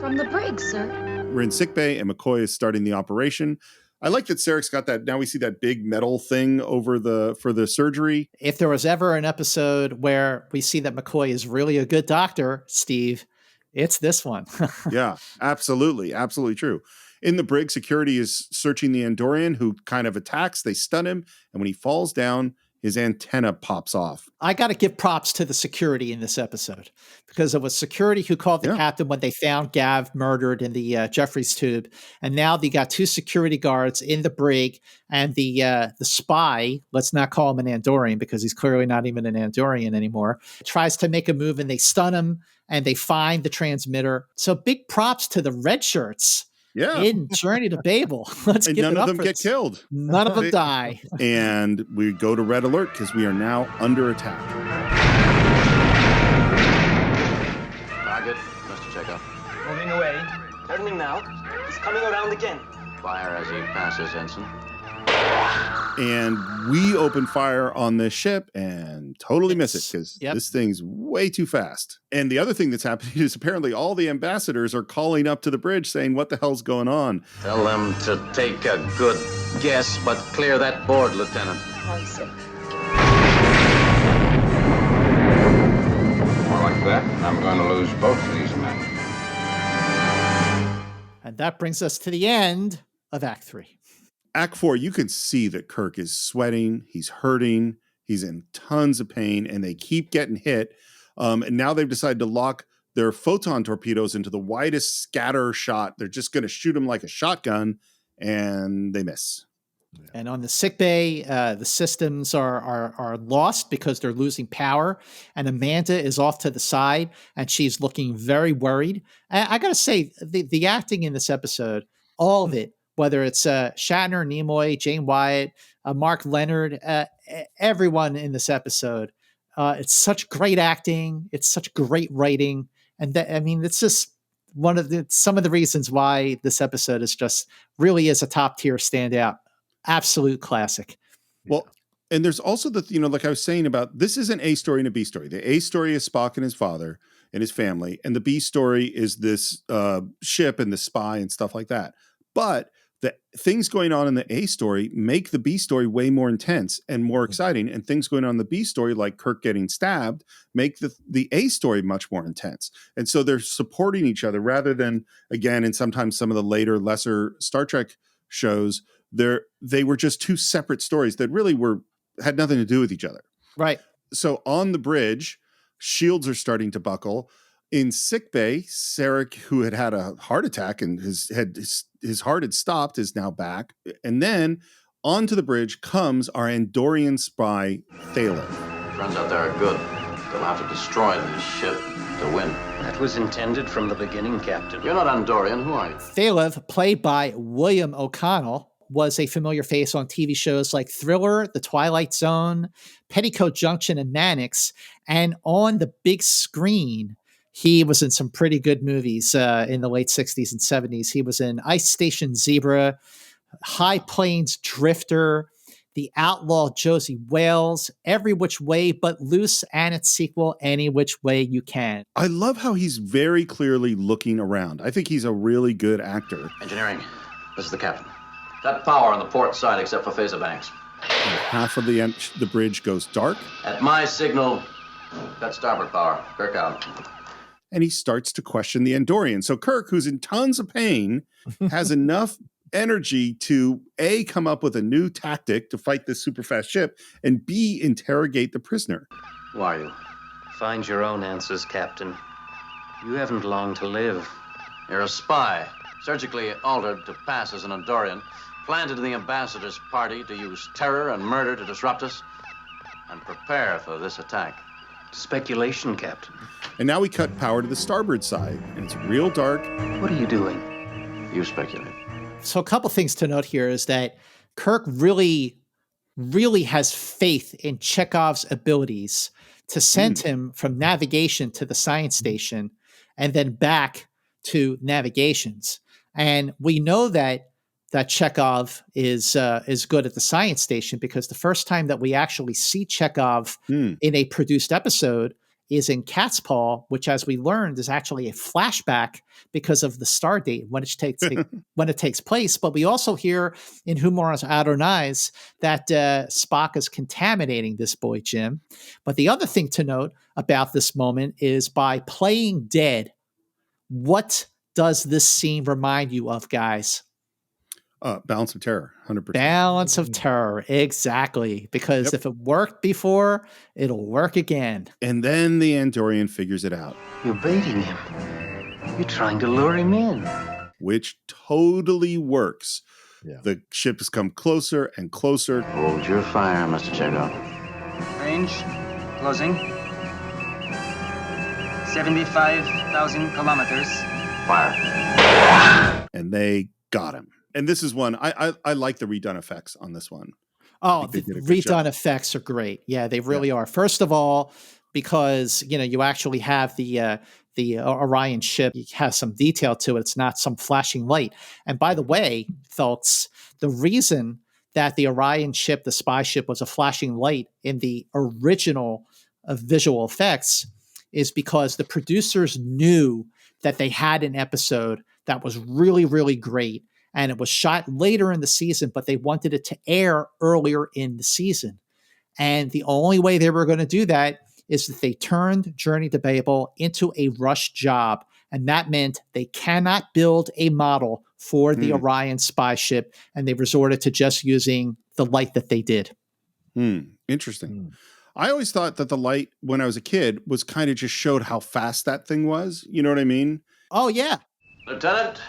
"From the brig, sir." We're in sickbay and McCoy is starting the operation. I like that Sarek's got that. Now we see that big metal thing for the surgery. If there was ever an episode where we see that McCoy is really a good doctor, Steve, it's this one. Yeah, absolutely. Absolutely true. In the brig, security is searching the Andorian, who kind of attacks. They stun him. And when he falls down, his antenna pops off. I got to give props to the security in this episode because it was security who called the captain when they found Gav murdered in the Jeffries tube. And now they got two security guards in the brig, and the spy, let's not call him an Andorian because he's clearly not even an Andorian anymore, tries to make a move and they stun him and they find the transmitter. So big props to the red shirts. Yeah. In Journey to Babel. Let's and give none it up of them get killed. None of them die. And we go to red alert because we are now under attack. Target, Mr. Chekhov. Moving away. Turning now. He's coming around again. Fire as he passes, Ensign. And we open fire on this ship and totally miss it because this thing's way too fast. And the other thing that's happening is apparently all the ambassadors are calling up to the bridge saying, "What the hell's going on?" Tell them to take a good guess, but clear that board, Lieutenant. Aye, sir. More like that, I'm going to lose both of these men. And that brings us to the end of Act 3. Act 4, you can see that Kirk is sweating, he's hurting, he's in tons of pain, and they keep getting hit. And now they've decided to lock their photon torpedoes into the widest scatter shot. They're just going to shoot them like a shotgun, and they miss. And on the sickbay, the systems are lost because they're losing power. And Amanda is off to the side, and she's looking very worried. I got to say, the acting in this episode, all of it, whether it's Shatner, Nimoy, Jane Wyatt, Mark Leonard, everyone in this episode, it's such great acting. It's such great writing. And it's just some of the reasons why this episode is just really is a top tier standout. Absolute classic. Well, and there's also like I was saying about, this is an A story and a B story. The A story is Spock and his father and his family. And the B story is this ship and the spy and stuff like that. But the things going on in the A story make the B story way more intense and more exciting. And things going on in the B story, like Kirk getting stabbed, make the A story much more intense. And so they're supporting each other rather than, again, and sometimes some of the later, lesser Star Trek shows, they were just two separate stories that really had nothing to do with each other. Right. So on the bridge, shields are starting to buckle. In sickbay, Sarek, who had a heart attack and his heart had stopped, is now back. And then onto the bridge comes our Andorian spy, Thales. Turns out they're good. They'll have to destroy this ship to win. That was intended from the beginning, Captain. You're not Andorian. Who are you? Thalev, played by William O'Connell, was a familiar face on TV shows like Thriller, The Twilight Zone, Petticoat Junction, and Mannix. And on the big screen, he was in some pretty good movies in the late 60s and 70s. He was in Ice Station Zebra, High Plains Drifter, The Outlaw Josie Wales, Every Which Way But Loose, and its sequel, Any Which Way You Can. I love how he's very clearly looking around. I think he's a really good actor. Engineering, this is the captain. Got power on the port side except for phaser banks. And half of the bridge goes dark. At my signal, got starboard power. Kirk out. And he starts to question the Andorian. So Kirk, who's in tons of pain, has enough energy to A, come up with a new tactic to fight this super fast ship, and B, interrogate the prisoner. Who are you? Find your own answers, Captain. You haven't long to live. You're a spy, surgically altered to pass as an Andorian, planted in the ambassador's party to use terror and murder to disrupt us, and prepare for this attack. Speculation, Captain. And now we cut power to the starboard side, and it's real dark. What are you doing? You speculate. So a couple things to note here is that Kirk really has faith in Chekhov's abilities to send him from navigation to the science station and then back to navigations. And we know that Chekhov is good at the science station because the first time that we actually see Chekhov in a produced episode is in Cat's Paw, which, as we learned, is actually a flashback because of the star date when it takes place. But we also hear in Humorous Adonais that Spock is contaminating this boy Jim. But the other thing to note about this moment is by playing dead, what does this scene remind you of, guys? Balance of Terror, 100%. Balance of Terror, exactly. Because if it worked before, it'll work again. And then the Andorian figures it out. You're baiting him. You're trying to lure him in. Which totally works. Yeah. The ship has come closer and closer. Hold your fire, Mr. Chekhov. Range, closing. 75,000 kilometers. Fire. And they got him. And this is one, I like the redone effects on this one. Oh, the redone effects are great. Yeah, they really are. First of all, because, you actually have the Orion ship has some detail to it. It's not some flashing light. And by the way, folks, the reason that the Orion ship, the spy ship, was a flashing light in the original visual effects is because the producers knew that they had an episode that was really, really great. And it was shot later in the season, but they wanted it to air earlier in the season. And the only way they were going to do that is that they turned Journey to Babel into a rush job. And that meant they cannot build a model for the Orion spy ship. And they resorted to just using the light that they did. Interesting. I always thought that the light, when I was a kid, was kind of just showed how fast that thing was. You know what I mean? Oh, yeah. Lieutenant,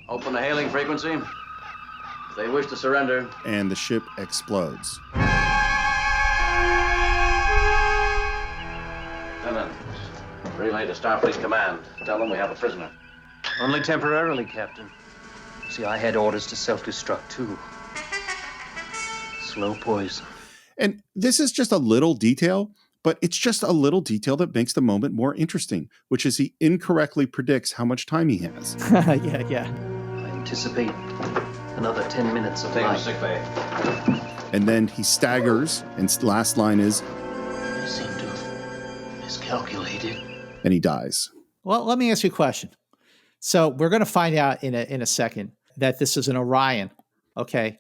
open the hailing frequency. If they wish to surrender. And the ship explodes. Lieutenant, relay to Starfleet Command. Tell them we have a prisoner. Only temporarily, Captain. See, I had orders to self-destruct, too. Slow poison. And this is just a little detail, but it's just a little detail that makes the moment more interesting, which is he incorrectly predicts how much time he has. Yeah. I anticipate another 10 minutes of Take him to life. sick bay. And then he staggers, and last line is, I seem to have miscalculated. and he dies. Well, let me ask you a question. So we're going to find out in a second that this is an Orion. Okay.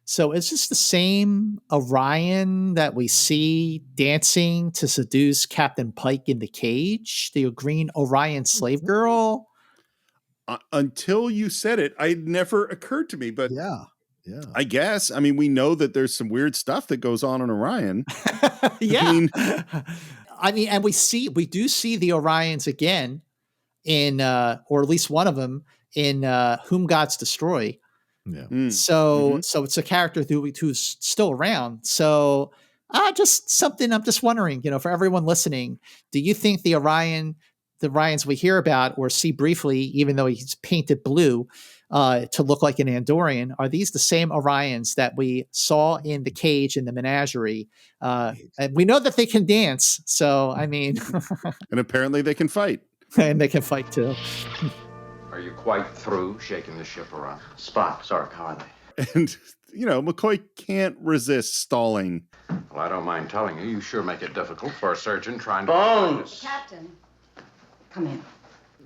So is this the same Orion that we see dancing to seduce Captain Pike in the cage? The green Orion slave girl? Until you said it, it never occurred to me, but yeah. I guess. I mean, we know that there's some weird stuff that goes on Orion. Yeah. I mean, and we do see the Orions again in, or at least one of them in Whom Gods Destroy. Yeah. So it's a character who's still around. So just something I'm just wondering, for everyone listening, do you think the Orions we hear about or see briefly, even though he's painted blue to look like an Andorian, are these the same Orions that we saw in the cage in the menagerie? And we know that they can dance. So, I mean. And apparently they can fight. And they can fight too. Are you quite through shaking the ship around? Spock, Sarek, how are they? And, McCoy can't resist stalling. Well, I don't mind telling you, you sure make it difficult for a surgeon trying to... Bones! Captain, come in.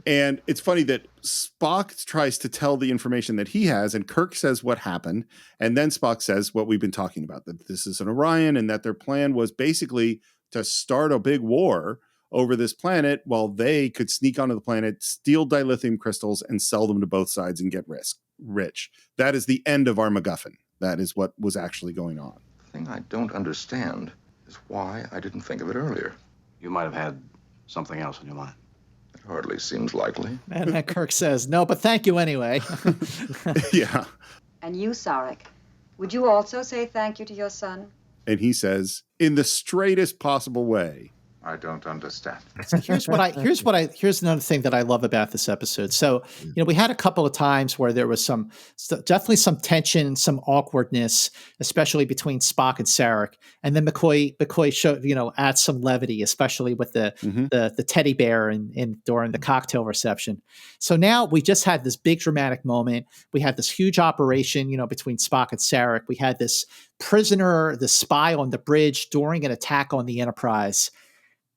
And it's funny that Spock tries to tell the information that he has, and Kirk says what happened, and then Spock says what we've been talking about, that this is an Orion, and that their plan was basically to start a big war over this planet while they could sneak onto the planet, steal dilithium crystals, and sell them to both sides and get rich. That is the end of our MacGuffin. That is what was actually going on. The thing I don't understand is why I didn't think of it earlier. You might have had something else in your mind. It hardly seems likely. And then Kirk says, no, but thank you anyway. Yeah. And you, Sarek, would you also say thank you to your son? And he says, in the straightest possible way. I don't understand. So here's another thing that I love about this episode. So, we had a couple of times where there was definitely some tension, some awkwardness, especially between Spock and Sarek. And then McCoy showed, adds some levity, especially with the teddy bear during the cocktail reception. So now we just had this big dramatic moment. We had this huge operation, between Spock and Sarek. We had this prisoner, the spy on the bridge during an attack on the Enterprise.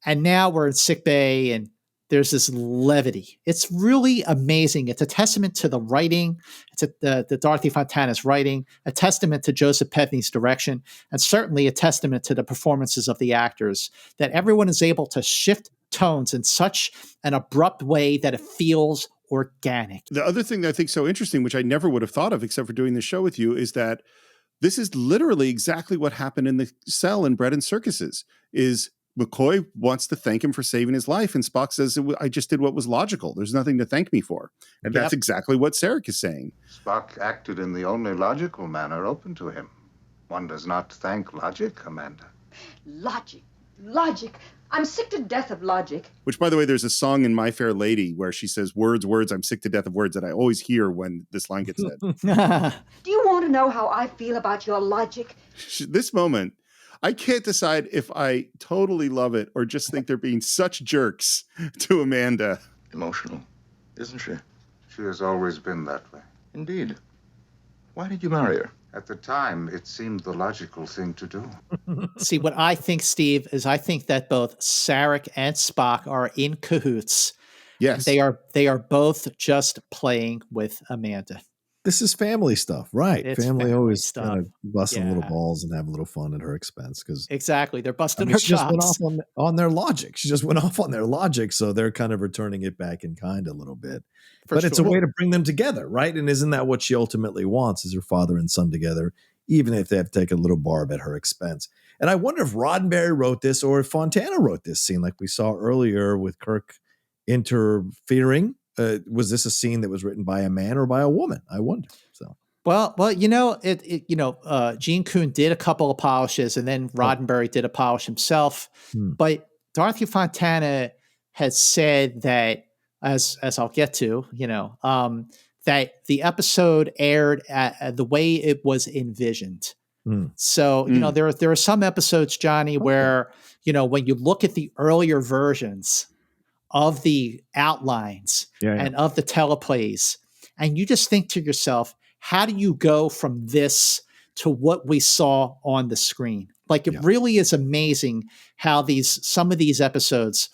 And now we're in sickbay and there's this levity. It's really amazing. It's a testament to the writing, the Dorothy Fontana's writing, a testament to Joseph Pevney's direction, and certainly a testament to the performances of the actors, that everyone is able to shift tones in such an abrupt way that it feels organic. The other thing that I think is so interesting, which I never would have thought of except for doing this show with you, is that this is literally exactly what happened in the cell in Bread and Circuses. Is McCoy wants to thank him for saving his life, and Spock says, I just did what was logical. There's nothing to thank me for. And that's exactly what Sarek is saying. Spock acted in the only logical manner open to him. One does not thank logic, Amanda. Logic. I'm sick to death of logic. Which, by the way, there's a song in My Fair Lady where she says, words, I'm sick to death of words, that I always hear when this line gets said. Do you want to know how I feel about your logic? This moment, I can't decide if I totally love it or just think they're being such jerks to Amanda. Emotional, isn't she? She has always been that way. Indeed. Why did you marry her? At the time, it seemed the logical thing to do. See, what I think, Steve, is I think that both Sarek and Spock are in cahoots. Yes. They are both just playing with Amanda. This is family stuff, right? It's family always stuff. kind of busting little balls and having a little fun at her expense. Because exactly, they're busting her she just went chops. off on their logic. She just went off on their logic, so they're kind of returning it back in kind a little bit. But it's a way to bring them together, right? And isn't that what she ultimately wants, is her father and son together, even if they have to take a little barb at her expense? And I wonder if Roddenberry wrote this or if Fontana wrote this scene like we saw earlier with Kirk interfering. Was this a scene that was written by a man or by a woman? I wonder. So. Well, Gene Kuhn did a couple of polishes, and then Roddenberry did a polish himself. But Dorothy Fontana has said that, as I'll get to, that the episode aired the way it was envisioned. So, there are some episodes, Johnny, where, when you look at the earlier versions of the outlines and of the teleplays, and you just think to yourself, how do you go from this to what we saw on the screen? Like, it really is amazing how some of these episodes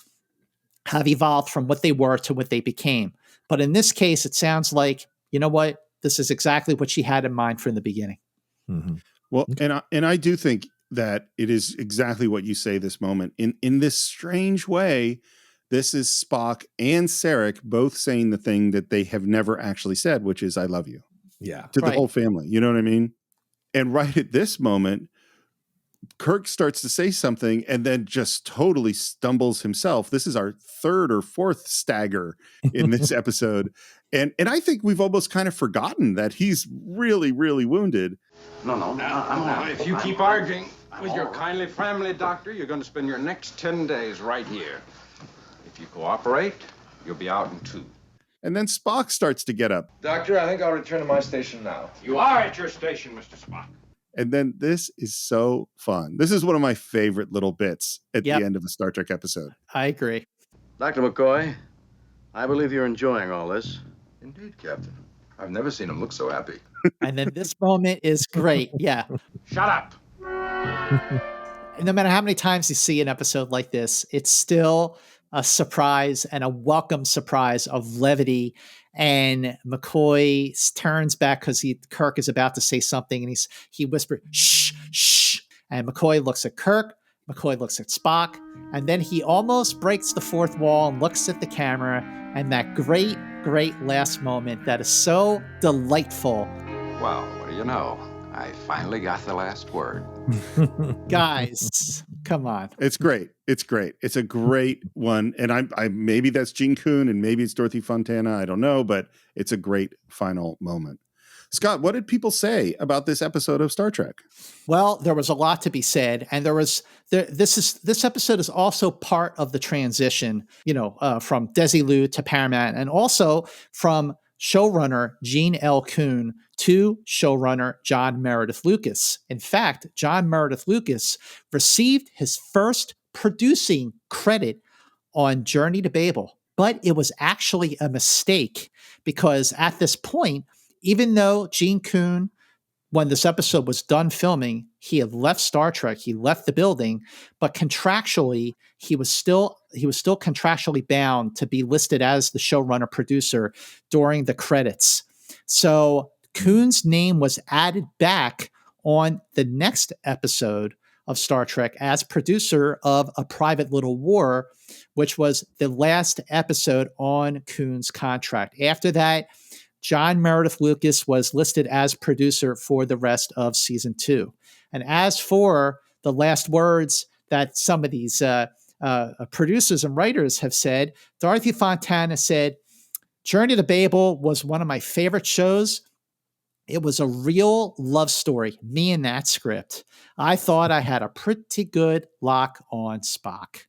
have evolved from what they were to what they became. But in this case, it sounds like, this is exactly what she had in mind from the beginning. Mm-hmm. Well, and I do think that it is exactly what you say this moment. In this strange way, this is Spock and Sarek both saying the thing that they have never actually said, which is, I love you. Yeah. To the whole family. You know what I mean? And right at this moment, Kirk starts to say something and then just totally stumbles himself. This is our third or fourth stagger in this episode. And I think we've almost kind of forgotten that he's really, really wounded. No. If you keep arguing with your kindly family, Doctor, you're going to spend your next 10 days right here. If you cooperate, you'll be out in 2. And then Spock starts to get up. Doctor, I think I'll return to my station now. You are at your station, Mr. Spock. And then this is so fun. This is one of my favorite little bits at the end of a Star Trek episode. I agree. Dr. McCoy, I believe you're enjoying all this. Indeed, Captain. I've never seen him look so happy. And then this moment is great. Yeah. Shut up. No matter how many times you see an episode like this, it's still a surprise and a welcome surprise of levity. And McCoy turns back because Kirk is about to say something, and he whispers, "Shh, shh." And McCoy looks at Kirk. McCoy looks at Spock, and then he almost breaks the fourth wall and looks at the camera. And that great last moment that is so delightful. Well, what do you know? I finally got the last word. Guys, come on. It's great. It's a great one. And I maybe that's Gene Kuhn and maybe it's Dorothy Fontana. I don't know, but it's a great final moment. Scott, what did people say about this episode of Star Trek? Well, there was a lot to be said, and this episode is also part of the transition, from Desilu to Paramount, and also from showrunner Gene L. Kuhn to showrunner John Meredith Lucas. In fact, John Meredith Lucas received his first producing credit on Journey to Babel, but it was actually a mistake because at this point, even though Gene Kuhn, when this episode was done filming, he had left Star Trek, he left the building, but contractually, he was still contractually bound to be listed as the showrunner producer during the credits. So Kuhn's name was added back on the next episode of Star Trek as producer of A Private Little War, which was the last episode on Kuhn's contract. After that, John Meredith Lucas was listed as producer for the rest of season 2. And as for the last words that some of these producers and writers have said, Dorothy Fontana said, Journey to Babel was one of my favorite shows. It was a real love story, me and that script. I thought I had a pretty good lock on Spock.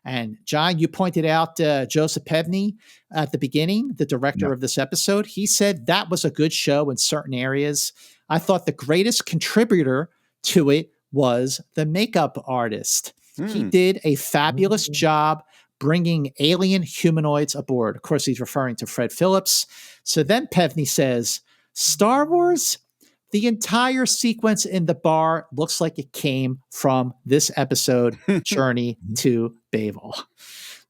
And John, you pointed out Joseph Pevney at the beginning, the director of this episode. He said that was a good show in certain areas. I thought the greatest contributor to it was the makeup artist. He did a fabulous job bringing alien humanoids aboard. Of course, he's referring to Fred Phillips. So then Pevney says, Star Wars, the entire sequence in the bar looks like it came from this episode, Journey to Babel.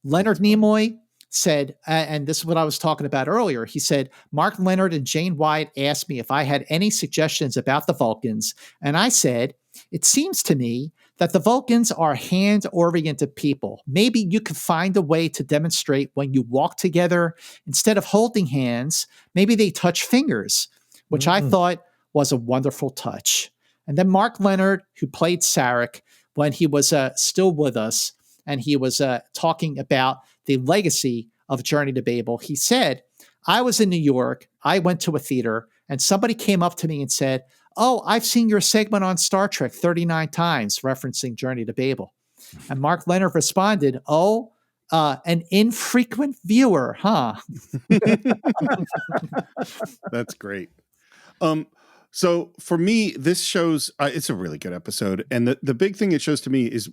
Leonard Nimoy said, and this is what I was talking about earlier, he said, Mark Leonard and Jane Wyatt asked me if I had any suggestions about the Vulcans, and I said, it seems to me that the Vulcans are hand-oriented people. Maybe you could find a way to demonstrate when you walk together, instead of holding hands, maybe they touch fingers, which I thought was a wonderful touch. And then Mark Leonard, who played Saric when he was still with us, and he was talking about the legacy of Journey to Babel, he said, I was in New York, I went to a theater, and somebody came up to me and said, oh, I've seen your segment on Star Trek 39 times, referencing Journey to Babel. And Mark Leonard responded, an infrequent viewer, huh? That's great. So for me, this shows, it's a really good episode. And the big thing it shows to me is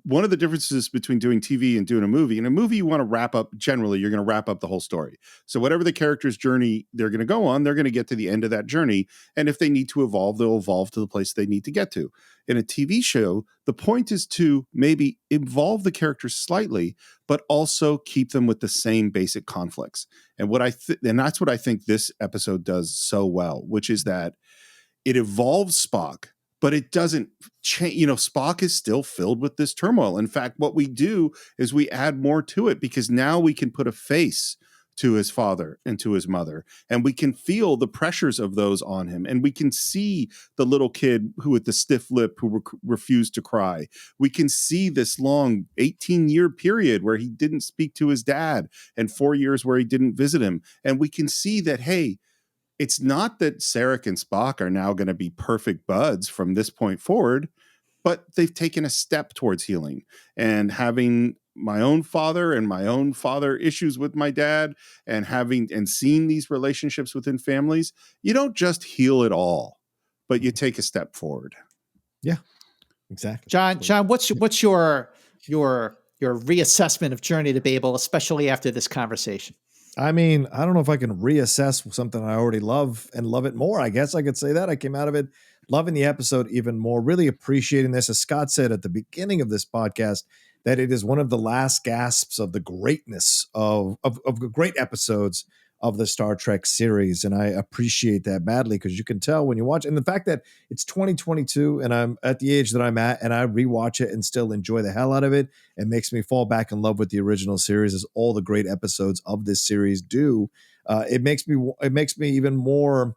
one of the differences between doing TV and doing a movie. In a movie, you want to wrap up, generally, you're going to wrap up the whole story. So whatever the character's journey they're going to go on, they're going to get to the end of that journey. And if they need to evolve, they'll evolve to the place they need to get to. In a TV show, the point is to maybe evolve the characters slightly, but also keep them with the same basic conflicts. And and that's what I think this episode does so well, which is that it evolves Spock, but it doesn't change. Spock is still filled with this turmoil. In fact, what we do is we add more to it because now we can put a face to his father and to his mother. And we can feel the pressures of those on him. And we can see the little kid who with the stiff lip who refused to cry. We can see this long 18-year period where he didn't speak to his dad and 4 years where he didn't visit him. And we can see that, hey, it's not that Sarek and Spock are now going to be perfect buds from this point forward, but they've taken a step towards healing. And having my own father and my own father issues with my dad and seeing these relationships within families, you don't just heal it all, but you take a step forward. Yeah, exactly. John, what's your reassessment of Journey to Babel, especially after this conversation? I mean, I don't know if I can reassess something I already love and love it more. I guess I could say that. I came out of it loving the episode even more, really appreciating this. As Scott said at the beginning of this podcast, that it is one of the last gasps of the greatness of great episodes of the Star Trek series. And I appreciate that badly because you can tell when you watch, and the fact that it's 2022 and I'm at the age that I'm at and I rewatch it and still enjoy the hell out of it, and makes me fall back in love with the original series, as all the great episodes of this series do. It makes me even more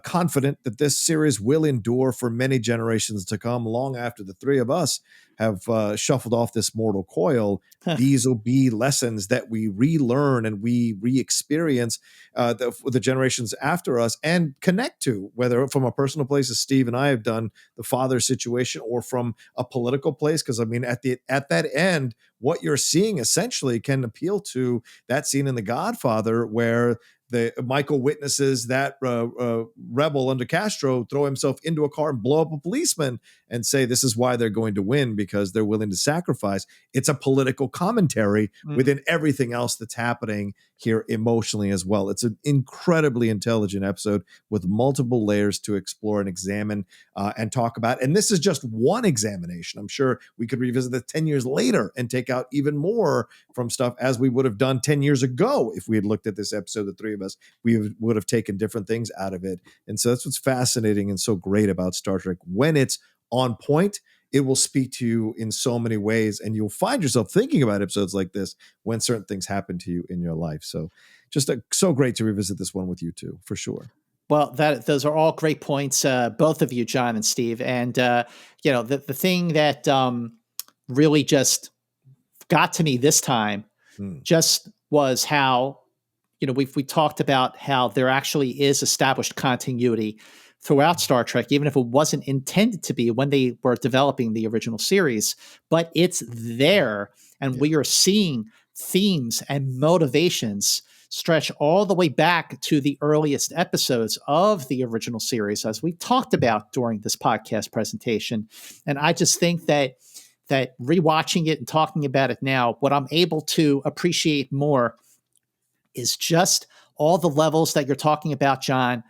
confident that this series will endure for many generations to come, long after the three of us have shuffled off this mortal coil. These will be lessons that we relearn and we re-experience the generations after us and connect to, whether from a personal place, as Steve and I have done, the father situation, or from a political place. Because I mean, at that end, what you're seeing essentially can appeal to that scene in The Godfather where Michael witnesses that rebel under Castro throw himself into a car and blow up a policeman and say this is why they're going to win, because they're willing to sacrifice. It's a political commentary within everything else that's happening here emotionally as well. It's an incredibly intelligent episode with multiple layers to explore and examine and talk about. And this is just one examination. I'm sure we could revisit this 10 years later and take out even more from stuff, as we would have done 10 years ago. If we had looked at this episode, the three of us, we would have taken different things out of it. And so that's what's fascinating and so great about Star Trek. When it's on point, it will speak to you in so many ways, and you'll find yourself thinking about episodes like this when certain things happen to you in your life. So just so great to revisit this one with you too, for sure. Well, those are all great points, both of you, John and Steve. And, the thing that really just got to me this time just was how, we talked about how there actually is established continuity throughout Star Trek, even if it wasn't intended to be when they were developing the original series, but it's there. And we are seeing themes and motivations stretch all the way back to the earliest episodes of the original series, as we talked about during this podcast presentation. And I just think that rewatching it and talking about it now, what I'm able to appreciate more is just all the levels that you're talking about, John,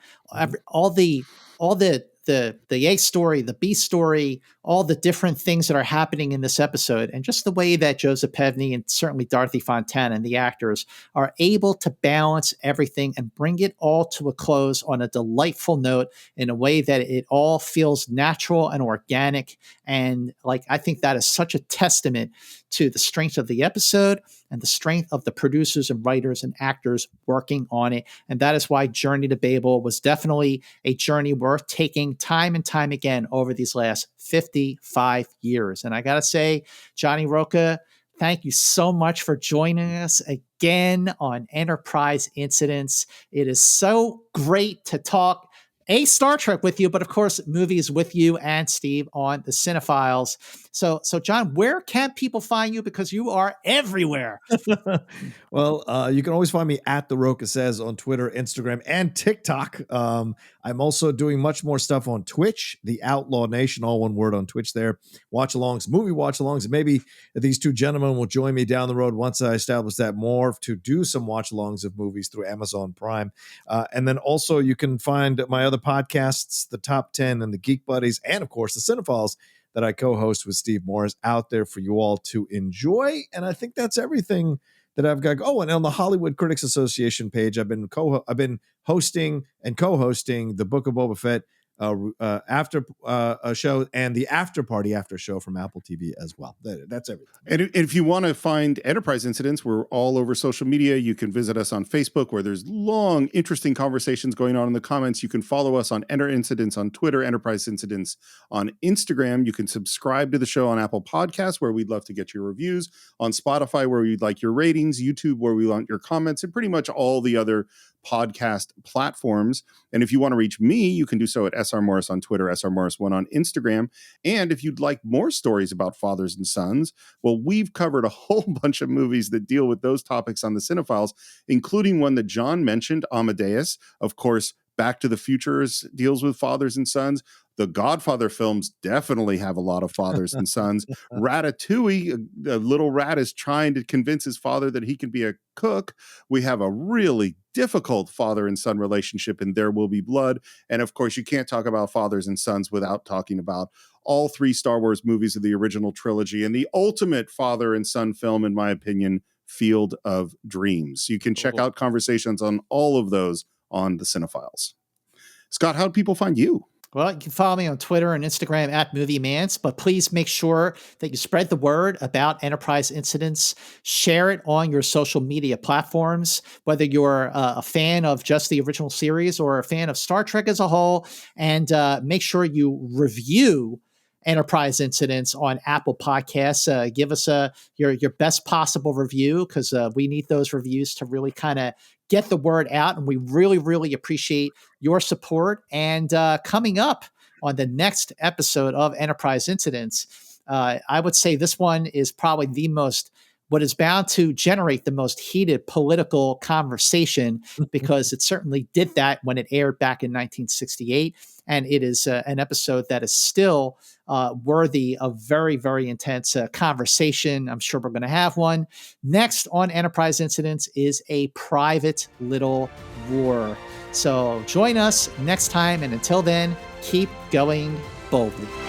all the A story, the B story, all the different things that are happening in this episode, and just the way that Joseph Pevney and certainly Dorothy Fontana and the actors are able to balance everything and bring it all to a close on a delightful note in a way that it all feels natural and organic. And I think that is such a testament to the strength of the episode and the strength of the producers and writers and actors working on it. And that is why Journey to Babel was definitely a journey worth taking time and time again over these last 55 years. And I got to say, Johnny Roca, thank you so much for joining us again on Enterprise Incidents. It is so great to talk Star Trek with you, but of course, movies with you and Steve on the Cinephiles. So John, where can people find you? Because you are everywhere. Well, you can always find me at The Roca Says on Twitter, Instagram, and TikTok. I'm also doing much more stuff on Twitch, The Outlaw Nation, all one word on Twitch there. Watch-alongs, movie watch-alongs, and maybe these two gentlemen will join me down the road once I establish that more to do some watch-alongs of movies through Amazon Prime. And then also you can find my other podcasts, The Top 10 and The Geek Buddies, and of course, The Cinephiles, that I co-host with Steve Morris, out there for you all to enjoy. And I think that's everything that I've got. Oh, and on the Hollywood Critics Association page, I've been hosting and co-hosting the Book of Boba Fett after show and the after party after show from Apple TV as well. That's everything. And if you want to find Enterprise Incidents, we're all over social media. You can visit us on Facebook, where there's long, interesting conversations going on in the comments. You can follow us on Enter Incidents on Twitter, Enterprise Incidents on Instagram. You can subscribe to the show on Apple Podcasts, where we'd love to get your reviews, on Spotify, where we'd like your ratings, YouTube, where we want your comments, and pretty much all the other podcast platforms. And if you want to reach me, you can do so at SR Morris on Twitter, SR Morris1 on Instagram. And if you'd like more stories about fathers and sons, well, we've covered a whole bunch of movies that deal with those topics on the Cinephiles, including one that John mentioned, Amadeus. Of course, Back to the Future deals with fathers and sons. The Godfather films definitely have a lot of fathers and sons. Ratatouille, a little rat is trying to convince his father that he can be a cook. We have a really difficult father and son relationship in There Will Be Blood. And of course, you can't talk about fathers and sons without talking about all 3 Star Wars movies of the original trilogy and the ultimate father and son film, in my opinion, Field of Dreams. You can check out conversations on all of those on the Cinephiles. Scott, how do people find you? Well, you can follow me on Twitter and Instagram at MovieMans, but please make sure that you spread the word about Enterprise Incidents. Share it on your social media platforms, whether you're a fan of just the original series or a fan of Star Trek as a whole, and make sure you review Enterprise Incidents on Apple Podcasts. Give us your best possible review, because we need those reviews to really kind of get the word out, and we really, really appreciate your support. And coming up on the next episode of Enterprise Incidents, I would say this one is probably what is bound to generate the most heated political conversation, because it certainly did that when it aired back in 1968. And it is an episode that is still worthy of very, very intense conversation. I'm sure we're going to have one. Next on Enterprise Incidents is A Private Little War. So join us next time. And until then, keep going boldly.